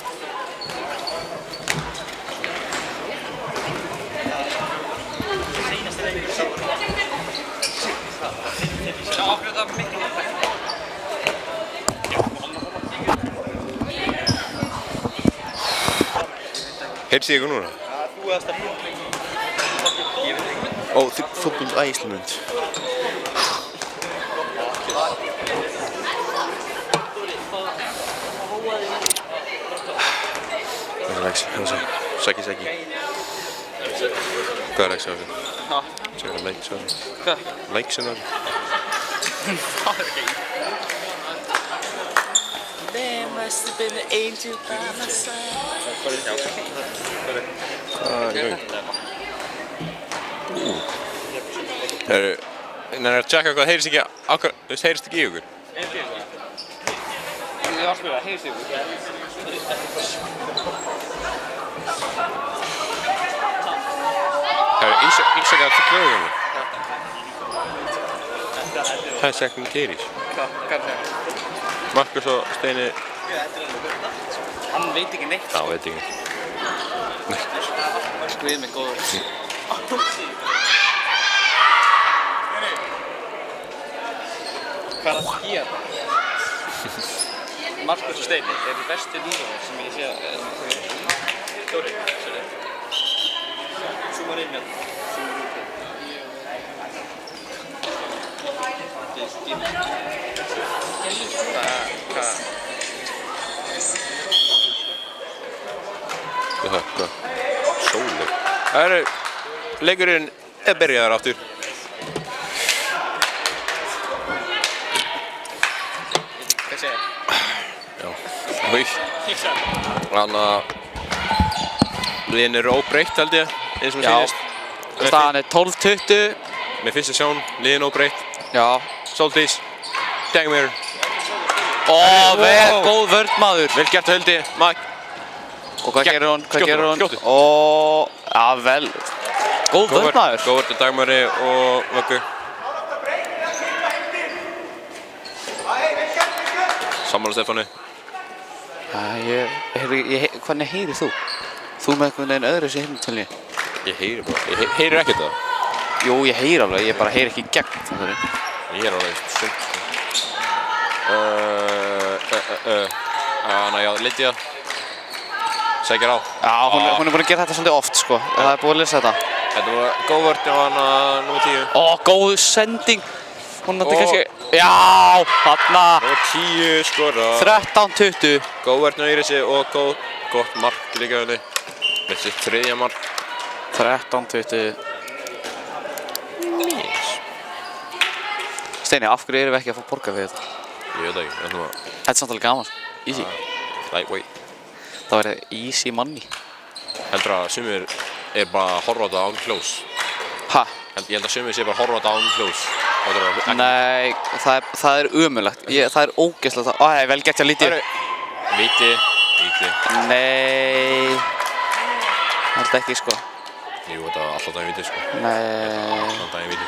Já, okkur þetta miklu. Heyrst ég ykkur núna? Já, þú eða stefnum. Ég veit ekki. Ó, fútboll Æsland. Það er Lex, Sæki. Hvað er Lex á þessu? Ha? Sæki er Lex á þessu. Hvað? Lex á þessu. Það er ekki. There must have been an angel by my side. Það eru... Það er að tjekka hvað heyrist ekki ákveð... Þú veist, heyrist ekki í ykkur? Heyrist í ykkur? Ég var að spyrja, heyrist í ykkur? Það eru einstaklega að fulla auðvunni. Það er sekund Geiris. Hvað er það? Markus og Steini... Hann veit ekki neitt. Já, veit ekki. Guð mig góður. Hvað er að gera? Markus og Steini eru bestu lífið sem ég sé að... Dóri, sérðu. Zoomar inn hérna. Zoomar út hérna. Hvað? Hvað? Sólir. Það eru... Leikurinn er byrjaðar aftur. Hvað segir það? Já. Húi. Þannig að... Liðin eru óbreytt held ég, eins og mér sýnist. Staðan er 12-20. Mér finnst að sjá liðin óbreytt. Já. Soltís. Dagmir. Vel, góð vörn maður. Vel gert að höldi. Og hvað gerir hún? Skjóttu. Já, vel. Góð vörn maður. Góð vörn til Dagmari og Vöggu. Sammála Stefáni. Hvernig heyrir þú? Þú með einhvern veginn öðru sem heyrnartölju? Ég heyri bara. Ég heyrir ekkert það. Jú, ég heyri alveg. Ég bara heyri ekki í gegn þannig. Ég er alveg stund. Já, Lydia. Sækir á. Já, hún er búin að gera þetta svolítið oft, sko. Það er búin að lesa þetta. Þetta var góð vörn á hana nr. 10. Góð sending. Hún nátti kannski... Já, þarna. Nr. 10 skora. 13-20. Góð vörn á Írisi og gott mark líka henni. Með sitt 3. mark. 13-20. Steini, af hverju erum við ekki að fá borgað við þetta? Ég veit ekki, en Þetta er samt alveg gaman, sko. Easy. Lightweight. Það verður easy money. Heldur að sumir er bara að horfa á þetta án close. Ha? Ég held að sumir sé bara að horfa á þetta án close. Nei, það er ömurlegt. Það er ógeðslegt. Það er vel gert hjá Lídíu. Víti. Nei. Held ekki, sko. Jú, þetta var alltaf daginn víti, sko. Nei. Alltaf daginn víti.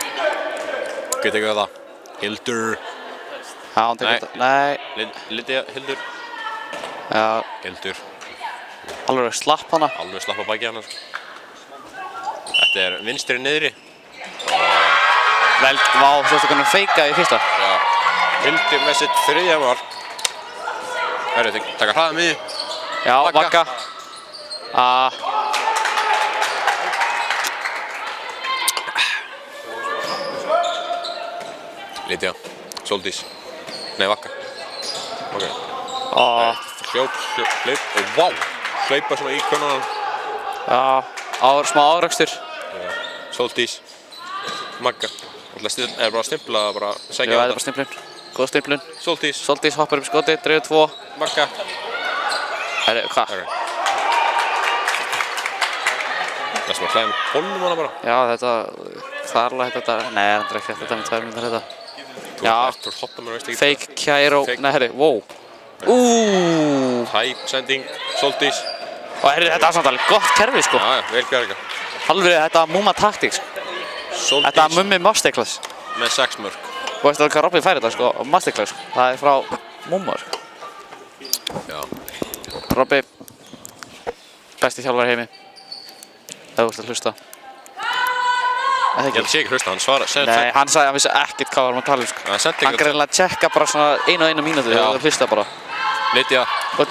Geta ekki það. Hildur. Já, hann tekur þetta. Nei. Lydia, Hildur. Já. Hildur. Alveg slapp hana. Alveg slapp á baki hana, sko. Þetta er vinstri niðri. Vel, sérstu hvernig feika í fyrsta. Já. Hildur með sitt 3. mark. Herru, taka hraða miði. Já, Vagga. Lydia. Soldís. Nei, Vagga. Ok. Hlaup og vá! Hlaupa svona í konan. Já, smá árekstur. Soldís. Magga. Er bara að stimpla, bara sækja á þetta. Já, þetta er bara stimplun. Góð stimplun. Soldís. Soldís hoppar upp skoti, dreifir 2. Magga. Herri, hvað? Það er sem að hlæða með bólnum hana bara. Já, það er alveg þetta. Nei, það er ekki þetta með 2 mínútur þetta. Já, fake Kæró. Nei, herri, wow. Hæp sending, Soldís. Og herri, þetta er samt alveg gott kerfi, sko. Já, vel gerðið. Alveg, þetta er Mumma taktík, sko. Þetta er Mummi Masterclass. Með 6 mörk. Og veistu hvað Robby fær þetta, sko? Masterclass, sko. Það er frá Mumma, sko. Já. Robby. Besti þjálfari í heimi. Ef þú ert að hlusta. Ég held að sé ekki hlusta, hann svara. Nei, hann sagði að hann vissi ekkert hvað varum að tala um sko. Hann greinilega tjekka bara svona 1 mínútu og það hlusta bara. Lydia. Og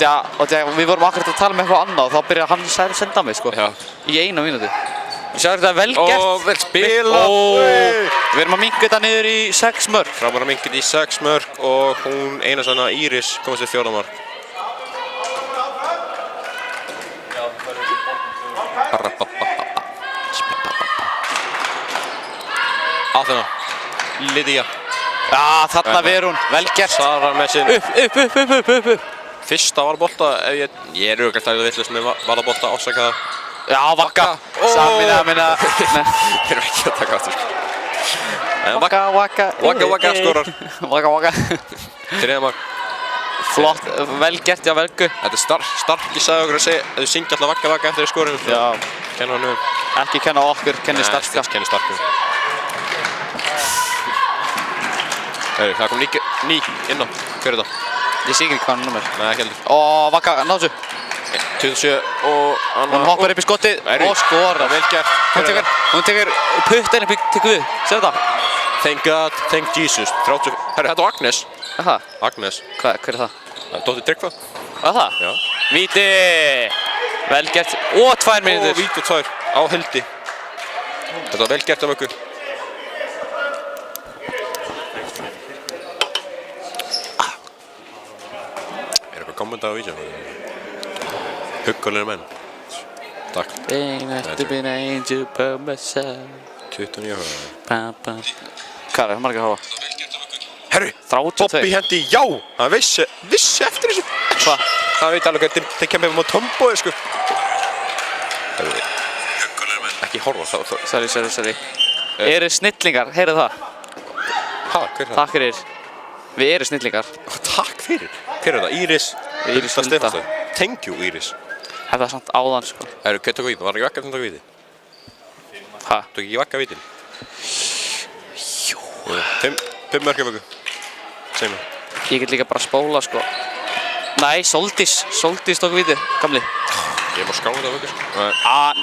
við vorum akkurat að tala um eitthvað annað og þá byrjaði hann að senda mig sko. Já. Í 1 mínútu. Sjáðu þetta vel gert. Vel spilað. Við erum að minnka þetta niður í 6 mörk. Framar að minnka þetta í 6 mörk og hún eina svona Íris komast til 4. mark. Aþena. Lydia. Já, þarna ver hún. Vel gert. Sara með sinn. Upp. Fyrsta varðbolta ef ég er örugglega að vitlaus með varðbolta ásakaða. Já, Vaka. Samina. Við erum ekki að taka aftur. Vaka. Vaka skorar. Vaka. 3. mark. Flott, vel gert hjá Velgu. Þetta er stark, ég sagði okkur að segja að þú syngja alltaf Vaka eftir skorinu. Já. Kenna hann Ekki kenna okkur, kenni Starka. Kenni Starka. Það kom ný inn á. Hver er það? Ég sé ekki hvað hann nummer. Nei, ekki heldur. Og Vaka, náðu. 27 og hún hoppar upp í skottið og skorar. Vel gert. Hún tekur puttinn upp í við. Sér þetta? Thank God, thank Jesus. Herru, þetta var Agnes. Aha. Agnes. Hver er það? Dóttir Tryggva. Það? Já. Víti! Vel gert. Og 2 mínútur. Víti og 2 á Hildi. Þetta var vel gert af okkur. Er eitthvað kommenta á vídeo? Huggulegir menn. Takk. Ain't been an angel by my side. 29 ára. Hvað er það margir að hafa? Herru, 32. Bobby hendi já. Hann vissi eftir þessu. Hvað? Hann veit alveg að þeir kemur um á tombói sko. Huggulegir menn. Ekki horfa þá. Sorry. Eru snillingar, heyrðu það? Hva, hver er það? Takk fyrir. Við erum snillingar. Takk fyrir. Hver er það? Íris Hulda. Thank you, Íris. Þetta er samt áðan sko. Herru, hvað tók vítin? Var ekki Vaka sem tók vítin? Hæ? Tók ekki Vaka vítin? Jú. 5 mörk af okkur. Segð mér. Ég get líka bara að spóla sko. Nei, Soldís tók víti, gamli. Ég má skála þetta af okkur sko.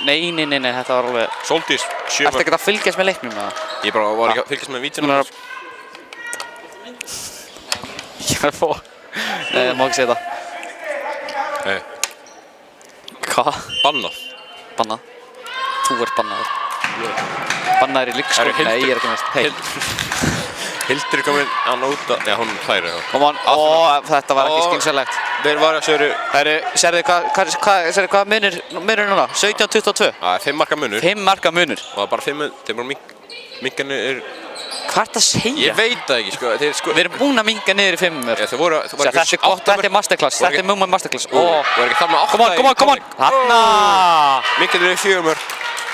Nei, þetta var alveg... Soldís, 7 mörk. Ertu ekki að fylgjast með leiknum eða? Ég bara var ekki að fylgjast með vítinu. Ég er að fá... Nei, það má ekki segja það. Nei. Hvað? Bannað. Bannað? Þú ert bannaður. Bannaður í líkskóla? Nei, ég er ekki með þetta. Hildur er komin að nóta... Já, hún hlæri það. Come on. Þetta var ekki skynselegt. Þeir var að segja... Sérðu hvað munur núna? 17-22? Það er 5 marka munur. 5 marka munur? Og það er bara 5 munur. Þeir bara minka niður... Hvað ert að segja? Ég veit það ekki, sko. Við erum búin að minka niður í 5 mörk. Þeir voru... Þetta er gott, þetta er masterclass. Þetta er mjög masterclass. Voru ekki þarna 8 í... Come on. Þarna! Minka niður í 4 mörk.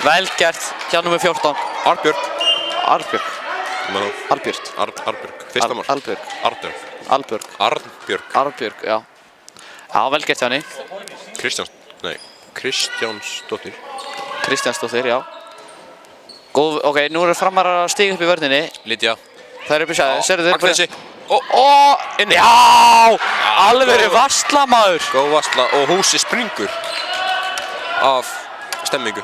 Vel gert. Hjá nummer 14. Arbjörg. Fyrsta mark. Arbjörg, já. Já, vel gert hjá henni. Kristjánsdóttir, já. Góð, ok, nú eru framar að stiga upp í vörninni. Lydia. Það eru upp í sæði, serðu þeir... Agnesi. Já! Alveg varsla maður. Góð varsla og húsi springur af stemmingu.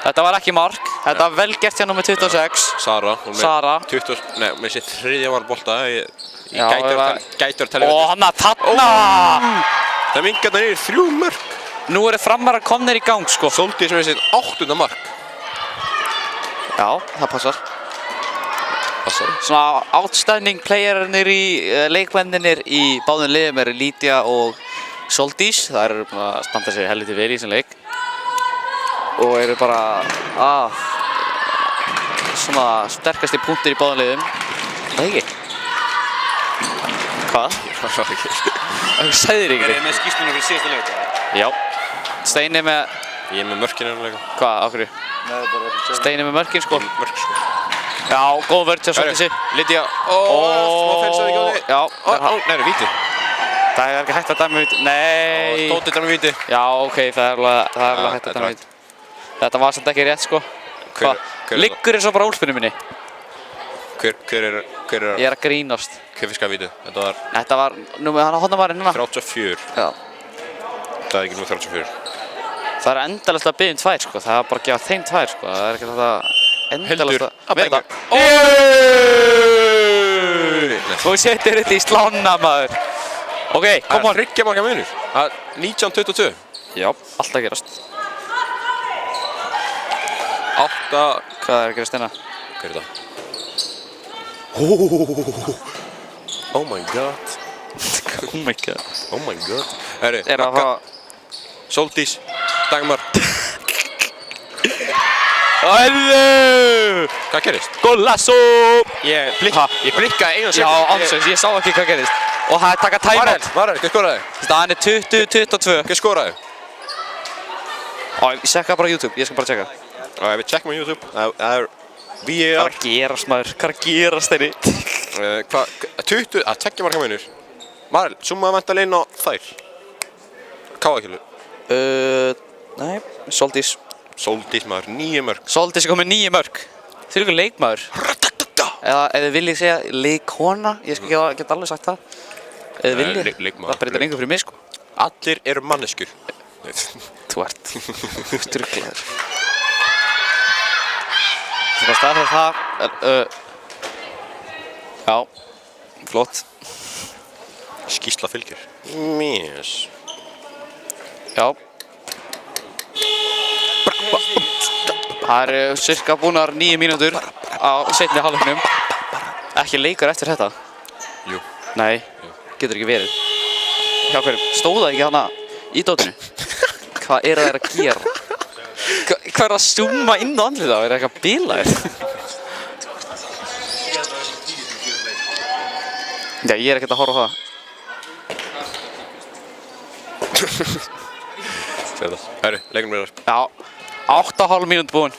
Þetta var ekki mark. Þetta var vel gert hjá nummer 26. Sara. Með sér 3. var bolta. Gætur að tala. Hanna, þarna! Það mingar það niður 3 mörk. Nú eru framar að komnir í gang, sko. Soldís með sér 8. mark. Já, það passar. Svona outstanding playerarnir leikmennir í báðum liðum eru Lydia og Soldís. Það eru búin að standa sér helviti vel í þessum leik. Og eru bara svona sterkasti punktur í báðum liðum. Það ekki? Hvað? Það sagðir ekki. Er þið með skýrsluna fyrir síðasta leik? Já. Steini með... Ég er með mörkinu hérna leika. Hvað, á hverju? Steini með mörkin sko. Já, góð vörð hjá Soldísi. Lydia. Smá fensaði ekki á því. Já. Nei, víti. Það er ekki hægt að dæma víti. Nei. Tóti dæma víti. Já, ok, það er alveg hægt að dæma víti. Þetta var samt ekki rétt sko. Hvað? Liggur eins og bara úlpunni minni. Hver er... Ég er að grínast. Hver fiskaði víti? Þetta var... Nú með hann á hodnamarinn hérna. 34. Já. Það er ekki nú 34. Það er endalaust að biðja tvær, sko. Það er bara að gefa þeim tvær, sko. Það er ekki þetta endalaust að verða. Þú setur þetta í slána, maður. Ok, kom on. 3 marka munur. Það er 19-22. Já, allt að gerast. 8. Hvað er að gerast hérna? Hvað er þetta? Oh my god. Oh my god. Oh my god. Herri, Er það Magga, Sóldís, Dagmar. Æðu! Hvað gerist? Golasso! Ég blikkaði einu Já, ansvöns, ég sá ekki hvað gerist. Og það er taka timeout. Marel, hvað skoraði? Staðan er 20-22. Hvað skoraði? Ég sekka bara YouTube, ég skal bara tjekka. Við tjekkum á YouTube. Það er Hvað VAR. er að gerast, maður? Hvað er að gerast þeirri? 20, að 2 marka munur. Marel, summaði vantarlega inn á þær. Káakjölu. Nei, Sóldís. Sóldís maður, 9 mörg. Sóldís er komið 9 mörg. Þið eru ykkur leikmaður. Eða ef þið viljið segja leikkona, ég skal geta alveg sagt það. Ef þið viljið, leikmaður. það breytir engu fyrir mig, sko. Allir eru manneskur. Þú ert styrklegur. Það er staðfæð það. Já, flott. Skýrsla fylgir. Mís. Já. Það eru cirka búnar 9 mínútur á seinni hálfleiknum. Ekki leikur eftir þetta. Jú. Nei, getur ekki verið. Hjá hverjum, stóð það ekki hana í dótinu? Hvað er það að gera? Hvað er að zooma inn á andlið þá? Er það eitthvað bilaðir? Já, ég er ekkert að horfa á það. Segðu það. Herru, leikum við þar. Já, 8,5 mínútur búin.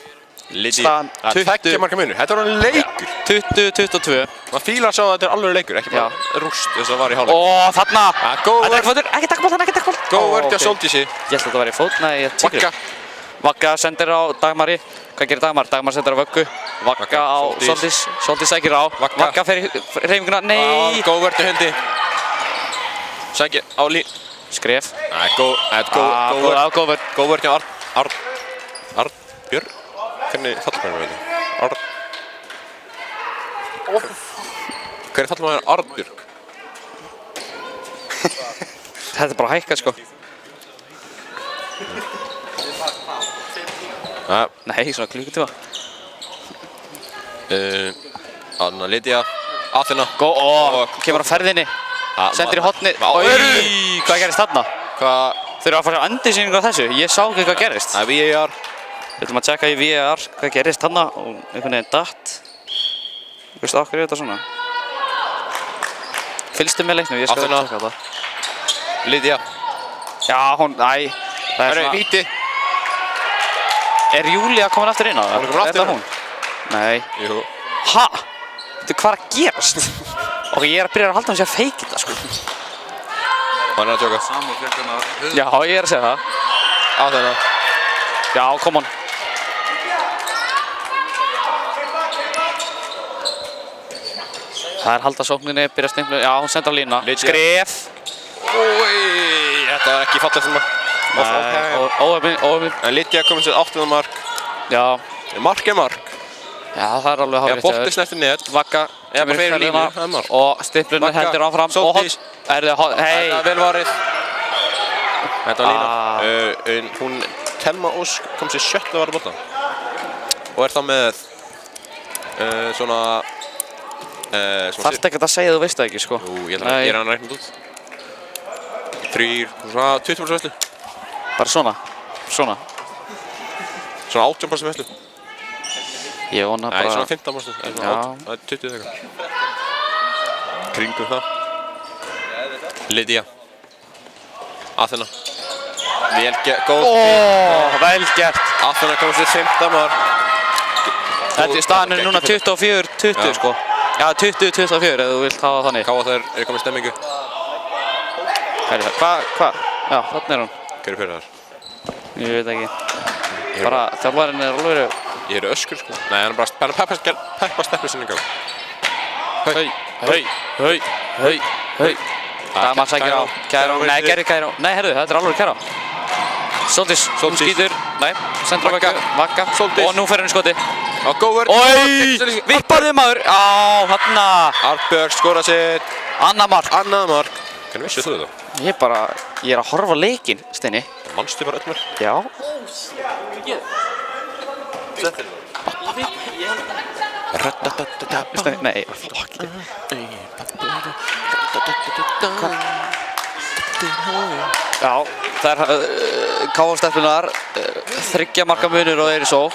Liti, Staðan það er 2 marka munur. Þetta var alveg leikur. 20-22. Maður fílar að sjá að þetta er alveg leikur, ekki bara rúst þess að það var í hálfleik. Ó, þarna! Góð Þetta er vörn. fótur, ekki takkmál, ekki takkmál. Góð vörn hjá Sóldísi. Ég held að þetta væri fót, nei, ég tíkur. Vagga. Vagga sendir á Dagmari. Hvað gerir Dagmar? Dagmar sendir á Vöggu. Vagga á Sóldís. Sóldís sækir á. Vagga fer í hreyfinguna. Nei! Góð vörn til hundi. Sækir á Skref. Góð vörn. Góð vörn. Góð vörn hjá Arnbjörn. Hvernig fallmæður er þetta? Hvernig fallmæður er Arnbjörg? Þetta er bara að hækka, sko. Nei, svona klukkutíma. Anna Lydia. Aþena. Kemur á ferðinni. Sendir í hotnið. Hvað gerist þarna? Þau eru að fara að endursýningu á þessu. Ég sá ekki hvað gerist. Það er VAR. Við ætlum að tjekka í VAR hvað gerist þarna og einhvern veginn datt. Veistu okkur er þetta svona? Fylgstu með leiknum, ég skal tjekka þetta. Lydia. Já, hún, næ. Það er svona... Víti. Er Júlía komin aftur inn á það? Hún er komin aftur inn á. Er það hún? Nei. Jú. Ha? Þetta hvað er að gerast? Ok, ég er að byrja að halda hann sér að feiki þetta, sko. Hann er að tjóka. Já, ég er að segja það. Aþena. Já, come on. Það er halda sókninni, byrja stimplu. Já, hún sendur á lína. Skref. Þetta var ekki fallegt sem að... Óöfinn. En Lydia komið sér 8. mark. Já. Mark er mark. Já, það er alveg hárrétt. Ef bolti snertir net. Vagga. Bara fyrir línu. Það er mark. Og stimplunni hendur áfram. Sóldís. Hei. Þetta er vel varið. Þetta var lína. Hún Telma Ósk kom sér 7. varið bolta. Og er það með svona... Þarft ekkert að segja þú veist það ekki, sko. Jú, ég er hann að reikna út. 3, svona 20% veislu. Bara svona? Svona? Svona 18% veislu. Ég vona bara... Nei, svona 15%. Það er 20 þegar. Kringum það. Lydia. Aþena. Vel gert. Góð. Vel gert. Aþena komið sér 15 mark. Þetta er staðan núna 24-20, sko. Já, 20-24 ef þú vilt hafa þannig. Káa þær er komið stemmingu. Hvað er það? Hvað? Já, þarna er hún. Hver er fyrir þar? Ég veit ekki. Bara þjálfarinn er alveg... Ég er öskur, sko. Nei, hann er bara peppa steppur sinni í gang. Hei. Dagmar sækir á. Kæró, nei, gerði Kæró. Nei, herðu, þetta alveg Kæró. Sóldís, hún skýtur. Nei, sendur á Vagga. Sóldís. Og nú fer henni skoti. Á góður. Oi! Vipparðið maður. Á, hanna. Arnbjörg skora sitt. Annað mark. Annað mark. Hvernig vissið þú þetta? Ég er að horfa á leikinn, Steini. Manstu bara öll mark? Já. Steini, nei, fuck. Já, það K.O.-stelpunar, 3 marka munur og þeir svo.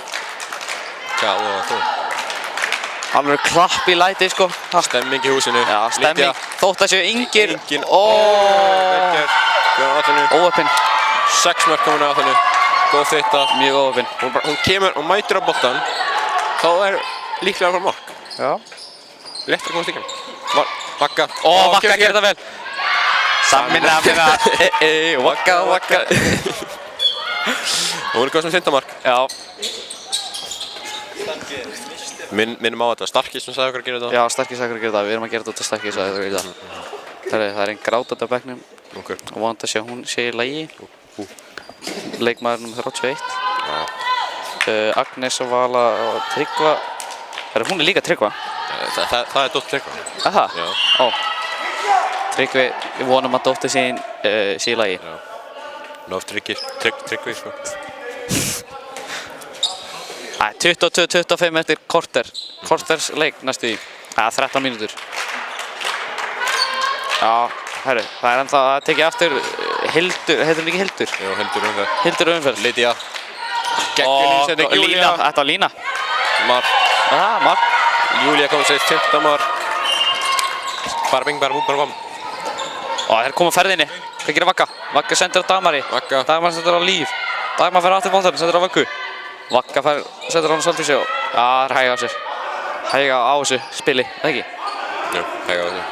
Hvað og þú? Alveg klapp í læti, sko. Stemming í húsinu. Já, stemming. Þótt að séu yngir. Óöppin. 6 mörk komin á þennu. Góð fitta. Mjög óöppin. Hún kemur og mætir á boltan. Þá er líklega að fara mark. Já. Léttur að komast í gegn. Vagga. Vagga gerir þetta vel. Samina. Vagga. Hún er góð sem 5. mark. Já. Minnum á þetta, Starkis sem sagði okkur að gera þetta. Já, Starkis sagði okkur að gera þetta. Við erum að gera þetta út af Starkis sagði okkur að gera þetta. Það er einn grátandi á bekknum. Og vonandi að sé að hún sé í lagi. Leikmaður nr. 31. Agnes og Vala og Tryggva. Hún er líka Tryggva. Það er dóttir Tryggva. Aha? Já. Ó. Tryggvi, við vonum að dóttir sín sé í lagi. Já. Nóf Tryggvi, sko. 22-25 eftir korters leik næstu í. 13 mínútur. Já, herru, það er ennþá að tekja aftur Hildur, heitir hún ekki Hildur? Jú, Hildur Umferð. Hildur Umferð. Lydia. Og Lína, þetta var Lína. Mark. Mark. Júlia kom sér 15 mark. Barbing. Og það er komið á ferðinni. Hvað gerir Vagga? Vagga sendur á Dagmari. Dagmar sendur á Líf. Dagmar fer aftur boltann, sendur á Vaggu. Vagga setur hann svolítið sig og það er hæga á sér. Hæga á þessu spili, eða ekki? Jú, hæga á þessu.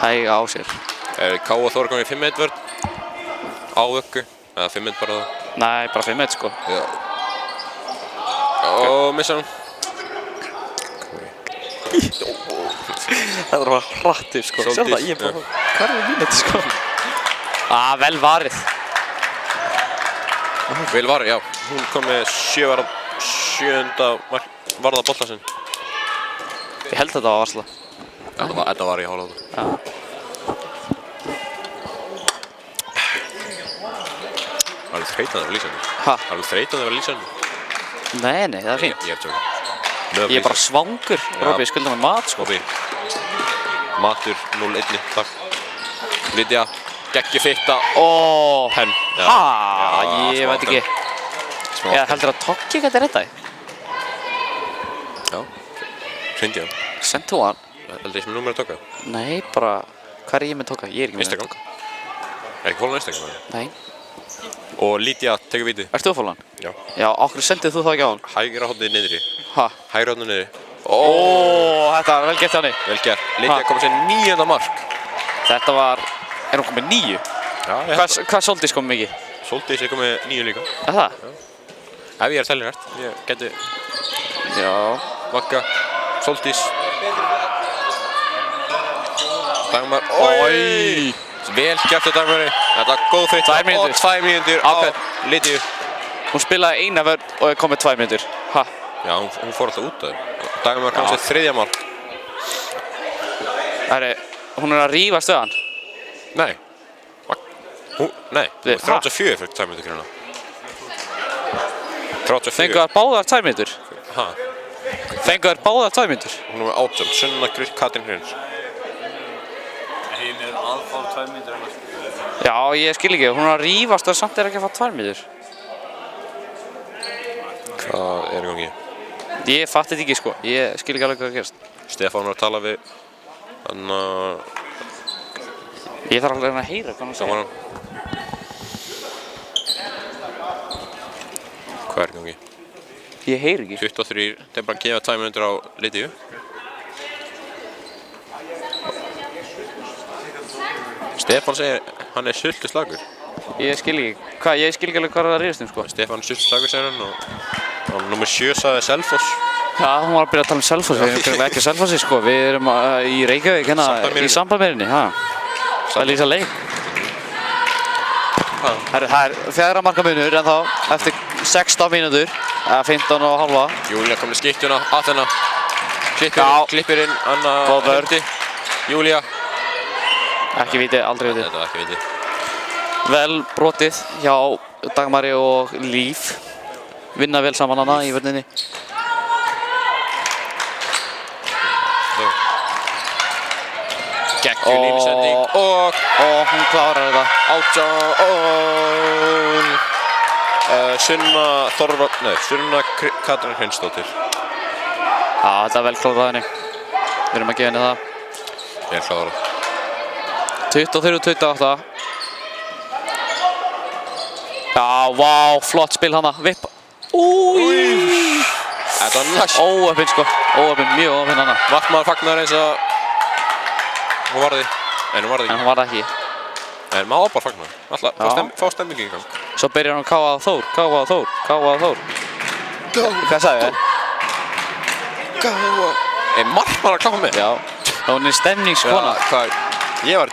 Hæga á sér. K og Þór komið í 5-1 vörn á Vöggu, eða 5-1 bara það? Nei, bara 5-1 sko. Já. Og missa hann. Þetta var hrattið sko. Sjálf það, ég er bara, hvað er mínúti sko? Vel varið. Vel varið, já. Hún kom með 7. varða bolta sinn. Ég held að þetta var varsla. Þetta var í hálfóðu. Já. Það er alveg þreytandi að vera lýsandi. Ha? Það er alveg þreytandi að vera lýsandi. Nei, það er fínt. Ég er tjókið. Ég er bara svangur. Robby, ég skulda mér mat sko. Robby. Matur 0-1, takk. Lydia. Geggjur fitta. Penn. Ég veit ekki. Ég heldur að Tokki gæti redda þig. Já. Hreindi hann. Send þú hann? Heldur ég sem númer að Tokka? Nei, bara, hvað er ég með Tokka? Ég er ekki með Instagram. Er ekki fólun á Instagram? Nei. Og Lydia tekur víti. Ert þú að fólun hann? Já. Já, okkur sendið þú það ekki á hann? Hægra hornið niðri. Ha? Hægra hornið niðri. Þetta var vel gert hjá henni. Vel gert. Lydia kom sér 9. mark. Þetta var, er hún komið 9? Já. Hvað Sóldís komið mikið? Sóldís er komið 9 líka. Er það? Já. Ef ég er tellin hægt, ég geti... Já. Vagga, Sóldís. Dagmar, Oi! Vel gert á Dagmari. Þetta var góð fitt. 2 mínútur. Og 2 mínútur á Lydiu. Hún spilaði eina vörn og er komið 2 mínútur. Ha? Já, hún fór alltaf út af þér. Dagmar kom sér 3. mark. Hún er að rífa stöðan. Nei. Hún 34 fyrir 2 mínútur hérna. 34. Fengu þær báðar 2 mínútur? Ha? Fengu þær báðar 2 mínútur? Hún var 18, Sunna Katrín Hrins. Hinn er aðfá 2 mínútur annars. Já, ég skil ekki. Hún er að rífast og samt er ekki að fá 2 mínútur. Hvað er í gangi? Ég fatti þetta ekki sko. Ég skil ekki alveg hvað það gerst. Stefán var að tala við hann að... Ég þarf alveg að heyra hvað hann segir. Hvað er í gangi? Ég heyri ekki. 23, það er bara að gefa 2 mínútur á Lydiu. Stefán segir hann er sultuslagur. Ég skil ekki. Hvað? Ég skil ekki alveg hvað það ríðast sko. Stefán er sultuslagur segir hann og nr. 7 sagði Selfoss. Já, hún var að byrja að tala um Selfoss. Við erum ekki Selfossi sko. Við erum í Reykjavík hérna í sambandmeirinni. Það lýsa leik. Herru, það er 4 marka munur en þá eftir 16 mínútur, eða 15 og halva. Júlía kom með skiptuna, Athena. Klippirinn, Anna Hundi. Júlía. Ekki víti, aldrei víti. Þetta var ekki víti. Vel brotið hjá Dagmari og Líf. Vinna vel saman hana í vörninni. Geggjur línusending og hún klárar þetta. 18 Sunna Katrín Hreinsdóttir. Já, þetta er vel klárað henni. Við erum að gefa henni það. Vel klárað. 23-28. Já, vá, flott spil hana. Vippa. Új! Þetta var næst. Óöppin sko. Óöppin, mjög óöppin hana. Vatnmaður fagnar eins og hún varði. En hún varði ekki. En hún varði ekki. En maður bara fagnar. Alltaf fá stemmingi í gang. Svo byrjar hún að káa á Þór. Hvað sagði þið? Markmaður að klápa með? Já. Hún er stemningskona. Ég var...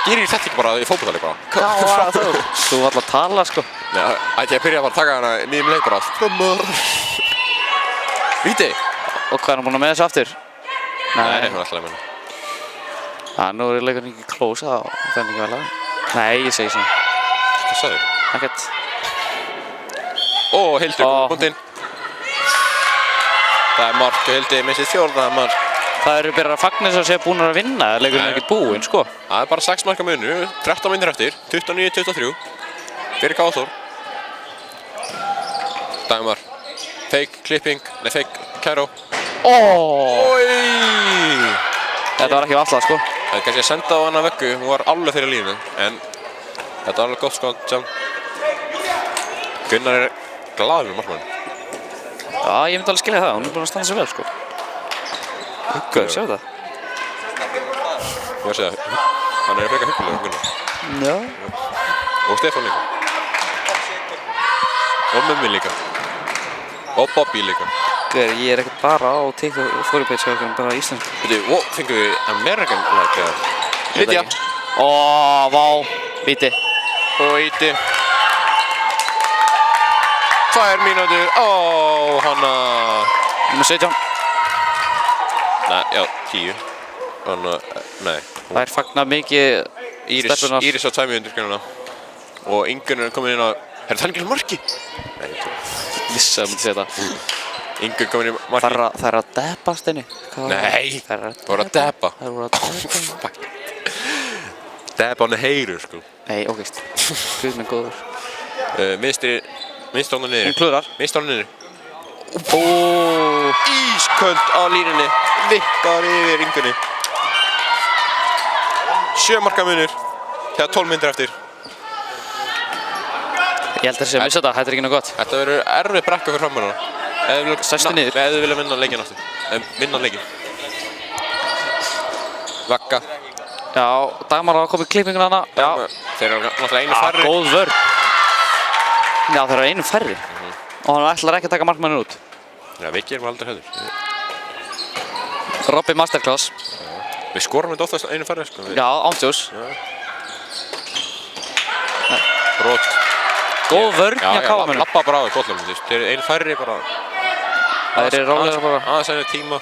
Gerir þetta ekki bara í fótboltaleik bara? Káa á Þór. Þú var alltaf að tala sko. Nei, ætti ég að byrja bara að taka hana nýjum leik bara. Víti! Og hvað er hún búin að með þessu aftur? Nei, hún er alltaf að menna. Nú er leikurinn ekki close, það er ekki vel að. Nei, ég segi svona. Hvað sagði þú? Ekkert. Hildur kom búinn. Það er mark og Hildur með sitt 4. mark. Það eru byrjar að fagna þess að séu búin að vinna, leikurinn er ekki búinn, sko. Það er bara 6 marka munur, 13 mínútur eftir, 29-23. Fyrir K.A. Þór. Dagmar. Fake klipping, nei fake Kæró. Þetta var ekki vallað, sko. Það er kannski að senda á hana veggu, hún var alveg fyrir línu, en þetta var alveg gott skot sem Gunnar er glaður með markmann. Já, ég myndi alveg skilja það, hún er búin að standa sér vel, sko. Huggur, sjáu það. Ég var að segja, hann er frekar huggulegur, Gunnar. Já. Og Stefán líka. Og Mummi líka. Og Bobby líka. Ég er ekkert bara á TikTok og Storypage, bara íslensku. Veitu, fengum við American like Lydia. Vá, víti. Og víti. 2 mínútur. Hanna. Númer 17. Nei, já, 10. Hanna, nei. Það er fagnað mikið stelpunar. Íris á 2 mínútur skiluna. Og Ingunn er komin inn á... Er það ekki marki? Nei, vissi að myndi segja þetta. Ingunn komin í marki. Það er að deppast henni. Nei, það voru að deppa. Það voru að deppa. Deppa hann er heyrur, sko. Nei, ógeist. Guð minn góður. Minnst ána niður. Hún klúðrar. Minnst ána niður. Ísköld á línunni. Vippar yfir Ingunni. 7 marka munur. Þegar 12 mínútur eftir. Ég held að þessi að missa þetta, þetta er ekki náttúrulega gott. Þetta verður erfið brekka fyrir fram hana. Sæstu niður. Ef þið vilja vinna leikinn aftur. Vinna leikinn. Vagga. Já, Dagmar hafa komið klippinguna hana. Já. Þeir eru náttúrulega einu færri. Góð vörn. Já, þeir eru einu færri. Og hann ætlar ekki að taka markmanninn út. Já, við gerum aldrei höfður. Robby masterclass. Við skorum þetta oftast einu færri, sko. Já, ándjós. Brot. Góð vörn hjá Káamönnum. Lappa bara á í bollum, þeir eru einu færri bara. Það eru rólega bara. Aðeins einu tíma.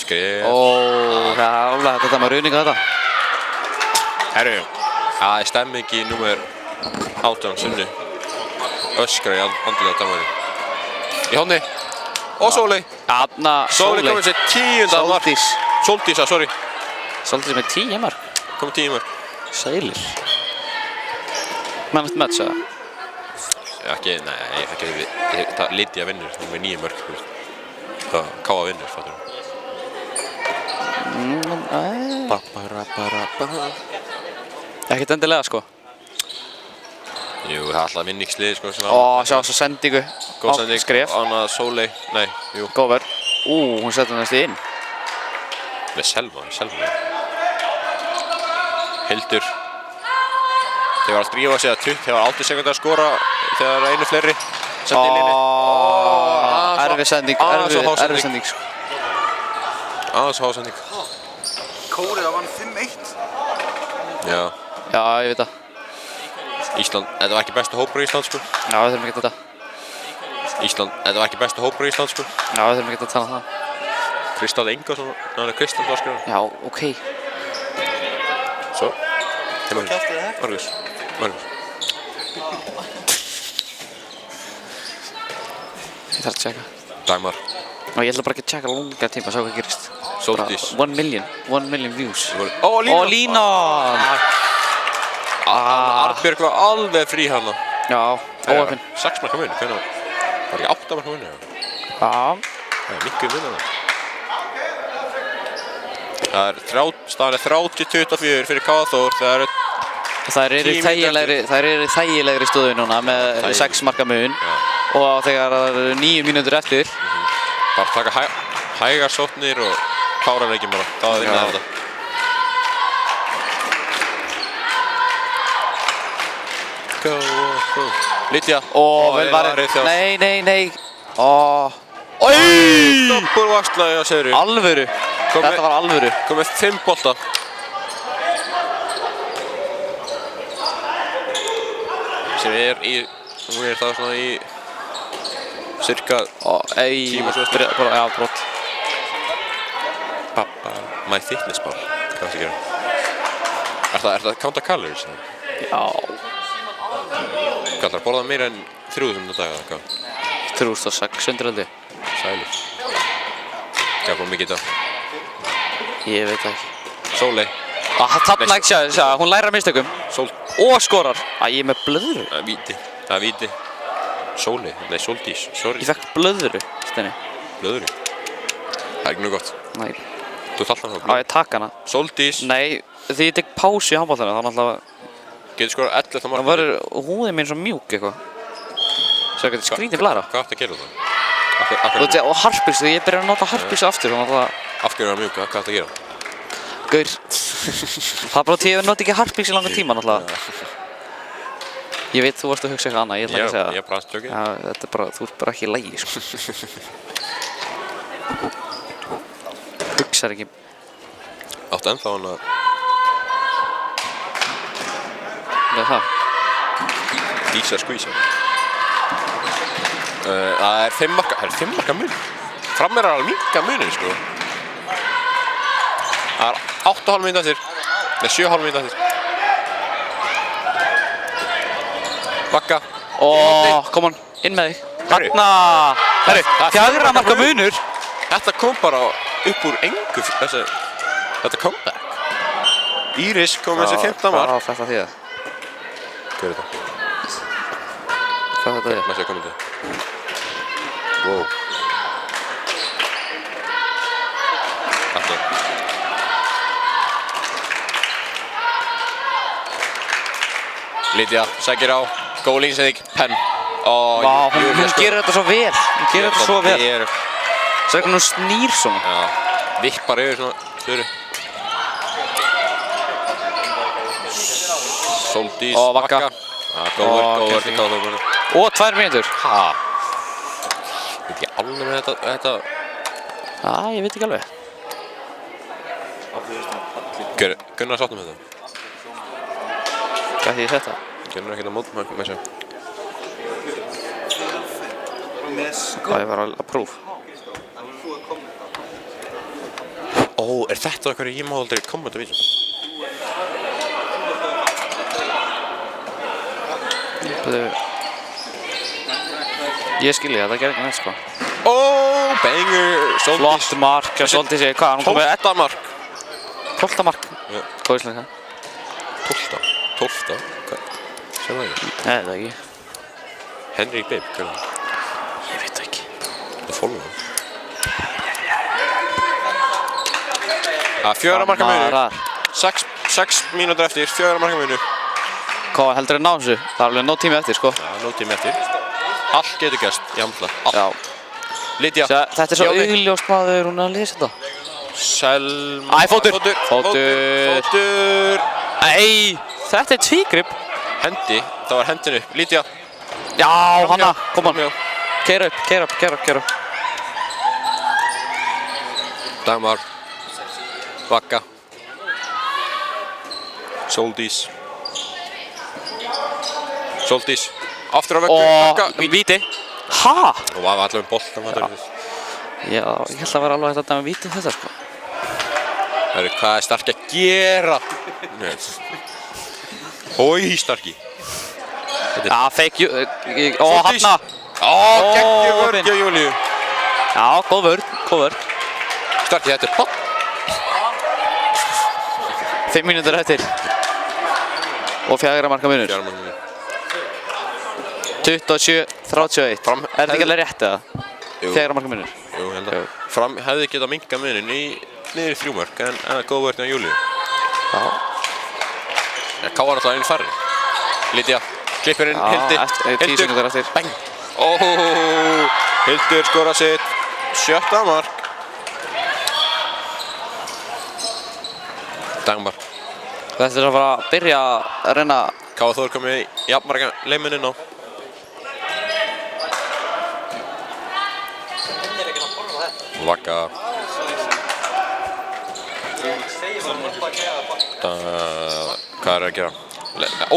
Skrif. Þetta með rauninga þetta. Herru, það er stemming í númer 18 Sunnu. Öskra í andlið á Dagmari. Í hónni. Og Sóley. Anna Sóley komið sér 10. mark. Sóldísa, sorry. Sóldís með 10 mark. Komið 10 mark. Sælir. Man eftir match, eða? Ekki, nei, ekki Lydia vinnur, hún er með 9 mörk. Það K.A. vinnur, fattur hún. Ekkert endilega, sko. Jú, það er alltaf vinningslið, sko. Sjá svo sendingu. Góð sending. Skref. Anna Sóley, nei, jú. Góð vörn. Hún setur næstu inn. Með Selma. Hildur. Þeir var að drífa sig að 20, þeir var 80 sekundar að skora þegar einu fleiri sendi í línu. Erfið sending, erfið sending. Aðeins há sending. Kórea vann 5-1. Já. Já, ég veit það. Ísland, þetta var ekki bestu hópur í Ísland, sko. Já, við þurfum ekki að þetta. Ísland, þetta var ekki bestu hópur í Ísland, sko. Já, við þurfum ekki að tala um það. Kristall Ingarsson, hann Kristall var skrifað. Já, ok. Svo. Margus. Ég þarf að tjekka. Dagmar. Og ég ætla bara ekki að tjekka langa tíma að sjá hvað gerist. Sóldís. 1 million views. Ó, Línan! Ó, Línan! Arnbjörg var alveg frí hana. Já, óöfinn. 6 marka mun, hvernig var ekki 8 marka mun? Já. Það er mikið mun hana. Staðan er 30-24 fyrir Káa Þór. Það eru þægilegri stöðu núna með 6 marka mun. Og þegar það eru 9 mínútur eftir. Bara taka hægar sóknir og klára leikinn bara. Það er vinnað þetta. Go. Lítja. Ó, vel varið. Nei. Ó. Doppelvaxla hjá Sigurði. Alvöru. Þetta var alvöru. Kom með 5 bolta. Sem hún er það svona í cirka tíma svo eftir. Já, brott. My Fitness Bar. Hvað ertu að gera? Er það counta calories? Já. Hvað ætlar að borða meira en 3000 á dag eða hvað? 3600 held ég. Sælir. Hvað er mikið í dag? Ég veit það ekki. Sóley. Þarna ekki sjá, hún lærir af mistökum. Og skorar. Ég er með blöðru. Það er víti. Sóley, nei Sóldís, sorry. Ég fekk blöðru, Steini. Blöðru? Það er ekki mjög gott. Nei. Þú þarft hann á Á ég taka hana? Sóldís. Nei, því ég tek pásu í handboltanum, þá náttúrulega... Getur skorað 11 marka. Það verður húðin mín svo mjúk eitthvað. Svo eitthvað skrítið blæra. Hvað ætti að gera það? Og harpix, þegar ég byrjar að nota harpix aftur, þá náttúrulega... Af hverju er það mjúk? Hvað ætti að gera? Gaur. Það er bara að ég noti ekki harpix í langan tíma náttúrulega. Ég veit þú varst að hugsa eitthvað annað, ég ætla ekki að segja það. Ég er bara aðeins tjókið. Já, þetta er bara, þú ert bara ekki í lagi, sko. Hugsar ekki. Áttu ennþá hann að... Hvað er það? Dísa skvísa. Það er 5 marka mun. Fram er alveg minka munin, sko. Það er 8,5 mínútur eftir. Nei, 7,5 mínútur eftir. Bakka. Come on, inn með þig. Þarna! Herru, 4 marka munur. Þetta kom bara upp úr engu, þetta comeback. Íris kom með þessi 15 mark. Já, þetta þýða. Hvað er þetta? Hvað þetta er? Maður sé að koma þetta. Wow. Þetta. Lítja, sækir á. Góð línsending, penn. Vá, hún gerir þetta svo vel. Hún gerir þetta svo vel. Svo eitthvað hún snýr svona. Já, vippar yfir svona störu. Sóldís, Bakka. Góður til Káþór. Og 2 mínútur. Ha? Ég veit ekki alveg með þetta. Ég veit ekki alveg. Gunnar sáttum með þetta. Hvað því þetta? Gunnar ekkert á mótum með sér. Ég var að próf. Er þetta eitthvað ég má aldrei kommenta vídeo? Ég skilji það gerði ekki neitt, sko. Banger! Flott mark, Sóldísi. Hvað, hún kom með 12 mark. 12 mark? Já. Hvað er það? 12? Hvað? Sér það ekki? Nei, það ekki. Henrik Bibb, hvað er það? Ég veit það ekki. Það fólum það. 4 marka munur. 6 mínútur eftir, 4 marka munur. Hvað heldur að ná þessu? Það er alveg nóg tími eftir, sko. Já, nóg tími eftir. Allt getur gerst í handbolta. Já. Lítja. Þetta er svo augljóst maður, hún er að lesa þetta. Selma. Fótur. Fótur. Nei, þetta er tvígrip. Hendi, það var hendin upp. Lítja. Já, hanna, kom hann. Keira upp. Dagmar. Bakka. Soldís. Soldís. Aftur á veggur. Og víti. Ha? Og var allavega boltan þetta. Já, ég held að vera alveg hægt að dæma víti þetta sko. Hörru, hvað er Starki að gera? Hói, Starki. Já, fake og hanna. Geggjum vörð hjá Júlíu. Já, góð vörð, góð vörð. Starki, þetta er pop. 5 mínútur eftir. Og 4 marka munur. 27-31. Er þetta ekki alveg rétt eða? 4 marka munur. Jú, held að. Fram hefði getað minkað munin niður í 3 mörk, en góð vörð hjá Júlíu. Já. Ká var alltaf einn farri. Lídía, klippurinn, Hildi. Já, 10 sekúndur eftir. Bang! Hildur skora sitt 7. mark. Dagmar. Þetta er að fara að byrja að reyna. Káa Þór komið í jafnmarga leimun inn á. Vaka. Hvað er að gera?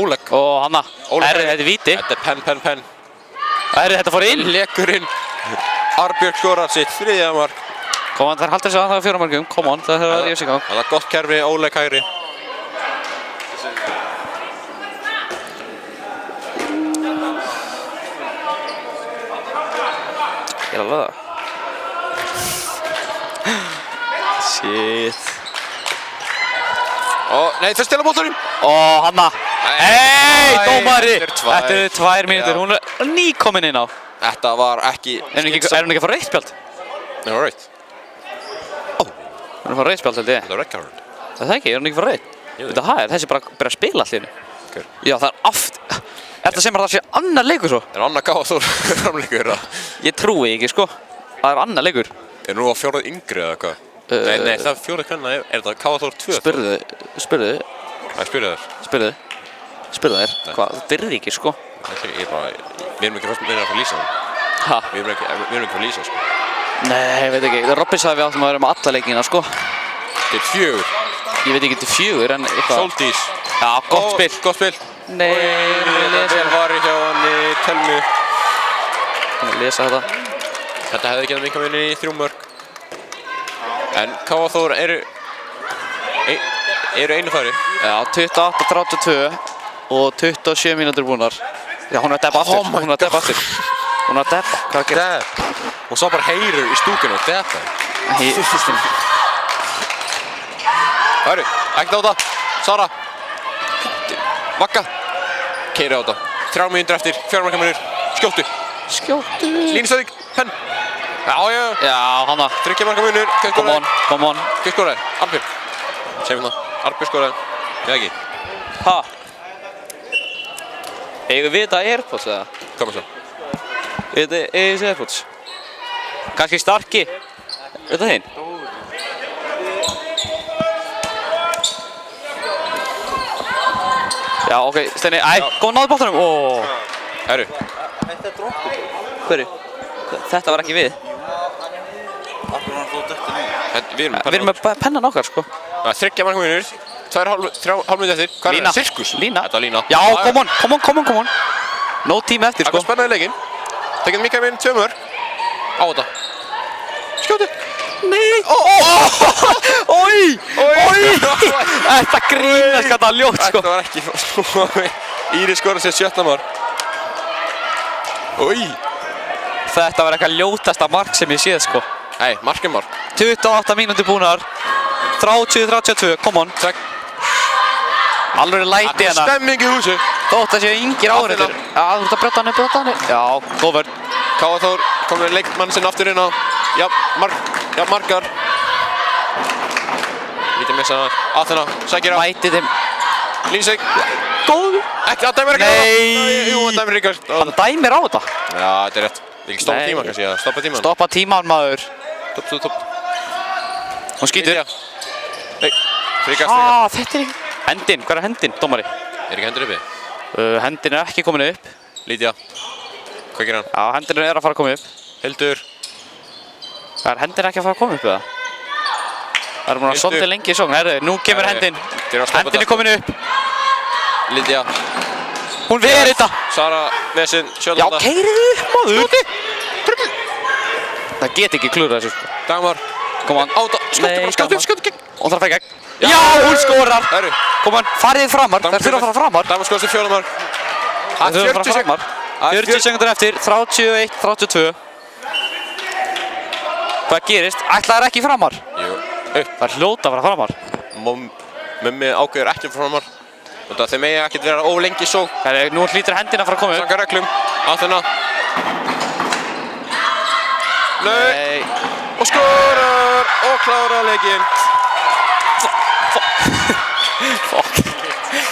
Óleg. Og hanna. Þetta er víti. Þetta er penn. Þetta fór inn. Lekurinn. Arbjörg skorar sitt 3. mark. Kom on, það haldir sig að það 4 markum. Come on, það er í sig gang. Það er gott kerfi, Óleg hægri. Ég er alveg það. Shit. Nei, það stela bóltanum. Hanna. Hei, dómari. Þetta er 2 mínútur. Hún er nýkomin inn á. Þetta var ekki... Er hún ekki að fá rautt spjald? Nei, hún var rautt. Hún er að fá rautt spjald, held ég. Þetta var red card. Það er ekki, er hún ekki að fá rautt? Þessi bara byrja að spila allir. Já, það er aft... Er þetta sem að það sé annar leikur svo? Er Anna Káa Þór framleikur eða? Ég trúi ekki, sko. Það er annar leikur. Er nú á 4. yngri eða hvað? Nei, það er 4. kvenna. Er þetta Káa Þór 2? Spurðu. Nei, spyrðu þér. Spurðu þér. Hvað, það byrði ekki, sko. Við erum ekki að fara lýsa hann. Ha? Við erum ekki að fara lýsa, sko. Nei, ég veit ekki. Robby sagði við áttum að vera með alla leikina, sko. Til 4. Ég veit ekki til 4, en eitthvað. Soldís. Já, gott spil. Gott spil. Nei, Vel vari hjá henni Telmu. Ég að lesa þetta. Þetta hefði getað minkað minni í 3 mörk. En Káa Þór eru einu færi. Já, 28-32 og 27 mínútur búnar. Já, hún er að debba aftur. Hún er að debba. Hvað að gera? Hún sá bara heyrur í stúkinu og debba. Hörru, ekkert á þetta. Sara. Vaka. Keiri á þetta. 3 mínútur eftir, 4 marka munur. Skjóttu. Línstöðing, penn. Já, hanna. 3 marka munur. Come on. Hver skoraði? Arbjörg. Segjum það. Arbjörg skoraði. Eða ekki. Ha? Eigum við þetta Airpods eða? Koma svo. Eigum við þetta Airpods? Kannski Starki? Er þetta hinn? Já, ok, Steini, kom náðu báttanum. Herru. Þetta er droppu. Hverju? Þetta var ekki við. Akkur var hann þó döttið núna. Við erum með pennan okkar, sko. 3 marka munur. 2,5 mínútur eftir. Hvað er það? Sirkus? Lína. Þetta var lína. Já, come on. Nó tíma eftir, sko. Það var spennaði leikinn. Það getur mikið minn 2 mörk. Á þetta. Skjótu. Nei. Ói. Þetta grínast hvað það er ljótt, sko. Þetta var ekki Íris skorar sér 7. mark. Ói. Þetta var eitthvað ljótasta mark sem ég séð, sko. Nei, mark er mark. 28 mínútur búnar. 30-32, come on. Alveg læti hérna. Það er stemming í húsi. Þótt að séu yngir áhorfendur. Já, þú ert að brjóta hann. Já, góð vörn. Káa Þór komur leikmann sinn aftur inn á. Já, markar. Lítið missa hana. Aþena, sækir á. Mætið þeim. Línseg. Góð. Ekki, það dæmir ekki á það. Jú, það dæmir ekki á það. Hann dæmir á þetta. Já, þetta er rétt. Vil ekki stoppa tíman kannski, eða stoppa tíman? Stoppa tíman, maður. Topp. Hún skýtur. Nei, frikast. Þetta er ekki. Hendin, hvað er hendin, dómari? Er ekki hendur uppi? Hendin er ekki komin upp. Lídía. Hvað gerir hann? Já, hendin er að fara að koma upp. Hildur. Er hendin ekki að fara að koma upp, eða? Það er búin að svolítið lengi í sókn. Herðu, nú kemur hendin. Hendin er komin upp. Lydia. Hún ver þetta. Sara Vesinn, Já, sjöldanda. keyrið upp, maður. Það get ekki klúrað þessu, sko. Dagmar. Kom hann. Skjóttu gegn. Og það fæk gegn. Já, hún skorar. Kom hann, farið framar. Það þurfa að fara framar. Dagmar skorast í 4. mark. Það þurfa að fara framar. 40 sekúndur eftir, 31-32. Hvað gerist? Ætlaði það ekki framar? Jú. Það er hljóta að fara framar. Mummi ákveður ekki að fara framar. Þeir megi ekkert vera of lengi í sókn. Nú hlýtur hendina að fara að koma upp. Samkvæmt reglum. Aþena. Nei. Og skorar og klárar leikinn. Fuck.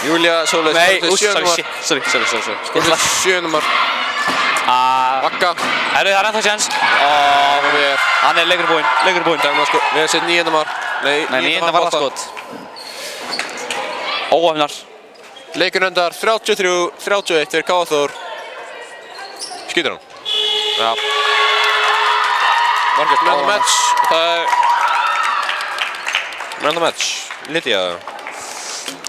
Júlia Sólveig. Nei, sorry. Skorar 7. mark. Vakka. Herru, það er ennþá sjans. Hann er leikur búinn. Við hefum sett 9. mark. Nei, 9. varðarskot. Óöfnar. Leikur endar 33-31 fyrir K.A. Þór. Skýtur hann. Já. Marcus, man of the match. Það er... Man of the match. Lydia.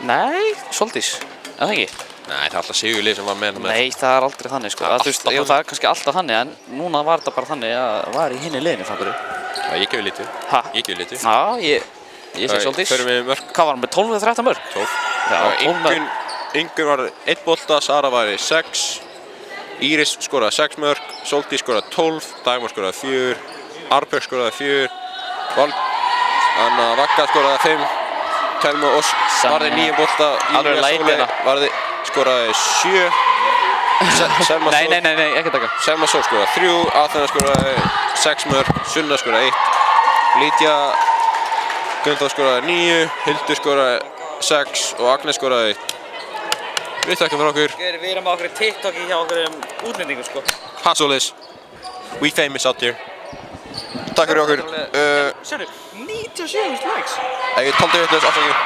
Nei, Soldís. Það ekki? Nei, það er alltaf Sigurlið sem var man of the match. Nei, það er aldrei þannig, sko. Það er kannski alltaf þannig, en núna var þetta bara þannig að það var í hinni liðinu, fannst. Já, ég gefi lítið. Ha? Ég gefi lítið. Já, ég segi Soldís. Förum við mörk. Hvað var hann með 12 eða 13 mörk? 12. Já, 12 mörk. Ingun var 1 bolta, Sara var í 6. Íris skoraði 6 mörk, Soldís skoraði 12, Dagmar skoraði 4, Arnbjörg skoraði 4, Anna Vakka skoraði 5, Telma Ósk varði 9 bolta, Júlia Sólveig skoraði 7, Nei, ekki taka. Selma Sól skoraði 3, Aþena skoraði 6 mörk, Sunna skoraði 1, Lydia Gunnþór skoraði 9, Hildur skoraði 6 og Agnes skoraði 1. Við þakkum fyrir okkur. Við erum á okkur TikToki hjá okkur útlendingum, sko. Hansolis. We famous out here. Takk fyrir okkur. Sérðu, 97 likes. Ég taldi vitlaust, afsakið.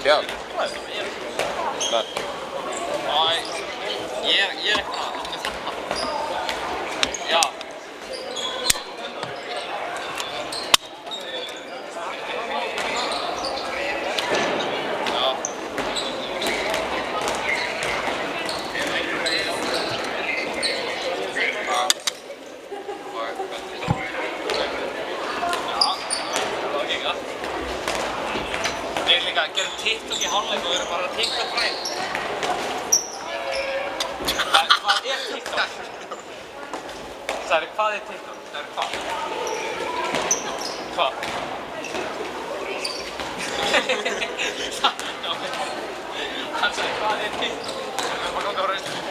Já. Nei. Ég er eitthvað. Já. Sagði, hvað er TikTok? Sagði, hvað? Hvað? Hann sagði, hvað er TikTok? Við erum að ganga á rauninni.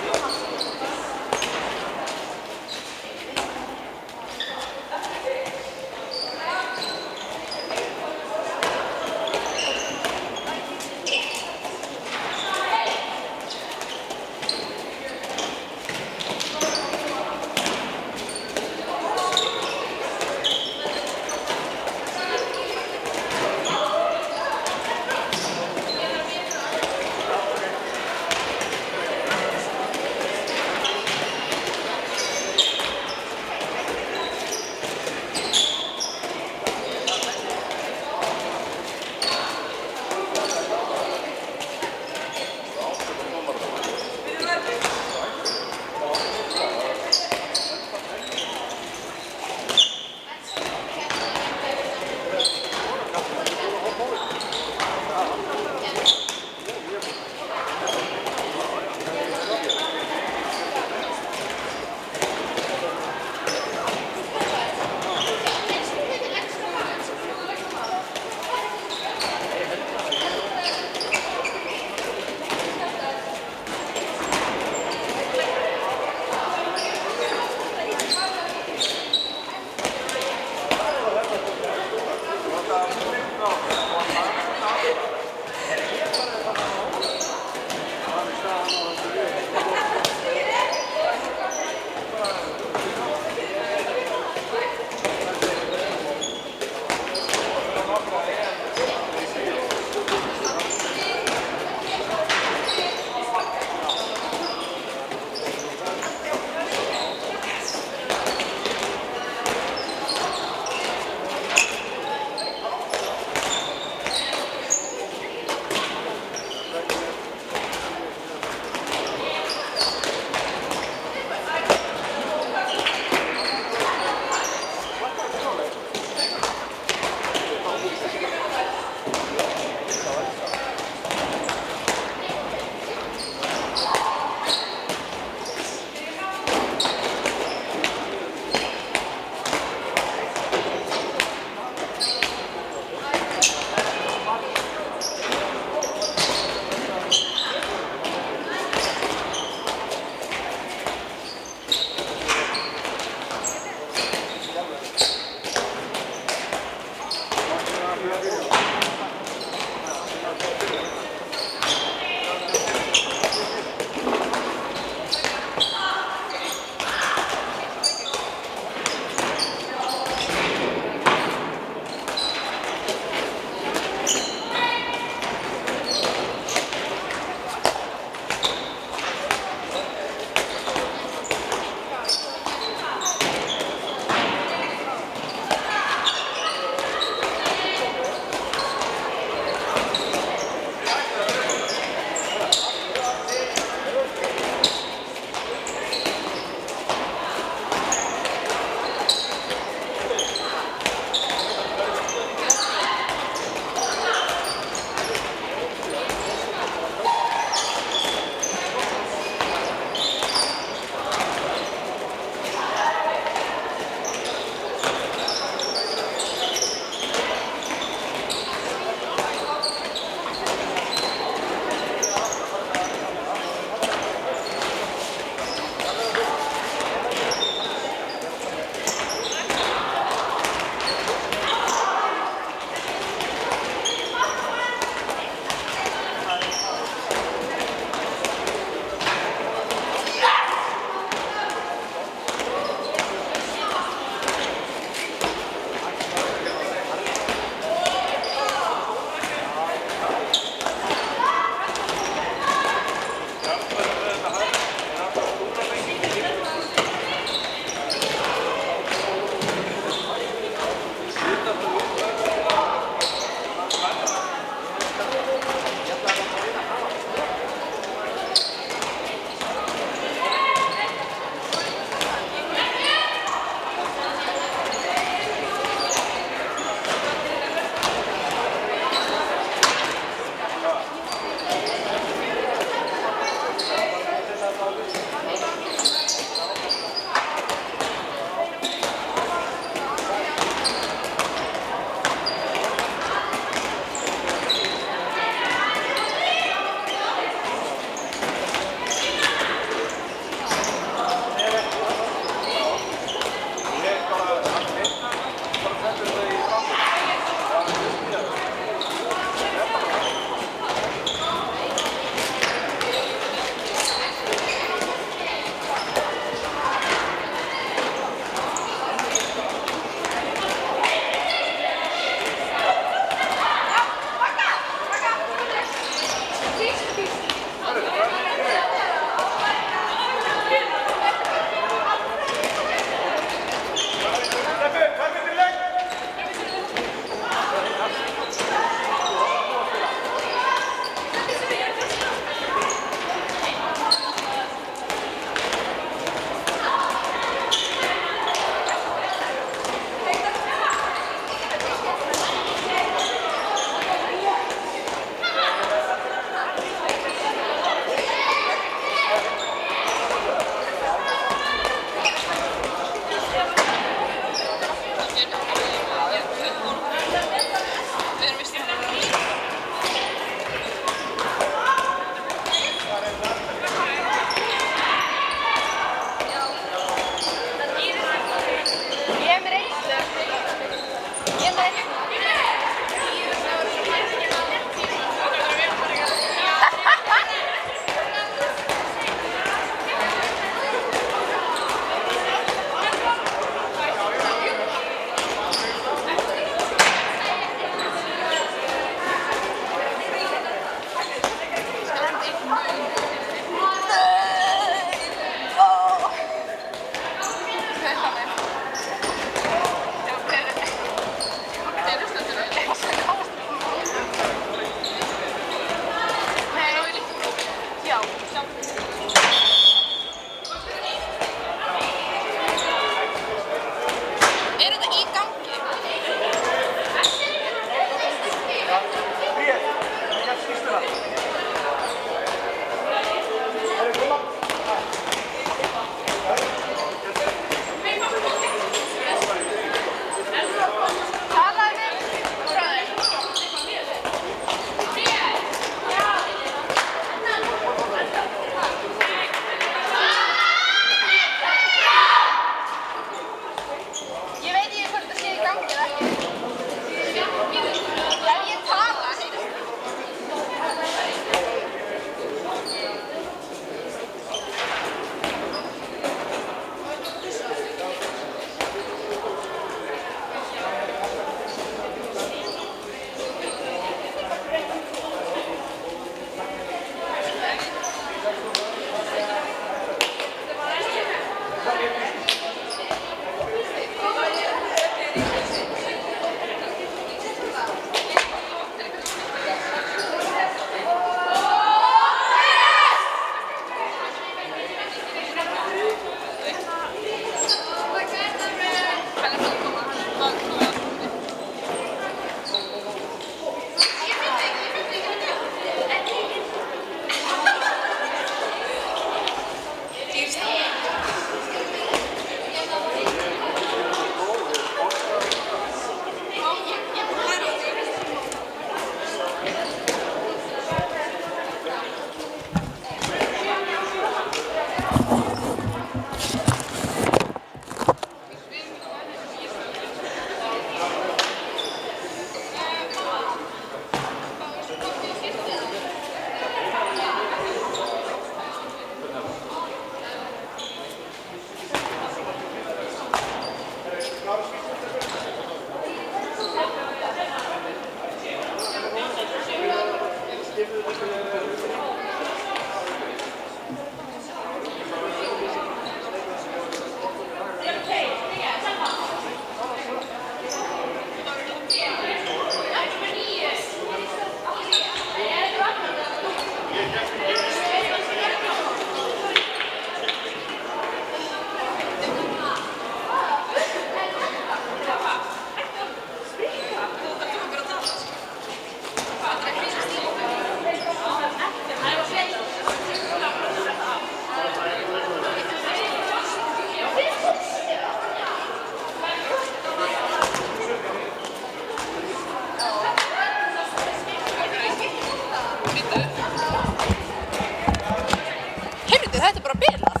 Heyrðu, þetta er bara bilað.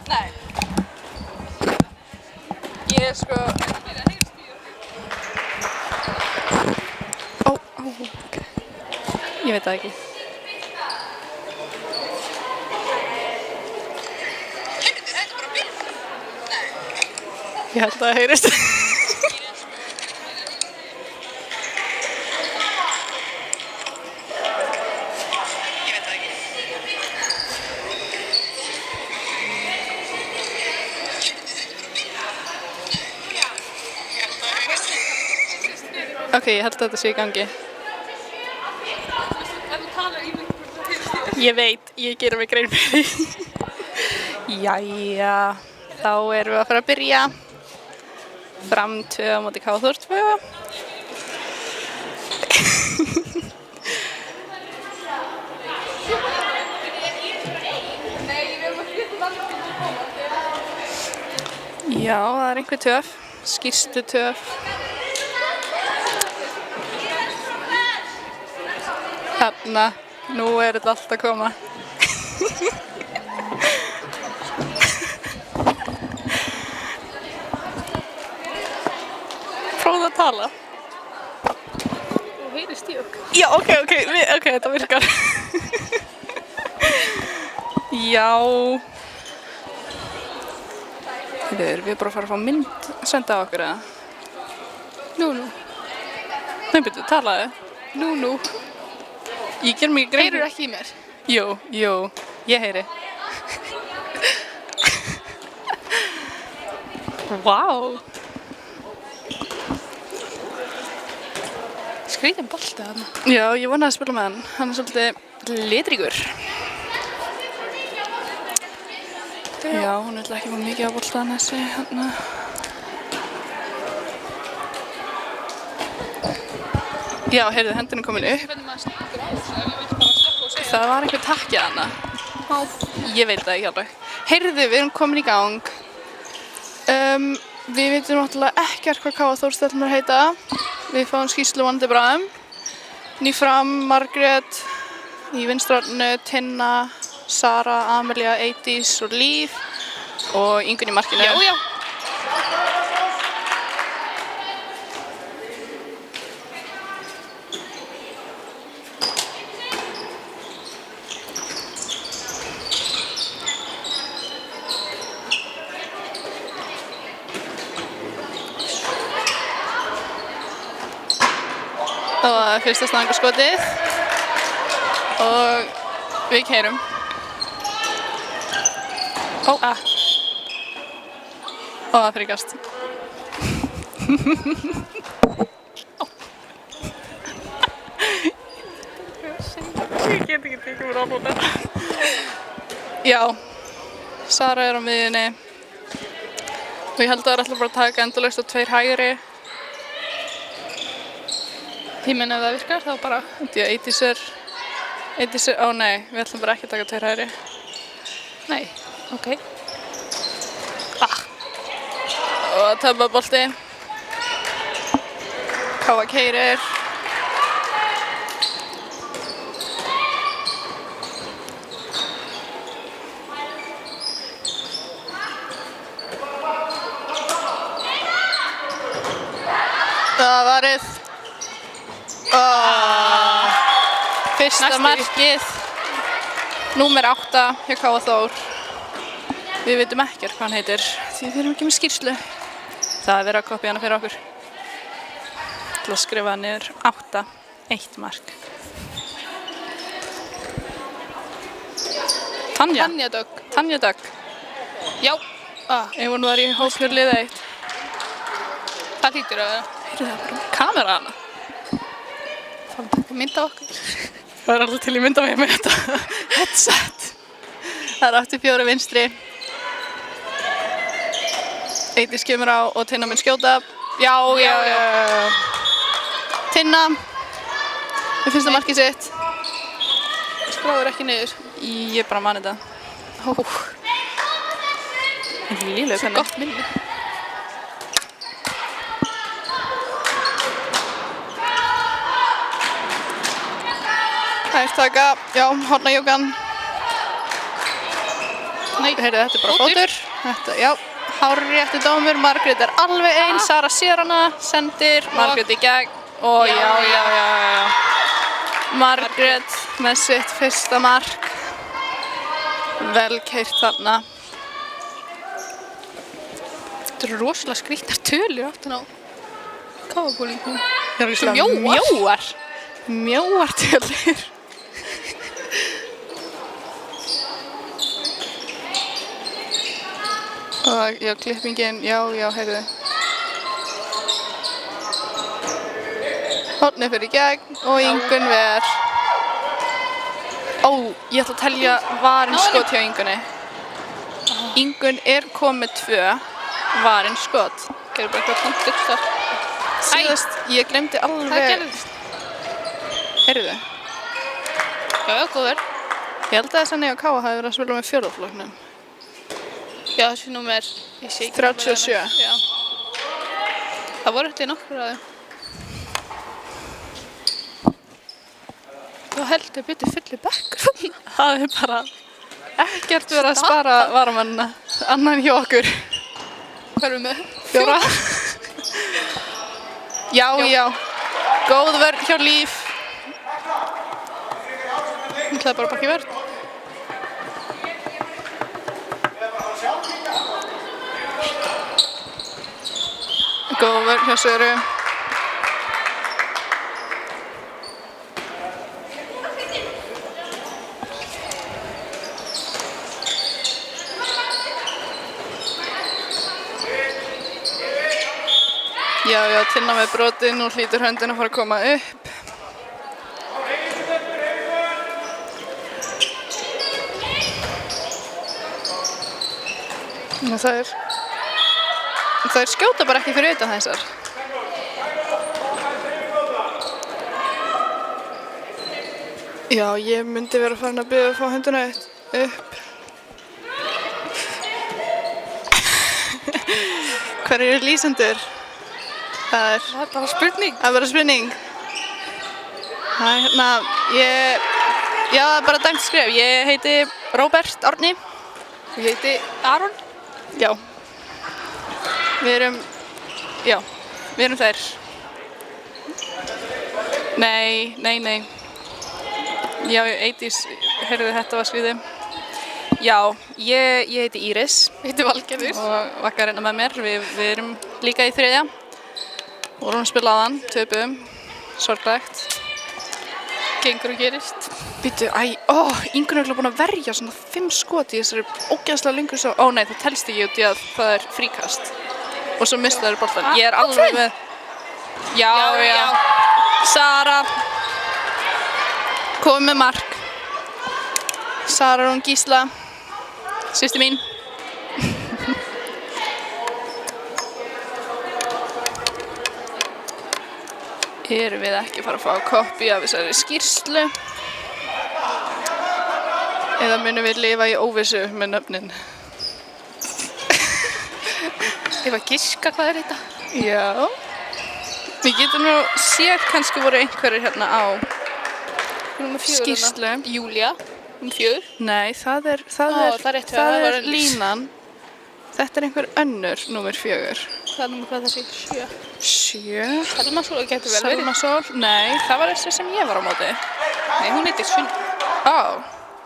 Nei. Ég sko... Ok. Ég veit það ekki. Heyrðu, þetta er bara bilað. Nei. Ég held að það heyrist. Ok, ég held að þetta sé í gangi. Ég veit, ég gerir mig grein fyrir því. Jæja, þá erum við að fara að byrja. Fram 2 á móti K-Þór 2. Já, það er einhver töf, skýrstu töf. Þarna, nú er þetta allt að koma. Prófaðu að tala. Þú heyrist í okkur. Já, ok, þetta virkar. Já. Erum við bara að fara að fá mynd senda á okkur eða? Nú. Nei, byrju, talaðu. Nú. Ég ger mig grein. Heyrur ekki í mér? Jú, ég heyri. Vá. Skrýtinn bolti þarna. Já, ég vonaði að spila með hann. Hann er svolítið litríkur. Já, hún vil ekki fá mikið á boltan þessi hérna. Já, heyrðu, hendin er komin upp. Það var einhver takki þarna. Ég veit það ekki alveg. Heyrðu, við erum komin í gang. Við veitum náttúrulega ekkert hvað K-Þór stelpurnar heita. Við fáum skýrslu vonandi bráðum. Nýfram, Margrét, í vinstra horninu, Tinna, Sara, Amelia, Eydís og Líf og Ingunn í markinu. Já. Það var fyrsta stangarskotið og við keyrum. Það frikast. Ég get ekki tekið mér á núna. Já, Sara er á miðjunni. Og ég held að það er alltaf bara að taka endalaust á 2 hægri. Tíminn ef það virkar, þá bara... Eydís er... nei, við ætlum bara ekki að taka 2 hægri. Nei, ok. Og töffabolti. Káa keyrir. Það var varið. Fyrsta markið. Númer 8 hjá K-Þór. Við veitum ekkert hvað hann heitir, því við erum ekki með skýrslu. Það er verið að kopja hana fyrir okkur. Ég ætla að skrifa niður 8, 1 mark. Tanja. Tanja Dögg. Tanja Dögg. Já. Ef hún var í hópur liða 1. Það hlýtur að vera. Heyrðu það bara kamera hana. Fáum taka mynd af okkur. Það er alltaf til í mynda mig með þetta headset. Það er 84 vinstri. Eydís kemur á og Tinna mun skjóta. Já. Tinna. Mér finnst það markið sitt. Skráður ekki niður. Ég bara man þetta. Lílega Svo gott minni. Þær taka, já, hornajókan. Nei, Heyrðu, þetta er bara fótur. Þetta, já, hárréttur dómur. Margrét er alveg einn. Sara sér hana, sendir. Margrét í gegn. Og já. Margrét með sitt fyrsta mark. Vel keyrt þarna. þetta eru rosalega skrýtnar tölur aftan á káfabúlingum. Mjóar tölur. Og já, klippingin, já, heyrðu. Hornið fyrir í gegn og Ingunn ver. Ég ætla að telja varin skot hjá Ingunni. Ingunn er komið 2 varin skot. Gerðu bara eitthvað tómt uppstart. Síðast, ég glemdi alveg. Það gerðist. Heyrðu. Já, góður. Ég held að þessi Nea K hafi verið að spila með fjórðaflokknum. Já, þessi númer, ég sé ekki. 37. Já. Það voru eftir nokkur að þeim. Þú heldur betur fulli bekkur. Það er bara ekkert verið að spara varamennina, annan hjá okkur. Hvað erum við með? 4. Já. Góð vörn hjá Líf. Hún ætlaði bara að bakka í vörn. Góð vörn hjá Söru. Já, Tinna með brotinn og hlýtur höndin að fara að koma upp. Það skjóta bara ekki fyrir utan þessar. Já, ég myndi vera farin að biðja að fá höndina upp. Hver eru lýsendur? Það er bara spurning. Það er bara spurning. Það er hérna, já, það er bara dæmt skref. Ég heiti Róbert Árni. Ég heiti Aron. Já. Við erum þær. Nei. Já, Eydís, heyrðu þetta var skriðið. Já, ég heiti Íris. Ég heiti Valgerður. Og Vaka er hérna með mér. Við erum líka í 3. Vorum að spila áðan, töpuðum, sorglegt. Gengur og gerist. Býtu, Ingunn er búin að verja svona 5 skot í þessari ógeðslega lengur svo. Nei, það telst ekki út í að það er fríkast. Og svo mista þeir boltan. Ég er alveg með. Já. Sara. Komið með mark. Sara Rún Gísla. Systir mín. Erum við ekki að fara að fá kopí af þessari skýrslu? Eða munum við lifa í óvissu með nöfnin? Ég var að giska hvað er þetta? Já. Við getum nú séð kannski voru einhverjir hérna á skýrslu. Júlía, 4. Nei, það er línan. Þetta er einhver önnur, númer 4. Hvað er þessi? 7. Selmasól getur vel verið. Selmasól? Nei, það var þessi sem ég var á móti. Nei, hún heitir Sunn.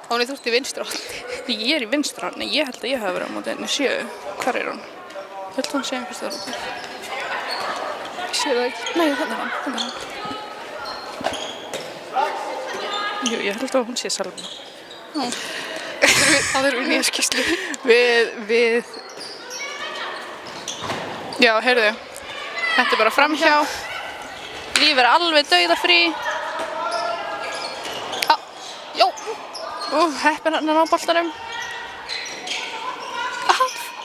Hún er þú ert í vinstra horni. Ég er í vinstra horni. Ég held að ég hafi verið á móti henni 7. Hvar er hún? Held hún sé einhvers staðar úti? Ég sé það ekki. Nei, þarna er hann. Jú, ég held að hún sé Selma. Það eru nýja skýrslu. Já, heyrðu. Þetta er bara framhjá. Líf er alveg dauðafrí. Já. Heppin hann á boltanum.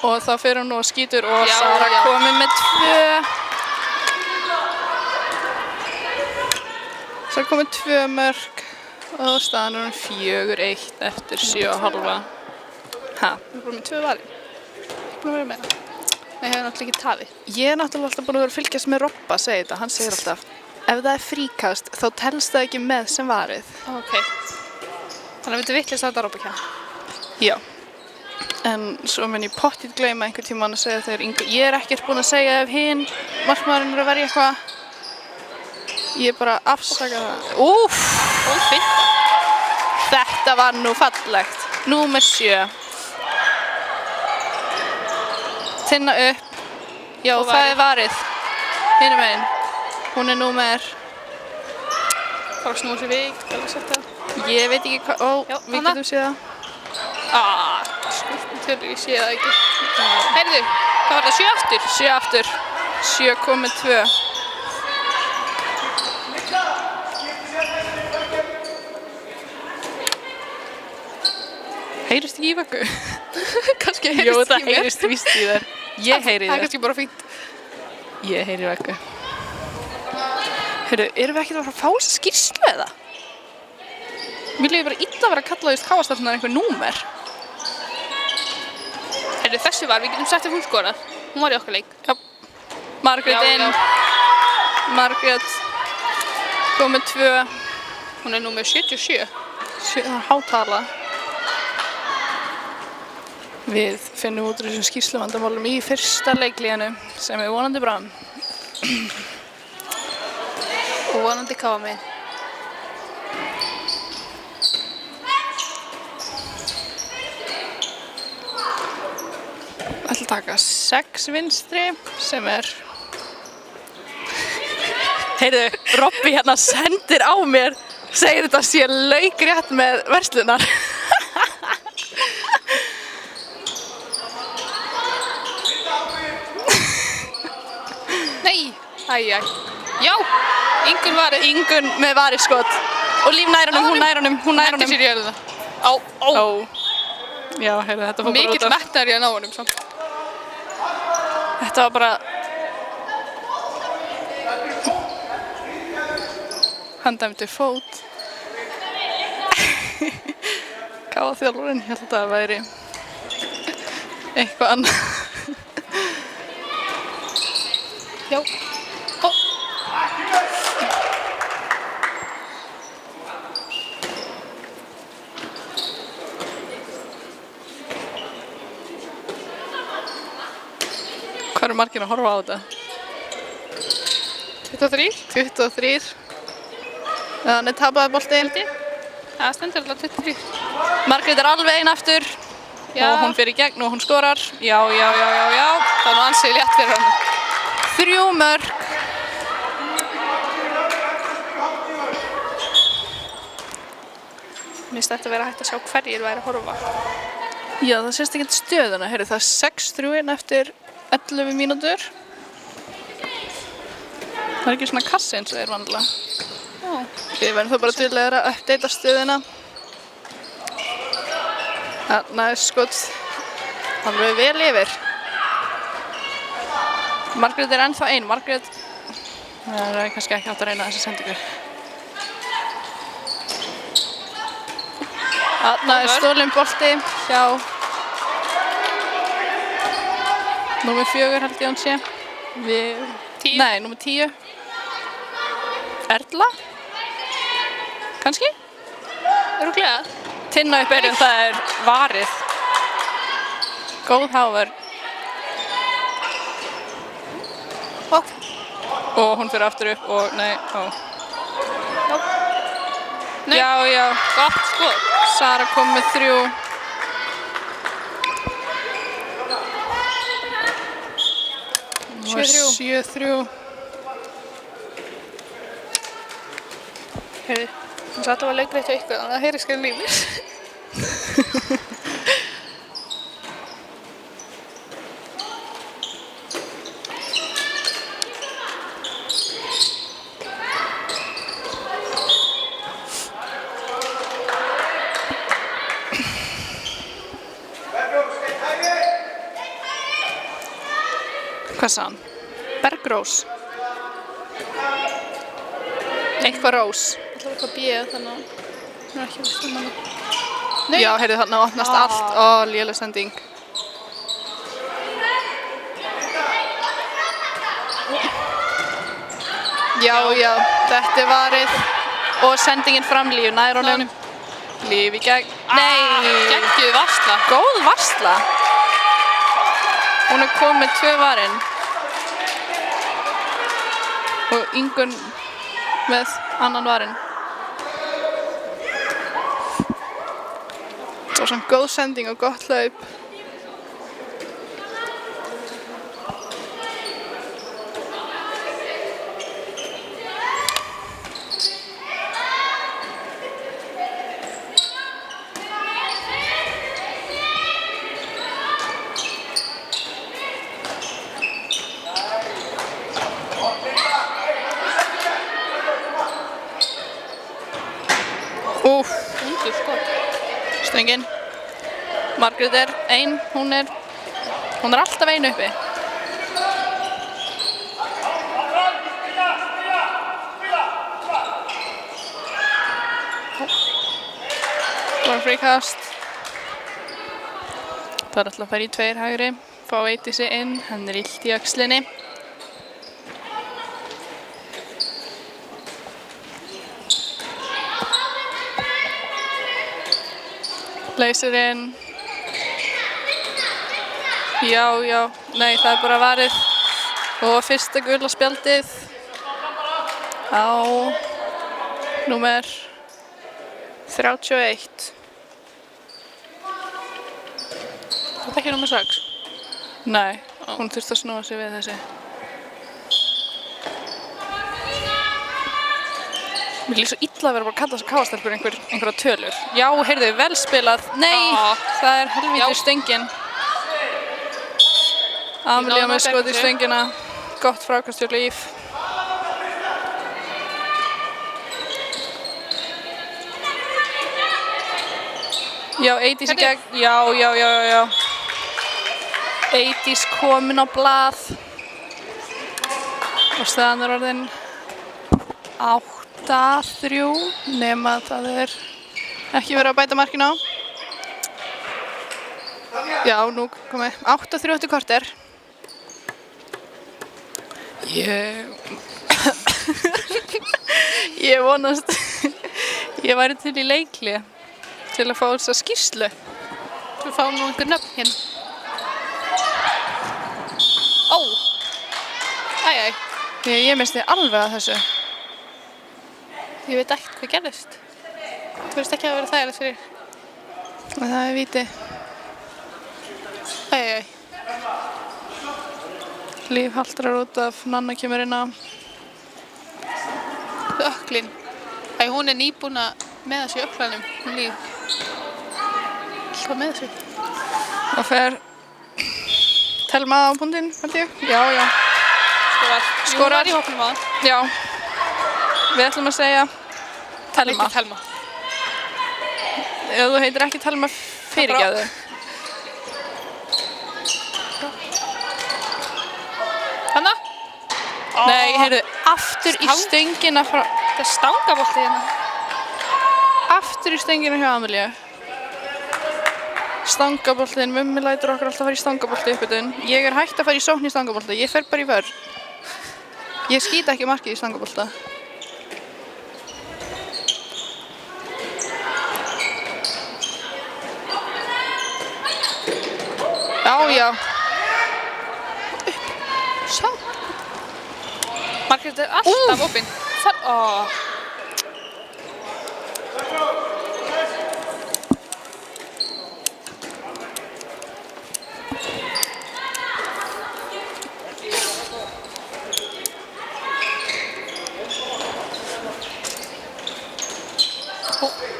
Og þá fer hún nú og skýtur og Sara komin með 2. Sara komin 2 mörk og staðan er 4-1 eftir 7,5. Við erum bara með 2 valin. Ég er búin að vera með það. Nei, ég hef náttúrulega ekki tafið. Ég er náttúrulega alltaf búin að vera að fylgjast með Robba, segir þetta. Hann segir alltaf, ef það er fríkast, þá telst það ekki með sem varið. Ok. Þannig að við vittlust að þetta Robba kemur. Já. En svo mun ég pottið gleyma einhvern tímann að segja þegar ég er ekkert búin að segja ef hinn markmaðurinn er að verja eitthvað. Ég er bara að afsaka það. Fint. Þetta var nú fallegt. Númer 7. Tinna upp. Já, það er varið. Hinum megin. Hún er númer... Bara snúa sér við, alveg sett það. Ég veit ekki hvað... við getum séð það. Skurtin tölur, ég sé það ekki. Heyrðu, hvað var það? 7 aftur? 7 aftur. 7,2. Heyrist ekki í Vöggu? Kannski heyrist ekki í mér. Jú, það heyrist víst í þér. Ég heyri það. Það er kannski bara fínt. Ég heyri Vöggu. Heyrðu, erum við ekkert að fara að fá þessa skýrslu eða? Mér líður bara illa að vera að kalla því káastafnar einhver númer. Heyrðu, þessi var, við getum sagt ef hún skorar. Hún var í okkar leik. Já. Margrét inn. Margrét kom með 2. Hún er númer 77. Það er hátala. Við finnum út úr þessum skýrsluvandamálum í fyrsta leiklíðinu sem er vonandi bra. Og vonandi káa mig. Ég ætla að taka 6 vinstri sem er... Heyrðu, Robby hérna sendir á mér, segir þetta sé laukrétt með verslunar. Nei! Æjæ. Já! Ingunn varið. Ingunn með variskot. Og Líf nær honum, hún nær honum. Hendur sér í jörðina. Á. Já, heyrðu, þetta fór bara út Mikill metnaður í að ná honum samt. Þetta var bara... Hann dæmdi fót. Káa þjálfurinn, ég held að það væri eitthvað annað. Já. Hvað eru margir að horfa á þetta? 23. 23. Þannig tapaði boltinn. Það stendur alltaf 23. Margrét er alveg ein aftur. Já. Og hún fer í gegn og hún skorar. Já. Það var nú ansið létt fyrir hann. 3 mörk. Mér finnst þetta að vera hægt að sjá hverjir væri að horfa. Já, það sést ekki stöðuna. Heyrðu, það er 6-3 eftir 11 mínútur. Það er ekki svona kassi eins og er vanlega. Við verðum þá bara til að uppdata stöðuna. Þarna er skot alveg vel yfir. Margrét er ennþá ein. Margrét... Það er kannski ekki átt að reyna þessa sendingu. Þarna er stólinn bolti hjá... Númer 4 held ég hún sé. 10. Nei, númer 10. Erla? Kannski? Örugglega. Tinna upp byrjun, það er varið. Góð háver. Og hún fyrir aftur upp og nei, Nei. Já. Gott skot. Sara kom með 3. Og 7-3. Heyrðu, það satt að var leikreitt á ykkur, þannig að það heyri skil lífið. Hvað sagði hann? Bergrós. Eitthvað rós. Það var eitthvað bíð þannig að hún er ekki að veist hana. Já, heyrðu þarna opnast allt. Ó, léleg sending. Já, þetta er varið. Og sendingin fram Líf, nær honum. Líf í gegn. Nei! Geggjuð varsla. Góð varsla. Hún er komið með 2 varin. Og Ingunn með annan varinn. Það var svona góð sending og gott hlaup. Undur skot. Stöngin. Margrét er ein, hún er alltaf ein uppi. Það var fríkast. Það er alltaf að fara í 2 hægri. Fá Eydísi inn, hann er illt í öxlinni. Leysirinn. Já, nei, það er bara varið. Og fyrsta gula spjaldið á númer 31. Þetta er ekki númer 6. Nei, hún þurfti að snúa sig við þessi. Mér líður svo illa að vera bara að kalla þess að káastelpur einhverja tölur. Já, heyrðu, vel spilað. Nei, það er helvítið stöngin. Amelía með skot í stöngina. Gott frákast hjá Líf. Já, Eydís í gegn. Já. Eydís komin á blað. Og staðan er orðin 8-3, nema það er ekki verið að bæta markinu á. Já, nú komið 8-3 eftir korter. Ég vonast ég væri til í leikli til að fá þessa skýrslu. Svo fáum nú einhver nöfn hérna. Ó! Æ. Ég misti alveg að þessu. Ég veit ekkert hvað gerðist. Þú veist ekki að vera þægilegt fyrir. Og það er víti. Æ. Líf haltrar út af, Nanna kemur inn á. Öklin. Æ, hún er nýbúin að með þessu í öklanum. Hún Líf. Alltaf með þessu. Og fer Telma á punktinn, held ég. Já. Skorar. Jú, var í hópnum á hann. Já. Við ætlum að segja Telma. Ekki Telma. Ef þú heitir ekki Telma, fyrirgefðu. Hanna? Nei, heyrðu, aftur í stöngina frá... Þetta er stangabolti hérna. Aftur í stöngina hjá Amelíu. Stangaboltin, mummi lætur okkur alltaf fara í stangabolti uppbytun. Ég er hægt að fara í sókn í stangabolta, ég fer bara í vörn. Ég skýt ekki markið í stangabolta. Já. Sjá. Margrét er alltaf opinn.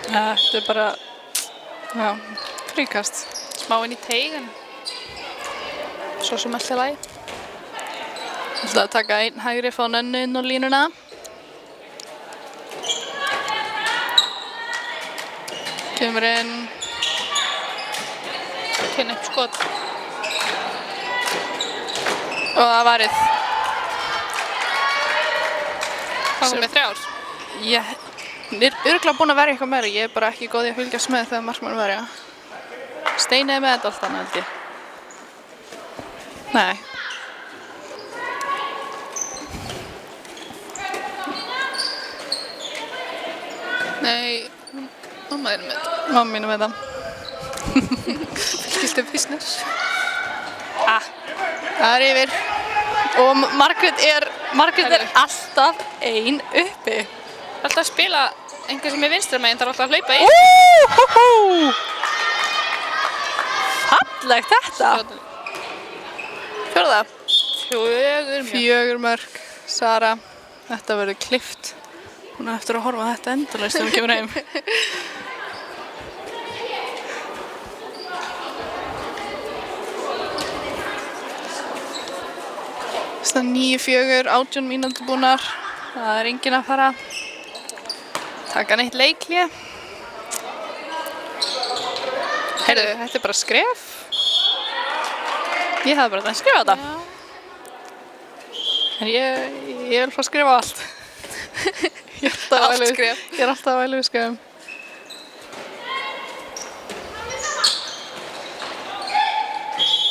Þetta er bara, fríkast. Smá inn í teigin. Svo sem alltaf lagi. Ég ætla að taka einn hægri, fá Nönnu inn á línuna. Kemur inn. Kynna upp skot. Og það varið. Hvað kom með 3? Ég er örugglega búin að verja eitthvað meira. Ég er bara ekki góð í að fylgjast með þegar markmann verja. Steini með þetta alltaf held ég. Nei. Nei, mamma er með þetta. Mamma mín er með þetta. Fylgstu business. Það er yfir. Og Margrét er alltaf ein uppi. Alltaf að spila einhver sem er vinstramegin þarf alltaf að hlaupa inn. Fallegt þetta. Fjórða. 4 mörk. Sara. Þetta verður klift. Hún er eftir að horfa á þetta endalaust þegar hún kemur heim. Það er 9-4, 18 mínútur búnar. Það er enginn að fara taka neitt leikhlé. Heyrðu, þetta er bara skref. Ég hafði bara skrifað þetta. En ég vil fá að skrifa allt. Allt skref. Ég er alltaf að væla við skrefum.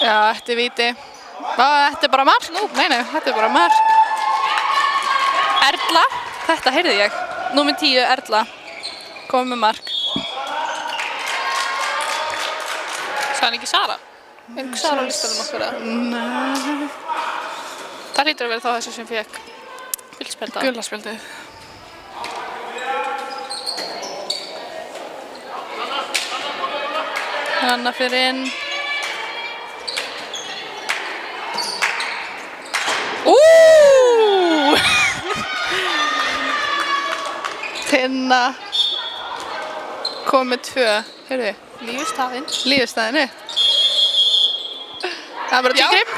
Já, þetta er víti. Þetta er bara mark. Nei, þetta er bara mark. Erla, þetta heyrði ég. Númer 10, Erla. Komið með mark. Sagði hann ekki Sara? Er ekki Sara á listanum okkur eða? Nei. Það hlýtur að vera þá þessi sem fekk guldspjaldið. Gulaspjaldið. Hanna fyrir inn. Tinna kom með 2. Heyrðu, lífustæðinni. Það er bara tíkrip.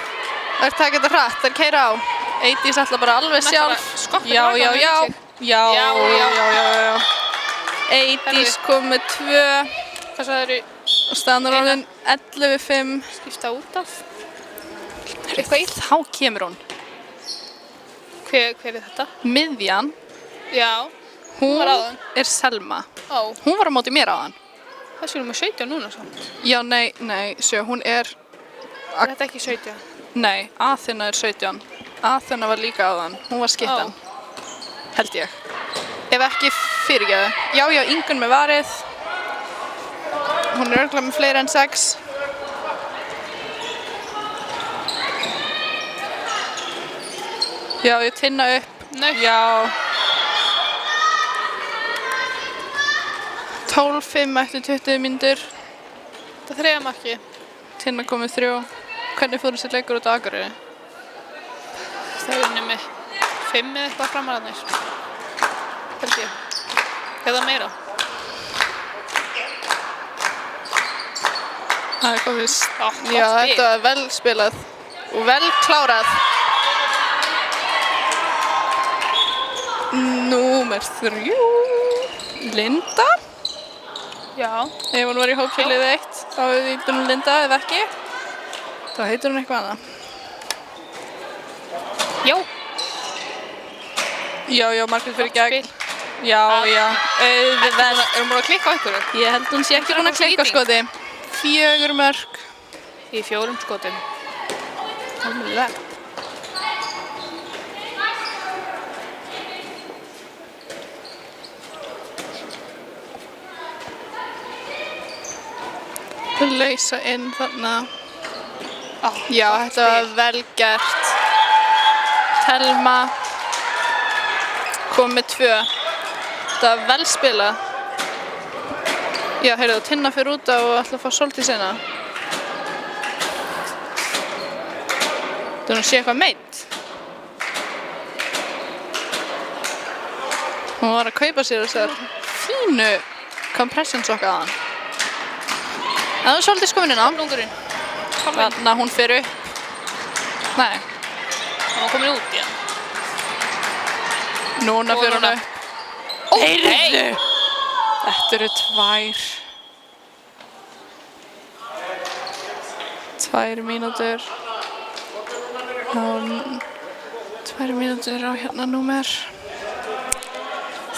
Það er takk þetta hratt, það er keira á. Eydís ætla bara alveg sjálf. Já. Eydís kom með 2. Hvað sagðirðu? Og staðan er orðin 11-5. Skipta út af? Þá kemur hún. Hver er þetta? Miðjan. Já. Hún var áðan. er Selma. Ó. Hún var á móti mér áðan. Það séum við 17 núna samt. Já, nei, hún er... Er þetta ekki 17? Nei, Aþena er 17. Aþena var líka áðan. Hún var skyttan. Held ég. Ef ekki fyrirgeðu. Já, Ingunn með varið. Hún er örugglega með fleiri en 6. Já, ég tinna upp. Nei. Já. 12-5 eftir 20 mínútur. Þetta er 3 marki. Tinna komið 3. Hvernig fór þessi leikur út á Akureyri? Það er unnið með 5 eða eitthvað framararnir. Held ég. Eða meira. Það er komið. Já, þetta var vel spilað og vel klárað. Númer 3. Linda. Já. Ef hún var í hópfélagið 1, þá heitir hún Linda, ef ekki, þá heitir hún eitthvað annað. Já. Já, Margrét fyrir gegn. Já. Er hún búin að klikka á einhverju? Ég held hún sé ekki búin að klikka á skoti. 4 mörk. Í 4 skotum. Alveg. Lausa inn þarna. Já, þetta var vel gert. Telma kom með 2. Þetta var vel spilað. Já, heyrðu, Tinna fyrir út á og ætla að fá svolítið sena. Þú sé eitthvað meitt. Hún var að kaupa sér þessar fínu kompressionsokka að hann. Það var svolítið skoðin inn á. Lungurinn. Þannig að hún fer upp. Nei. Hún var komin út, já. Núna fer hún upp. Heyrðu! Þetta eru 2 mínútur. 2 mínútur á hérna númer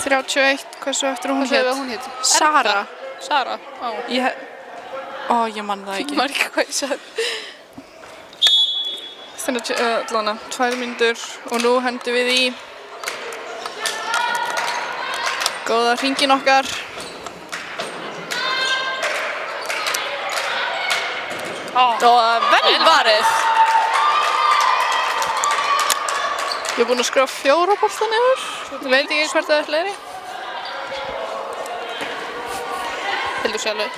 31, hversu eftir hún Hvað hét? hún hétt? Sara. Sara, á. Ég man það ekki. Ég man ekki hvað ég sagði. Allavega 2 mínútur og nú hendum við í góða hringinn okkar. Og vel varið. Ég er búin að skrá 4 bolta niður. Ég veit ekki hvert það er fleiri. Hildur sjálfur.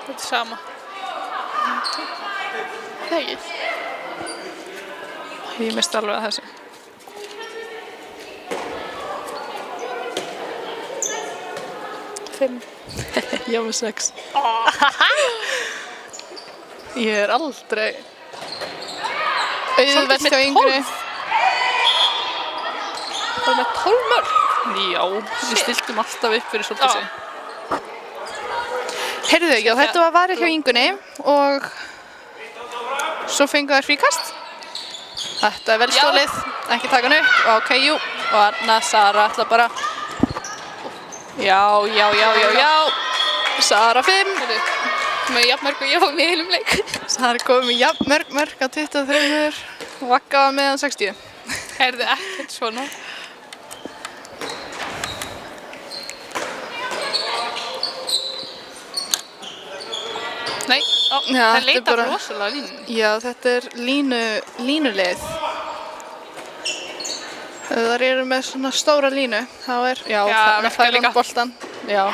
Þetta er sama. Það ekki. Ég misti alveg að þessu. Ég var með 6. Ég er aldrei auðvelt hjá yngri. Það er með 12 mörg. Já, við stiltum alltaf upp fyrir svolítið sig. Heyrðu, já, þetta var varið hjá yngunni og svo fengu þær fríkast. Þetta er vel stólið, ekki taka hann upp. Ok, jú, og Anna, Sara ætla bara. Já. Sara 5. Með jafnmörg og ég fór með heilum leik. Sara komið með jafnmörg mörg á 23. Vakkaða meðan 60. Heyrðu ekkert svona. Nei, það leita rosalega línu. Já, þetta er línuleið. Þar eru með svona stóra línu. Það er, það er líka boltan. Já.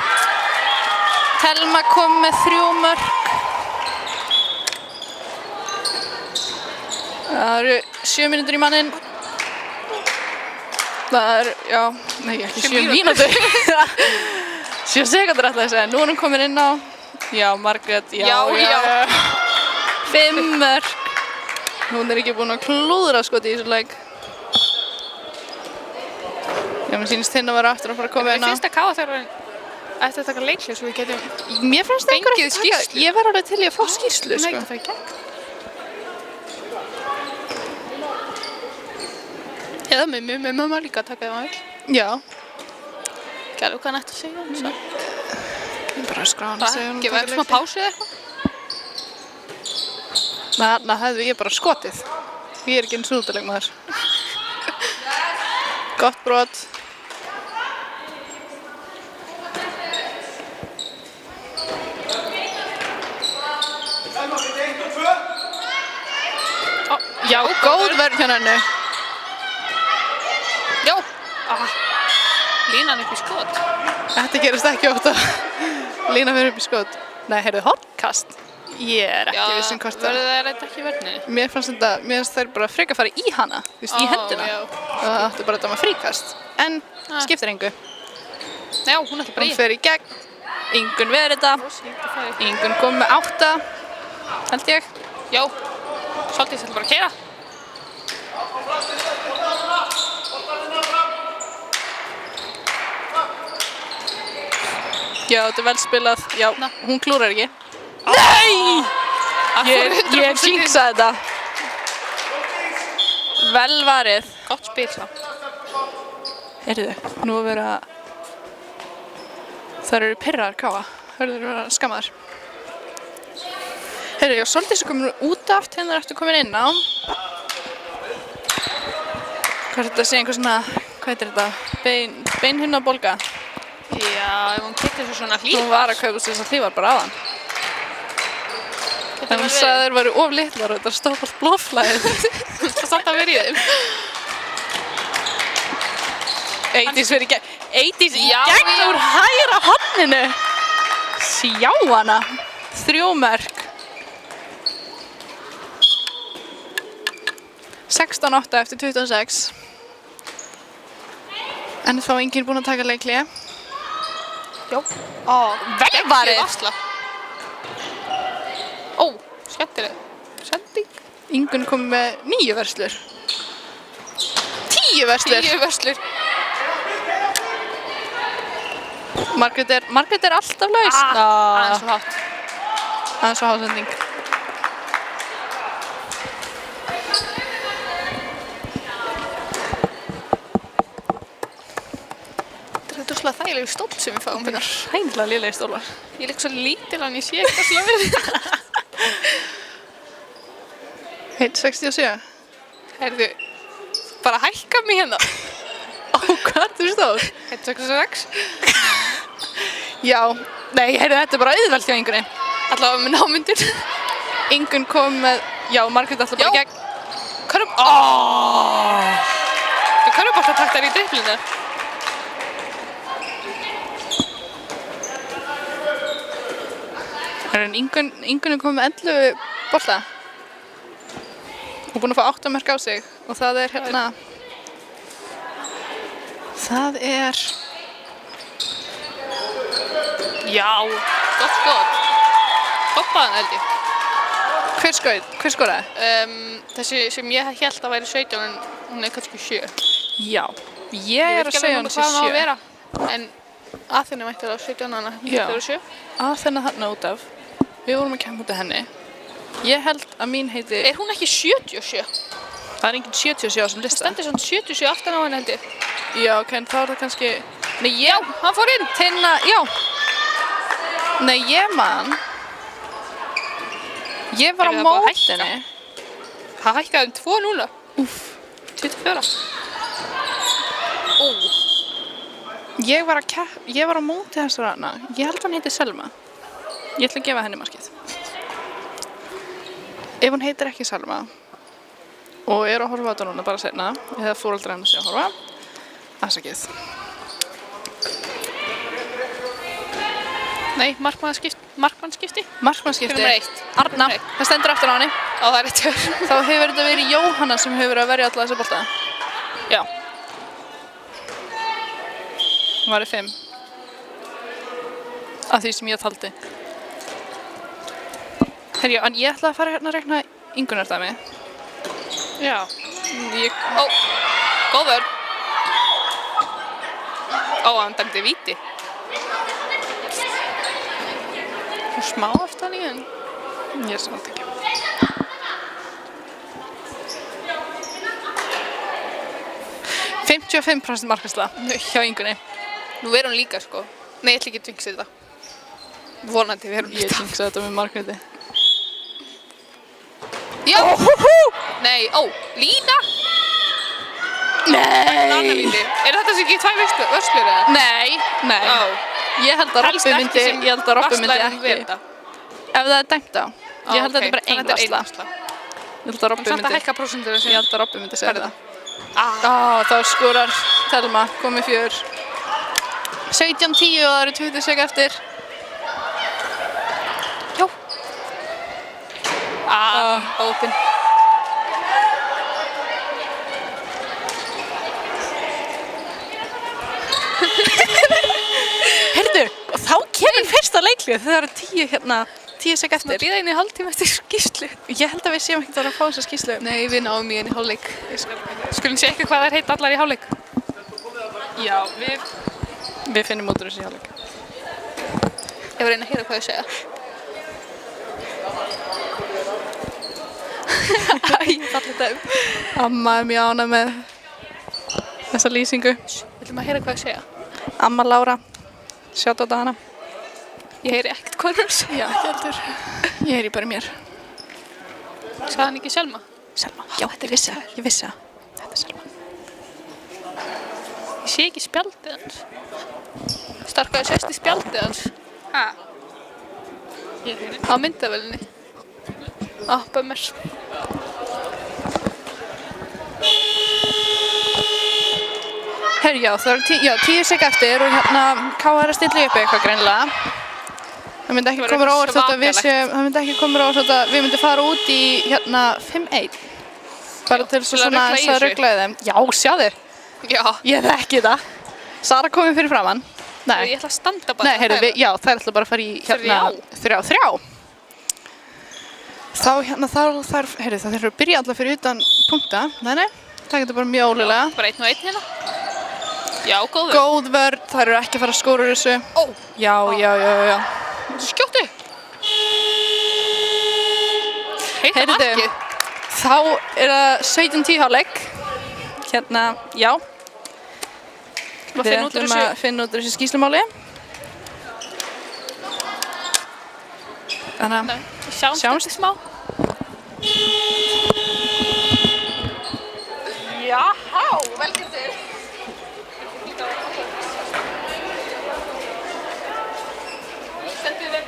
Telma kom með 3 mörg. Það eru 7 mínútur í manninn. Það er, ekki 7 mínútur. 7 sekúndur ætla ég að segja. Nú er hún komin inn á. Já, Margrét, já. 5 mörg. Hún er ekki búin að klúðra skoti í þessu leik. Já, mér sýnist hinn að vera aftur að fara að koma inn á. Mér finnst að KF-þjálfarinn ætti að taka leikhlið svo við getum Mér finnst það einhver fengið að taka. skýrslu. Ég var alveg til í að fá skýrslu, Nei, sko. það fær í gegn. Eða með mamma líka að taka það vel. Já. Gælu hvað hann ætti að segja um það. Ég bara skrá hann að segja hún. Gefa eitthvað smá pásu eða eitthvað. Þarna hefði ég bara skotið. Ég er ekki eins útileg maður. Gott brot. Já, góð vörn hjá henni. Já. Línan upp í skot. Þetta gerist ekki oft að lína fyrir upp í skot. Nei, heyrðu, hornkast. Ég er ekki vissum hvort það. Verður það reynd ekki verðni? Mér fannst þær bara frekar fara í hana, þú veist, í hendina. Já. Það átti bara að dæma fríkast. En skiptir engu. Já, hún ætla bara Hún fer í gegn. Ingunn verið þetta. Ingunn kom með 8, held ég. Já. Svolítið ætla bara að keyra. Já, þetta er vel spilað. Já, hún klúrar ekki. Nei! Ég jinxaði þetta. Vel varið. Gott spil svo. Heyrðu, nú að vera... Þær eru pirraðar káa. Þær eru vera skammaðar. Heyrðu, já, svolítið sem komur út aft hérna eftir komin inn á. Hvað er þetta að segja einhver svona... Hvað heitir þetta? Beinhunabólga. Já, ef hún getur svo svona hlýtt. Hún var að kaupa þess að hlífar bara aðan. En hún sagði að þeir væru of litlar og þetta stóð allt blóðflæðið. Það samt að vera í þeim. Eydís verið í gegn. Eydís í gegn úr hægra horninu. Sjá hana. 3 mörg. 16-8 eftir 26. En þá er enginn búinn að taka leikhlé. Já. Vel varið. Skemmtileg. Sending. Ingunn kom með 9 vörslur. 10 vörslur. 10 vörslur. Margrét er alltaf laus. Aðeins svo hátt. Aðeins svo hásending. Þetta er svona þægilegu stóll sem við fáum. Þetta er hræðilega lélegir stólar. Ég er líka svo lítil en ég sé ekki að slá við. 1,67. Heyrðu, bara hækka mig hérna. Ó, hvað er þú stór? 1,66. Já, nei, heyrðu, þetta er bara auðvelt hjá Ingunni. Allavega með námyndir. Ingunn kom með, já, Margrét alltaf bara gegn. Þú körfuboltataktar í driblinu. Ingunn kom með 11 bolta. Og búin að fá 8 mörk á sig. Og það er hérna, það er, Já, gott. Hoppaðan held ég. hver skoraði? Þessi sem ég hélt að væri 17 en hún er kannski 7. Já, ég er að segja hann hvað hann á að 7. vera. En Aþena mætti vera 17 hana, hún Já. mætti vera 7. Aþena þarna út af. Við vorum að kemja út af henni. Ég held að mín heiti, Er hún ekki 77? það er enginn 77 á þessum Það lista. stendur svona 77 aftan á henni held ég. Já, ok, en þá er það kannski, nei, Já, hann fór inn. Tinna, já. Nei, ég man. Ég var á Er það búið að móti hækka? henni. Það hækkaði 2 núna. 24. Ó, Ég var á móti þessar hana. Ég held hann heiti Selma. Ég ætla að gefa henni markið. Ef hún heitir ekki Selma og er að horfa á þetta núna bara seinna, eða foreldrar hennar sé að horfa, afsakið. nei, markmannskipti. Markmannskipti. Númer 1. Arna, Númer 1. það stendur aftur á henni. Á, það er rétt hjá þér. Þá hefur þetta verið Jóhanna sem hefur verið að verja alla þessa bolta. Já. Hún var í 5. Af því sem ég taldi. Herjá, en ég ætla að fara hérna að rekna Ingunnar dæmi. Já. Ó, góð vörn. Ó, hann dæmdi víti. Og smá aftan í henn. Ég er samt ekki. %55% markværsla hjá Ingunni. Nú er hún líka, sko. Nei, ég ætla ekki að tvinksa þetta. Vonandi við erum Ég tinksa þetta með Margréti. Já! Nei, ó, Lína? Nei! Víti. Er þetta sem ekki 2 vörslur eða? Nei, nei. Ó. Ég held að Robbi myndi, ég held að Robbi myndi ekki. Þetta. Ef það er dæmt á. Ég held að þetta er bara ein varsla. varsla. Ég held að Robbi Samt að myndi, hækka prósentur ég held að Robbi myndi segja Hvað er það. Þá skorar Telma, komið 4. 17:10 og það eru 20 sek eftir. Já. Ópinn. Heyrðu, og þá kemur fyrsta leiklið þegar það eru 10 sek Það eftir. býða inn í hálftíma eftir skýrslu. Ég held að við séum ekkert að fá þessa skýrslu. Nei, við náum í henni hálfleik. Skulum sé ekki hvað þær heita allar í hálfleik. Já, við finnum út úr þessu hjáleik. Ég var að reyna að heyra hvað þau segja. Ég falli þetta upp. Amma er mjög ánægð með þessa lýsingu. Við viljum að heyra hvað þau segja. Amma Lára, sjátt á hana. Ég heyri ekkert hvað þau segja. Já, ekki heldur. Ég heyri bara í mér. Sagði hann ekki Selma? Selma, já, þetta er vissi það. Ég vissi það. Þetta er Selma. Ég sé ekki spjaldið hans. Starkaði sést í spjaldið hans. Ha? Á myndavélinni. Bömmir. Herri, já, það eru 10 sek eftir og hérna KR að stilla upp eitthvað greinilega. Það myndi ekki koma á óvart þótt að við myndum fara út í hérna 5-1. Bara til Til að svona rugla í að þessu. ruggla í þeim. Já, sjáðu. Já. Ég þekki það. Sara komið fyrir framann. Nei. Ég ætla að standa bara. Nei, heyrðu, já, þær ætla bara að fara í hérna 3. Þá hérna heyrðu, það þurfa að byrja allar fyrir utan punkta. Nei, það getur bara mjög ólega. Bara 1 og 1 hérna. Já, góð vörn. Góð vörn, þær eru ekki að fara að skóra úr þessu. Ó! Já. Skjóttu! Heita Heyrðu, markið. þá er það 17-10 hálfleik. Hérna, já. Við Við finnum út úr ætlum þessu. að finna út úr þessu skýslumáli. Þannig að Sjáumst eftir smá. Jáhá, velgjörður. Stendur við.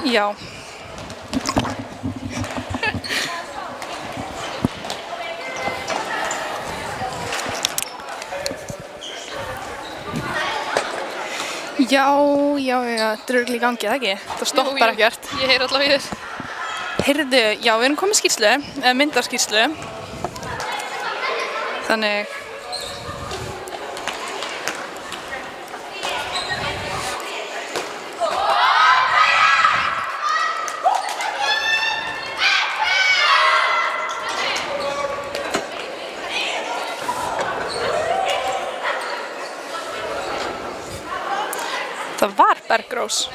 Já. Já, þetta er örugglega í gangi, eða ekki? Það stoppar ekkert. Ég heyri allavega í þér. Heyrðu, já, við erum komið skýrslu, eða myndarskýrslu. Þannig... Það var Bergrós.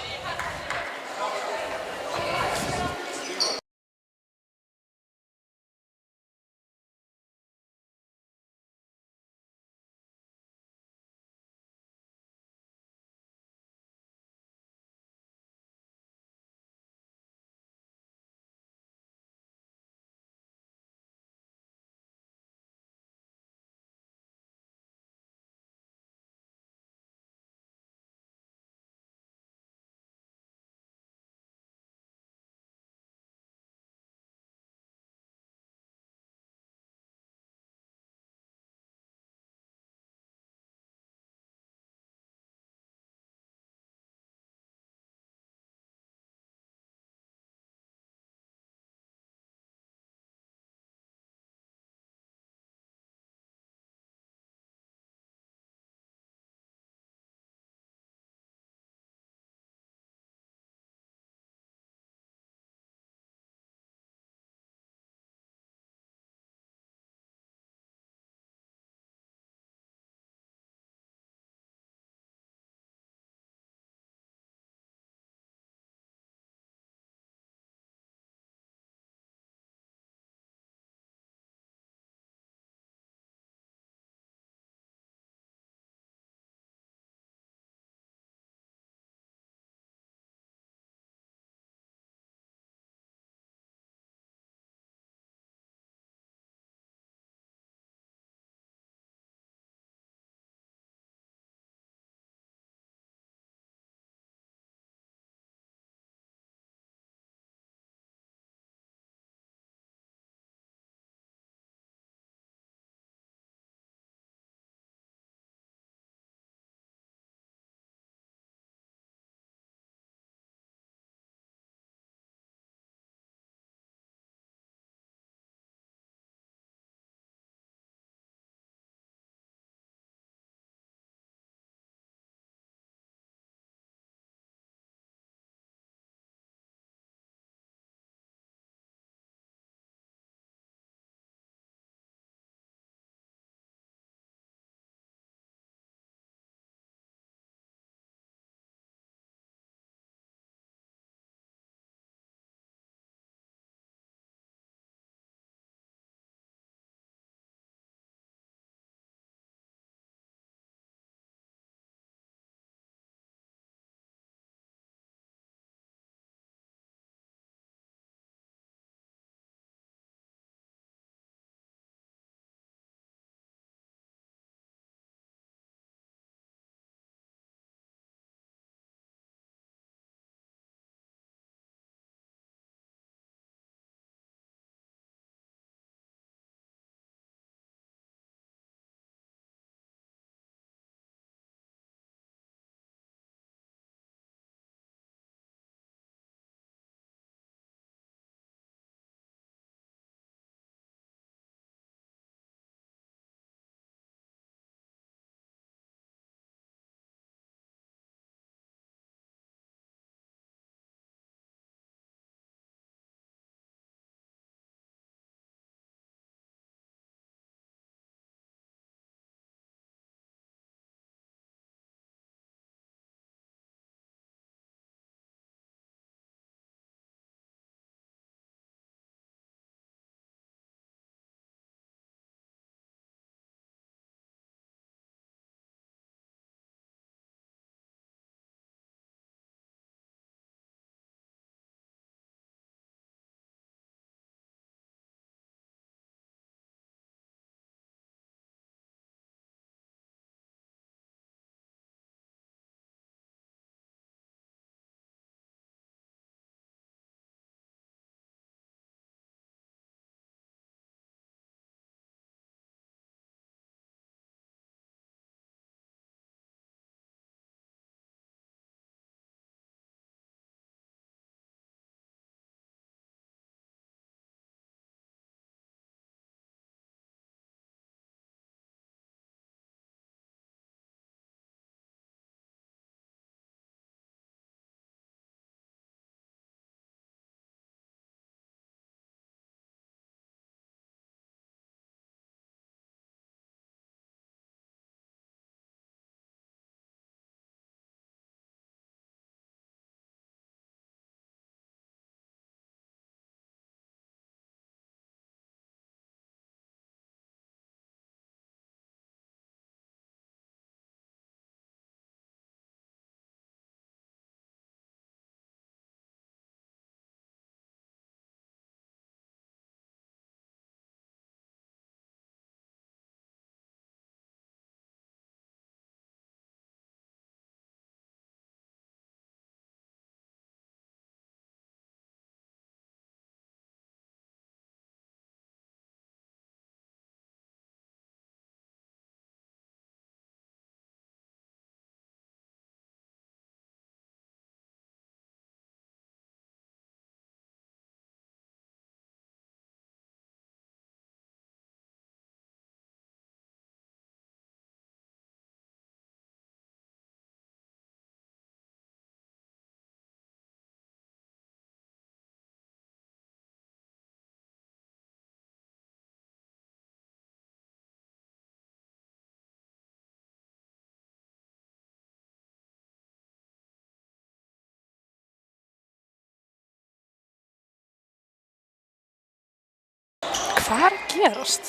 Hvað er að gerast?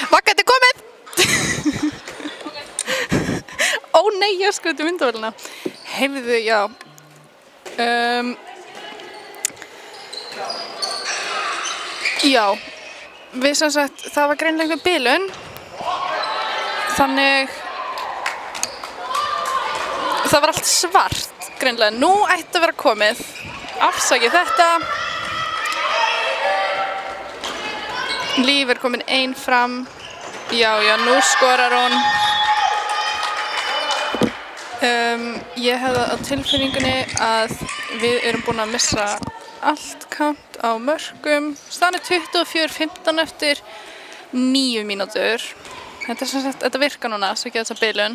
Vaka, þetta er komið! Ó nei, ég skuti myndavélina. Heyrðu, já. Já, við sem sagt, það var greinilega einhver bilun. Þannig, það var allt svart, greinilega. Nú ætti að vera komið. Afsakið þetta. Líf er komin ein fram. Já, nú skorar hún. Ég hefði á tilfinningunni að við erum búin að missa allt count á mörkum. Staðan er 24:15 eftir 9 mínútur. Þetta virkar núna, svo ekki þessa bilun.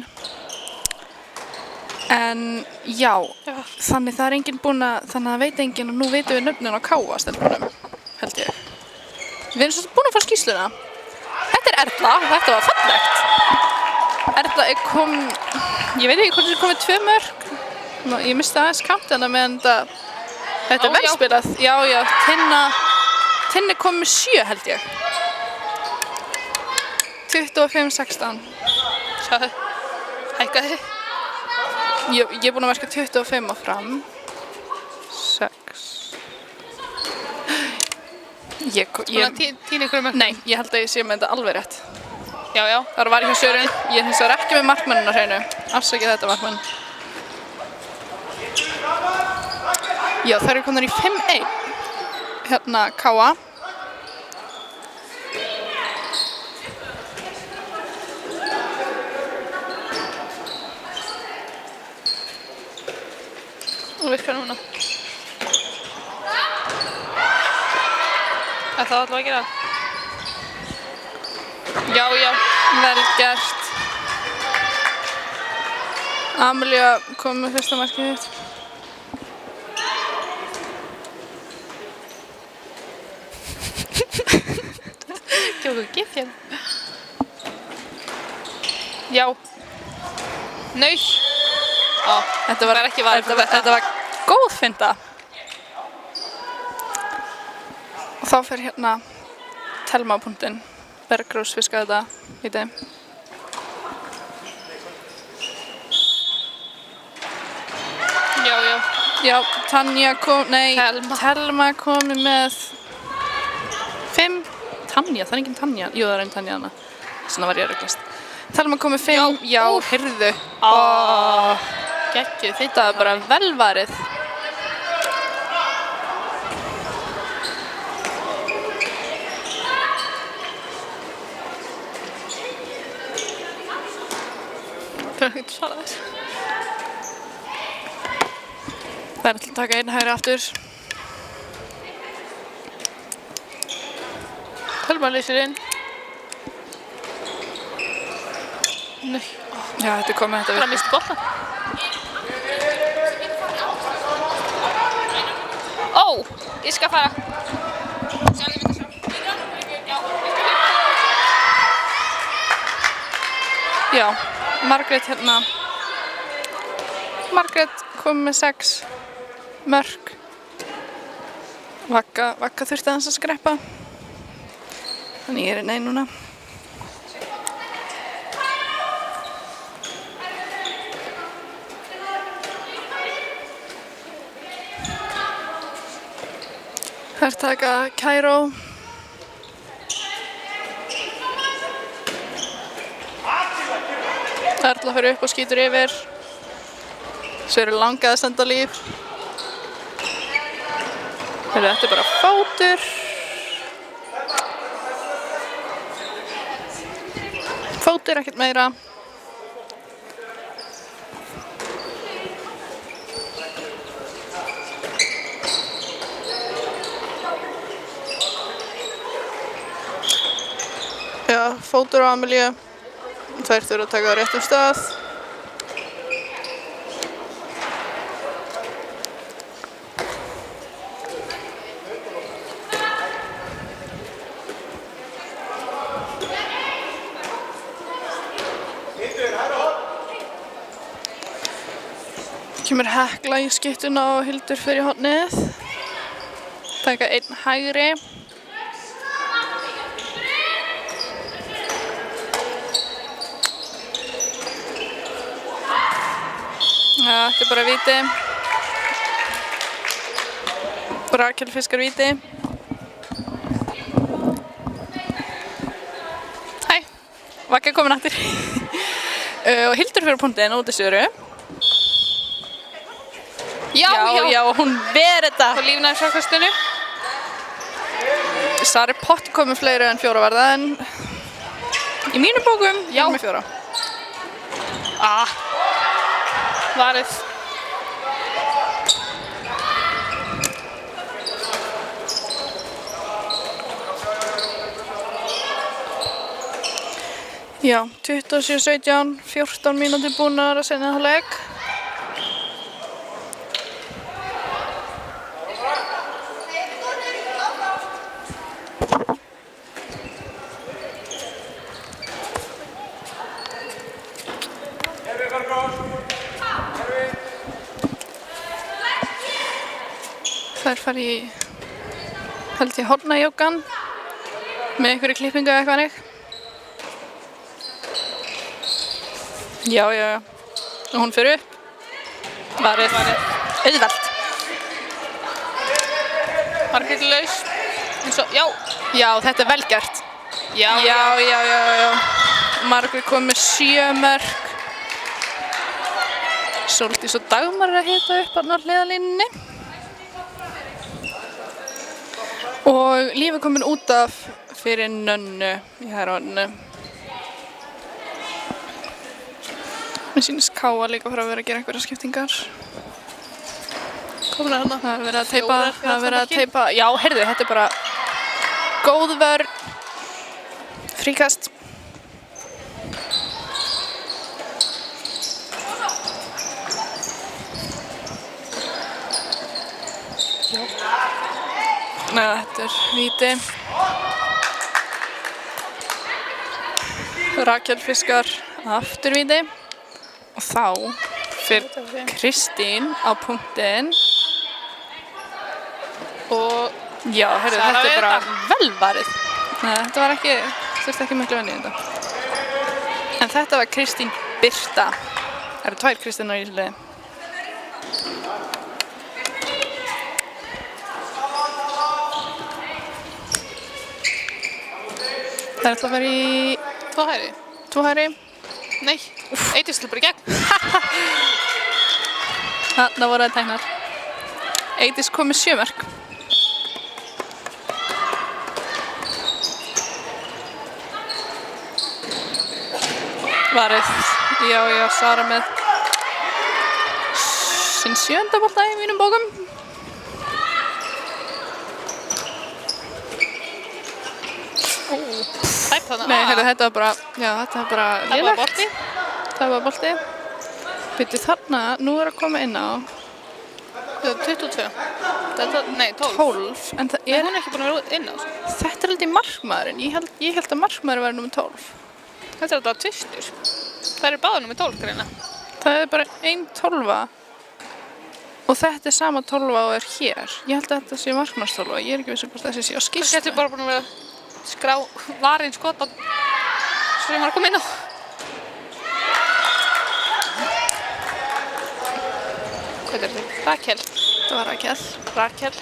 En já, þannig það er enginn búin að, þannig að það veit enginn og nú veitum við nöfnin á Káa-stelpunum, held ég. Við erum svo búin að fá skýrsluna. Þetta er Erla, þetta var fallegt. Erla er ég veit ekki hvort það er komið 2 mörk. Ég misti aðeins countana meðan þetta er velspilað. Já, Tinna kom með 7 held ég. 25-16. Sjáðu, hækkaði. Ég er búin að verka 25 á fram. 6. Tína ykkur mörk? Nei, ég held að ég sé með þetta alveg rétt. Já. Það var hjá Sören. Ég hins vegar ekki með markmanninn á hreinu. Afsakið þetta markmann. Já, það eru konar í 5-1. Hérna, Káa. Nú virkar núna. Það alltaf að gera. Já, vel gert. Amelia kom með fyrsta markið þitt. Gjóðu gif hérna. Já. Naut. Þetta var góð finta. Og þá fer hérna Telma á punktinn. Bergrós fiskaði þetta, viti. Já, Tanja Telma komi með 5. Tanja, það er engin Tanja. Jú, það er einn Tanja hana. Svona var ég að ruglast. Telma komi 5. Já, heyrðu. Geggjuð, þetta var bara velvarið. Það er ekkert svara þess. Það er alltaf að taka einn hægri aftur. Telma leysir inn. Nei. Já, þetta er komið, þetta Það misti boltan. Ég skal fara. Já, Margrét hérna. Margrét kom með 6 mörk. Vaka þurfti aðeins að skreppa. Þannig ég er inn ein núna. Þær taka Kæró. Erla fyrir upp og skýtur yfir. Svo eru langað að senda Líf. Þetta er bara fótur. Fótur, ekkert meira. Já, fótur á Amelíu. Þær þurfa að taka á réttum stað. Kemur Hekla í skyttuna og Hildur fyrir hornið. Taka einn hægri. Ja, þetta bara víti. Rakel fiskar víti. Hæ, Vaka komin aftur. Og Hildur fyrir punktinn út í sjöru. Já, hún ver þetta. Og lífnaði frákastinu. Sari pott komið fleiri en 4 varða en í mínum bókum Já. með 4. Varið. Já, 27-17, 14 mínútur búnar að seinni hálfleik. Þær fara í, held ég, hornajókan með einhverju klippingu eða eitthvað hannig. Já. Og hún fyrir upp. Varið. Auðvelt. Margrét laus. Já, þetta er vel gert. Já. Margrét kom með 7 mörk. Sóldís og Dagmar að hita upp á hliðarlínunni. Og Líf er komin út af fyrir Nönnu í hægra horninu. Mér sýnist Káa líka frá að vera að gera einhverjar skiptingar. Komin að hana. Það er verið að teipa. Já, heyrðu, þetta er bara góð vörn. Fríkast. Nei, þetta er víti. Rakel fiskar aftur víti. Og þá fyrir Kristín á punktinn. Og já, heyrðu, þetta er bara vel varið. Nei, þetta var ekki, þurfti ekki miklu venni í þetta. En þetta var Kristín Birta. Það eru 2 Kristínar í þessu liði. Það ætla að vera í 2 hæri. 2 hæri. Nei, Eydís til bara í gegn. Þarna voru það tæknar. Eydís kom með 7 mörk. Varið. Já, Sara með sinn 7. bolta í mínum bókum. Tæp þarna. Nei, heyrðu, þetta var bara lélegt. bolti. Það var bolti. Byrju þarna, nú er að koma inn á 22. Nei, 12. 12, en það Nei, er, hún er ekki búin að vera inn á. þetta er aldrei markmaðurinn. Ég held að markmaðurinn væri númer 12. Þetta er alltaf tvistur. Það eru báðar númer 12 greina. Það er bara 1 12 og þetta er sama 12 og er hér. Ég held að þetta sé markmannstólfa. Ég er ekki viss hvort þessi sé á Það skýrslu. getur bara búin að vera skrá varinn skot á svo ég var að koma inn á. Hvað er þetta? Rakel. Þetta var Rakel.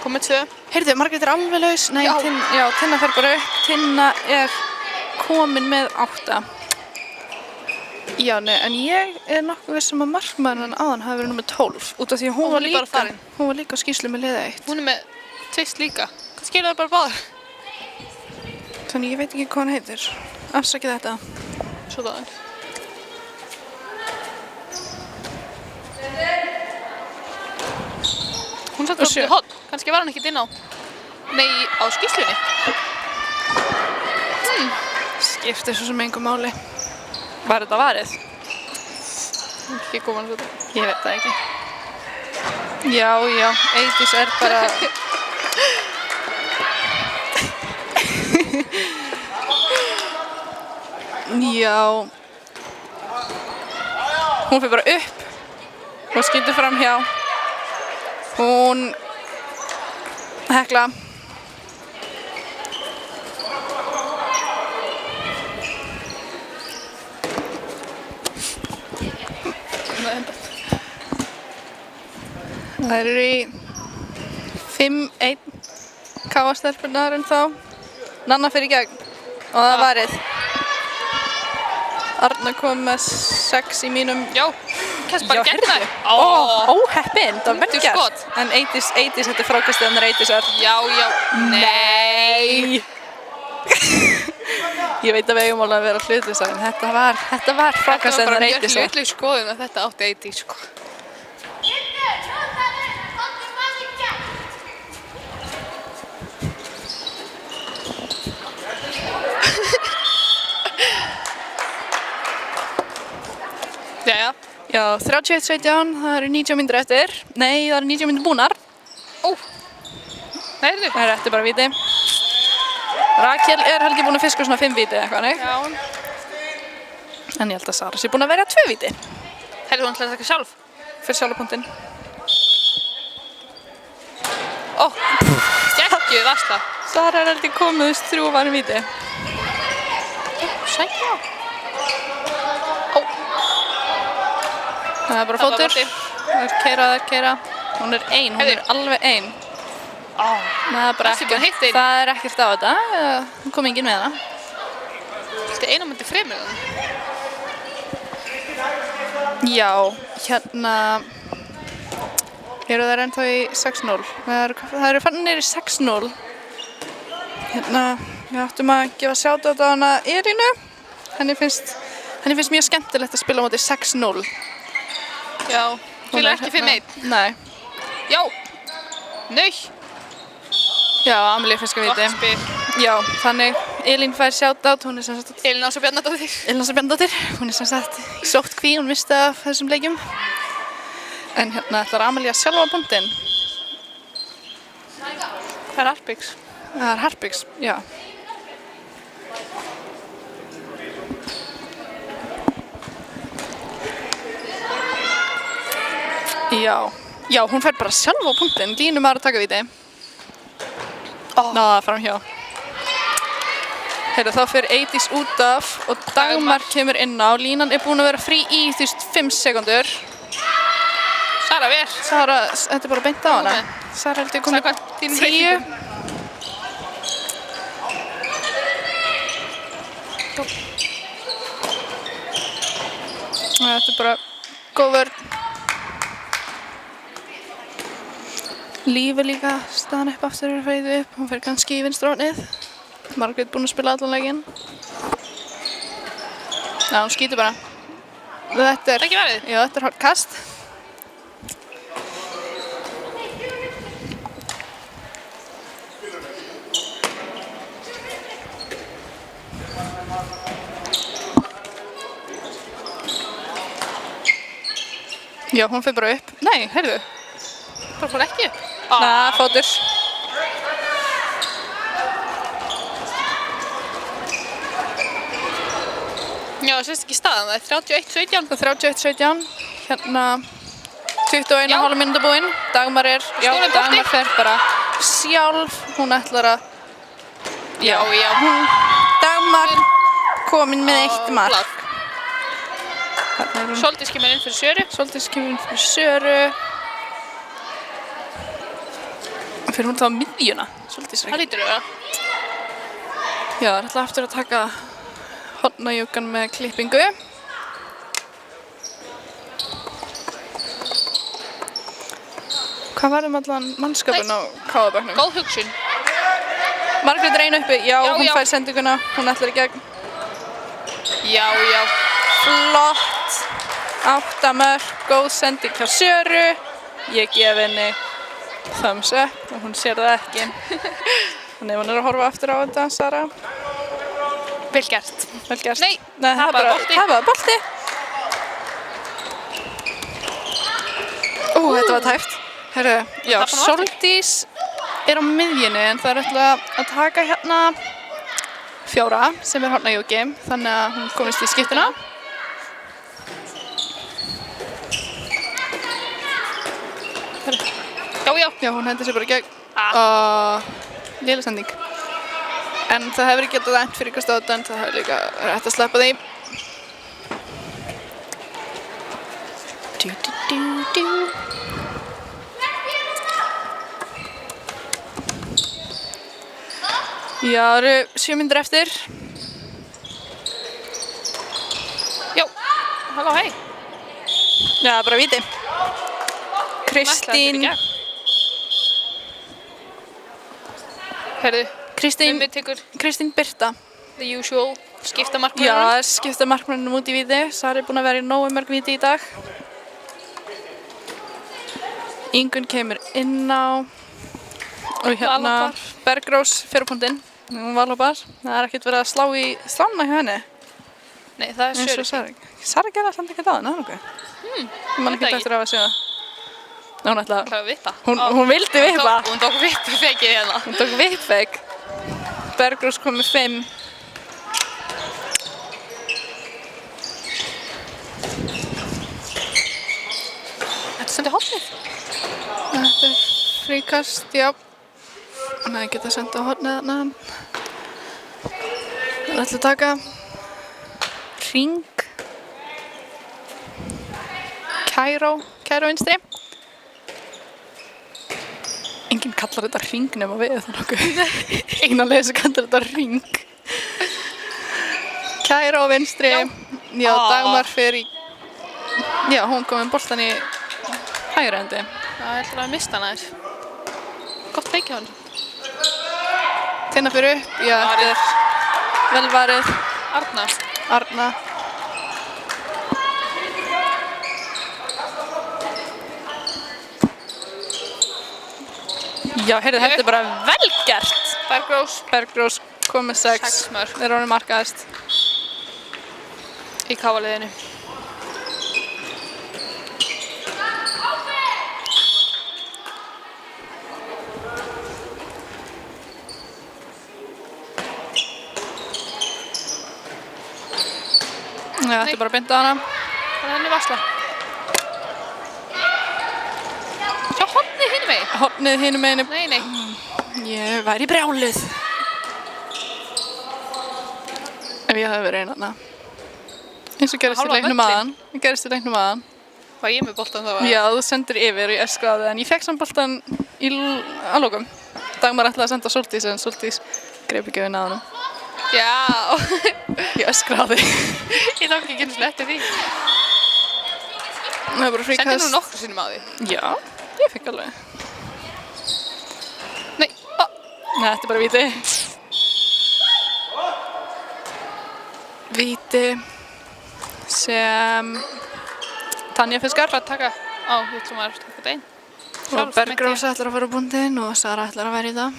Kom með 2. Heyrðu, Margrét er alveg laus. Nei, Já. Tinna fer bara upp. Tinna er komin með 8. Já, nei, en ég er nokkuð viss að markmaðurinn áðan hafi verið númer 12 út af því að Og hún er bara farin. hún var líka á skýrslu með liða 1. Hún er með tvist líka. Kannski er það bara báðar. Þannig ég veit ekki hvað hann heitir. Afsakið þetta. Svo það. Hún satt Og upp sjö. í horn. Kannski var hann ekkert inn á. Nei, á skýrslunni. Skiptir svo sem engu máli. Var þetta varið? Ekki koma hann svo. Ég veit það ekki. Já, Eydís er bara... Já. Hún fyrir bara upp. og skýtur fram hjá. Hún Hekla. Það eru í 5-1 KA-stelpurnar en þá. Nanna fyrir í gegn og það er varið. Arna kom með 6 í mínum. Já, kæst bara gegn þær. Óheppin, það var vel gert. En 80s þetta er frákastið en það er 80s. Já. Nei. Ég veit að við eigum alveg að vera hlutleysa en þetta var frákastið en það er 80s. Þetta var bara mjög hlutlaus skoðun að þetta átti 80s sko. Jæja. Já, 31-17, það eru 90 mínútur eftir. Nei, það eru 90 mínútur búnar. Nei, heyrðu. Það er eftir bara víti. Rakel er held ég búin að fiska svona 5 víti eitthvað, nei? Já. En ég held að Sara sé búin að vera 2 víti. Heyrðu, hún ætlaði að taka sjálf. Fyrir sjálfpunktin. Geggjuð Asla. Sara er held ég komið 3 varin víti. Sækja. Það er bara fótur. Það er keira. Hún er ein, hún er alveg ein. Það er bara ekkert, það er ekkert á þetta. Hún kom enginn með hana. Þetta er 1 á móti 3 með hann. Já, hérna eru þær ennþá í 6-0. Það eru fannir í 6-0. Hérna, við áttum að gefa shoutout á hana Elínu. Henni finnst mjög skemmtilegt að spila á móti 6-0. Já, fylgir ekki 5-1. Nei. Já. Nei. Já, Amelie fiskar víti. Gott spil. Já, þannig Elín fær shoutout, hún er sem sagt Elín Ása Bjarnadóttir. Elín Ása Bjarnadóttir, hún er sem sagt í sóttkví, hún missti af þessum leikjum. En hérna ætlar Amelie að sjálfa punktinn. Það er Harpiks. Það er Harpiks, já. Já, hún fær bara sjálf á punktinn, Glínum að taka víti. Náða fram hjá. Heyrðu, þá fyrir 80s út af og Dagmar kemur inn á. Línan er búin að vera frí í 5 sekundur. Sara ver. Sara, þetta er bara beint á hana. Sara heldur komið 10. Þetta er bara góð vörn. Lífi líka staðan upp aftur er fæðið upp. Hún fer kannski í vinstra hornið. Margrét búin að spila allan leikinn. Já, hún skýtur bara. Þetta er... Ekki verið? Já, þetta er hálft kast. Já, hún fer bara upp. Nei, heyrðu. Það fór ekki upp. Nei, fótur. Já, það sést ekki staðan. Það er 31-17. Það er 31-17. Hérna 21,5 mínútur búinn. Dagmar er, já, Dagmar fer bara sjálf. Hún ætlar að, já. Dagmar komin með 1 mark. Soldís kemur inn fyrir Söru. Soldís kemur inn fyrir Söru. Fyrir hún þá á miðjuna. Soldís Það lítur það. Já, það er alltaf aftur að taka hornajúkan með klippingu. Hvað var allan mannskapin á KA-bekknum? Góð hugsun. Margrét er einu uppi. Já, hún já. fær sendinguna. Hún ætlar í gegn. Já. Flott. 8 mörk. Góð sending hjá Söru. Ég gef henni thumbs up og hún sér það ekki. Þannig hún er að horfa aftur á þetta, Sara. Vel gert. Vel gert. Nei, það var bolti. Þetta var tæft. Herru, já, Soldís er á miðjunni en það er alltaf að taka hérna 4 sem er hornajúki. Þannig að hún komist í skiptuna. Já, hún hendi sér bara gegn. Léleg sending. En það hefur ekki getað dæmt fyrir ykkur stóðan, það hefur líka verið hægt að sleppa því. Já, það eru 7 mínútur eftir. Já, halló, hei. Já, bara víti. Kristín. Herðu, Kristín Birta. The usual, skipta Já, markmannum. skipta markmannum út í víti. Sari er búin að vera í nógu mörg víti í dag. Ingunn kemur inn á. Og hérna Valhopar. Bergrós fyrir punktinn. Hún valhopar. Það er ekkert verið að slá í slána hjá henni. Nei, það er Eins og Söru. Sari. Sari gerði alltaf ekki það, nokkuð. Ég man veit ekki ekki. eftir að segja það. Nei, hún ætlaði Það er vippa. Hún vildi vippa. Hún tók vippa fekið hérna. Hún tók vippvegg. Bergrós kom með 5. Þetta sendi hornið. Þetta er fríkast, já. Nei, geta senda á hornið þarna. Það ætla að taka hring. Kæró vinstri. Enginn kallar þetta hring nema við það nokkuð. Eina leið sem kallar þetta hring. Kæró vinstri. Já, Dagmar fer í... Já, hún kom með boltan í hægri hendi. Það er alltaf að mista hana þér. Gott feikja hann. Tinna fyrir upp. Já, þetta er vel varið. Arna. Arna. Já, heyrðu, þetta er bara vel gert. Bergrós kom með 6. 6 mörk. Þeir eru markaðist. Í káaliðinu. Já, þetta er bara beint á hana. Það er henni varsla. Sjá hornið hinum megin. Hornið hinum megin. Nei. Ég væri brjáluð. Ef ég hefði verið einn þarna. Eins og gerist í Hálfa leiknum völlinn. aðan. Gerist í leiknum aðan. Var ég með boltan þá? Já, þú sendir yfir og ég öskraði en ég fekk samt boltan að lokum. Dagmar ætlaði að senda Sóldís en Sóldís greip ekki við náðanum. Já. Ég öskraði. Ég tók ekki einu sinni eftir því. Það er bara fríkast. Sendi nú nokkru sinnum á því. Já, ég fekk alveg. Nei. Nei, þetta er bara víti. Víti sem Tanja fiskar. Hvað taka? Við ætlum að taka þetta einn. Og Bergrós ætlar að fara á búndinn og Sara ætlar að vera í það.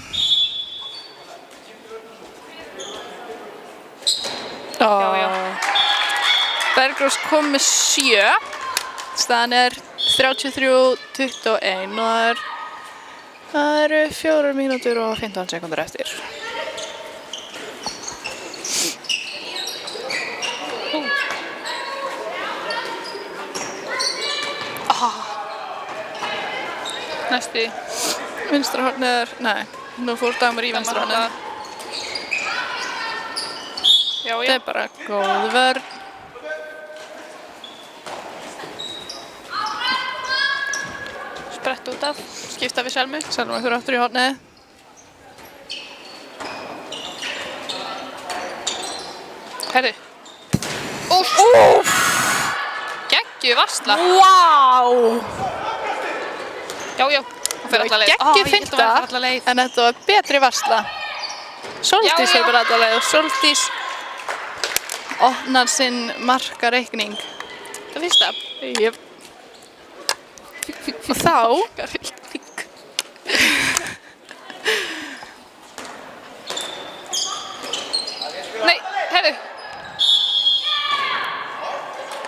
Já. Bergrós kom með 7. Staðan er 33-21 og það eru 4 mínútur og 15 sekúndur eftir. Næstu. Vinstra hornið er, nei, nú fór Dagmar í vinstra hornið. Já. Þetta er bara góð vörn. Sprett út af. Skipta við Selmu. Selma fyrir aftur í hornið. Herðu. Úff. Geggjuð varsla. Vá! Já. Hún fer alla leið. Geggjuð finta, en þetta var betri varsla. Sóldís Já. hefur alla leið og Sóldís opnar sinn markareikning. Það fyrsta. Jöp. Og þá Nei, herðu.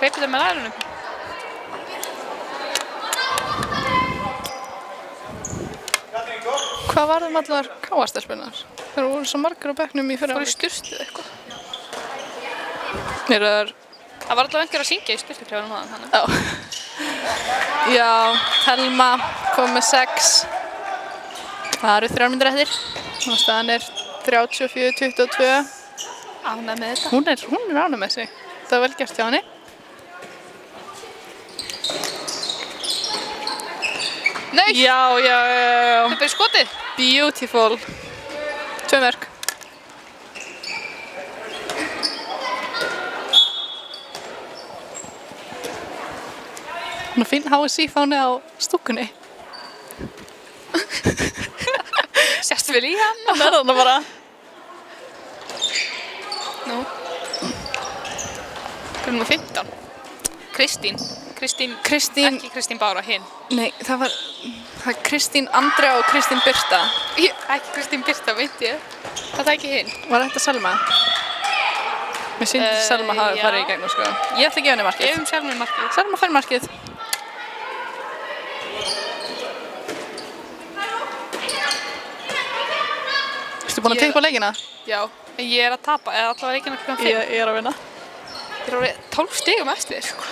Greipið það með lærunum. hvað var þeim allar káastelpunar? Þeir voru svo margar á bekknum í fyrra Fóru í ári. sturtu eitthvað. Eru þær Það var allavega einhver að syngja í sturtuklefanum þaðan. Já. Já, Telma kom með 6. Það eru 3 mínútur eftir. Og staðan er 34-22. Ánægð með þetta. Hún er ánægð með sig. Það var vel gert hjá henni. Nei! Já. Þetta er skotið. Beautiful. 2 mörk. Hún finn HSI-fáni á stúkunni. Sérst vel í hann. Það er þarna bara. Nú. Númer 15. Kristín. Ekki Kristín Bára, hinn. Nei, það er Kristín Andrea og Kristín Birta. Ekki Kristín Birta, veit ég. Það er ekki hinn. Var þetta Selma? Mér sýndi Selma hafi já. farið í gegnum, sko. Ég ætla að gefa henni markið. Gefum Selmu markið. Selma fær markið. Ertu búin að tippa leikina? Já, en ég er að tapa, eða allavega leikina klukkan 5. Ég er að vinna. Ég er orðið 12 stigum eftir, sko.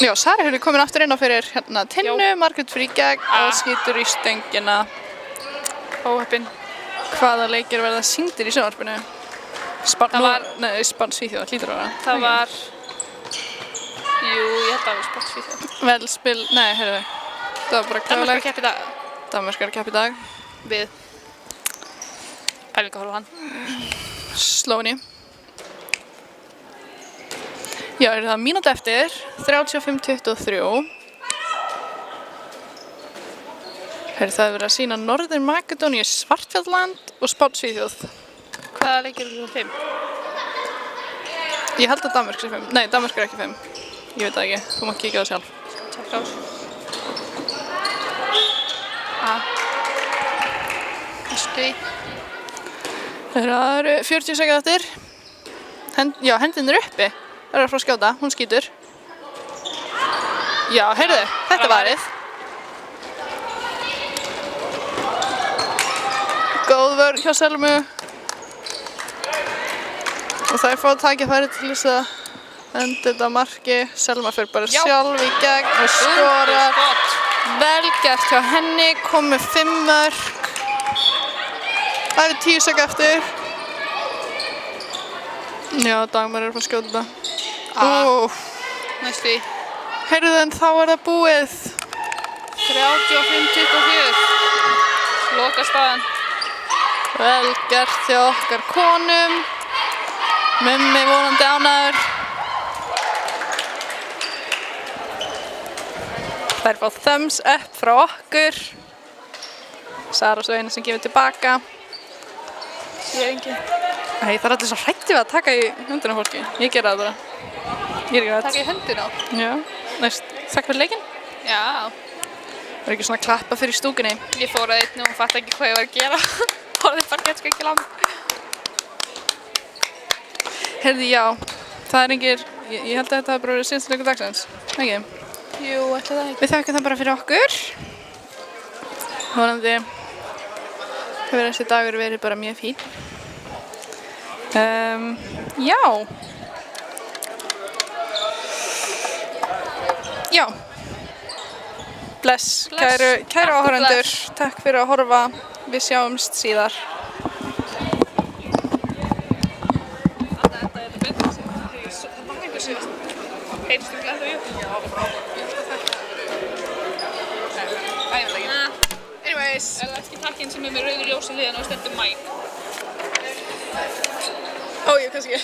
Já, Sara hefur komin aftur inn á fyrir hérna Tinnu, Margrét fyrir í gegn og skýtur í stöngina. Óheppin. Hvaða leikir verða sýndir í sjónvarpinu? Spán Svíþjóð, hlýtur að vera. Það var... Jú, ég held að það var Sport Svíþjóð. Velspil, nei, heyrðu. Það var bara Danmörk er klálega. að keppa í dag. Danmörk er að keppa í dag. Við. Pælinga horfa hann. Slóni. Já, er það mínúti eftir, 35-23. Það er verið að sýna Norður Makedóníu, Svartfjalland og Spán Svíþjóð. Hvaða leikir eru 5? Ég held að Danmörk sé 5. Nei, Danmörk er ekki 5. Ég veit það ekki, þú mátt kíkja á það sjálf. Tjekka á þessu. Næstu í. Það eru 40 sekúndur eftir. Já, hendin er uppi. Það er að fara að skjóta, hún skýtur. Já, heyrðu, þetta var varið. Góð vörn hjá Selmu. Og það er fáið tækifæri til þess að enda þetta marki. Selma fyrir bara sjálf í gegn og skorar. Vel gert hjá henni, komið 5 mörk. Það eru 10 sekúndur eftir. Já, Dagmar er að fara að skjóta þetta. Næstu í. Heyrðu, en þá er það búið. 35-24. Loka staðan. Vel gert hjá okkar konum. Mummi vonandi ánægður. Þær fá thumbs up frá okkur. Sara svo eina sem gefur tilbaka. Ég er engin. Nei, það er allir svo hræddir við að taka í höndina á fólki. Ég gera það bara. Ég er ekki hrædd. Takk í höndina. Já. Næst, takk fyrir leikinn. Já. Það er ekki svona að klappa fyrir stúkunni. Ég fór að einn og fatt ekki hvað ég var að gera. Horfði bara gett sko ekki langt. Heyrðu, já. Það er engir, ég held að þetta hafi bara verið síðustu leikur dagsins. Ekki? Jú, ætla það ekki. Við þakkum það bara fyrir okkur. Vonandi hefur þessi dagur verið bara mjög fín. Já. Já. Bless. Kæru áhorfendur. Takk fyrir að horfa. Við sjáumst síðar. Anyways. Er það ekki takkinn sem er með rauður ljós í hliðina og stendur mæk? Ó, jú, kannski.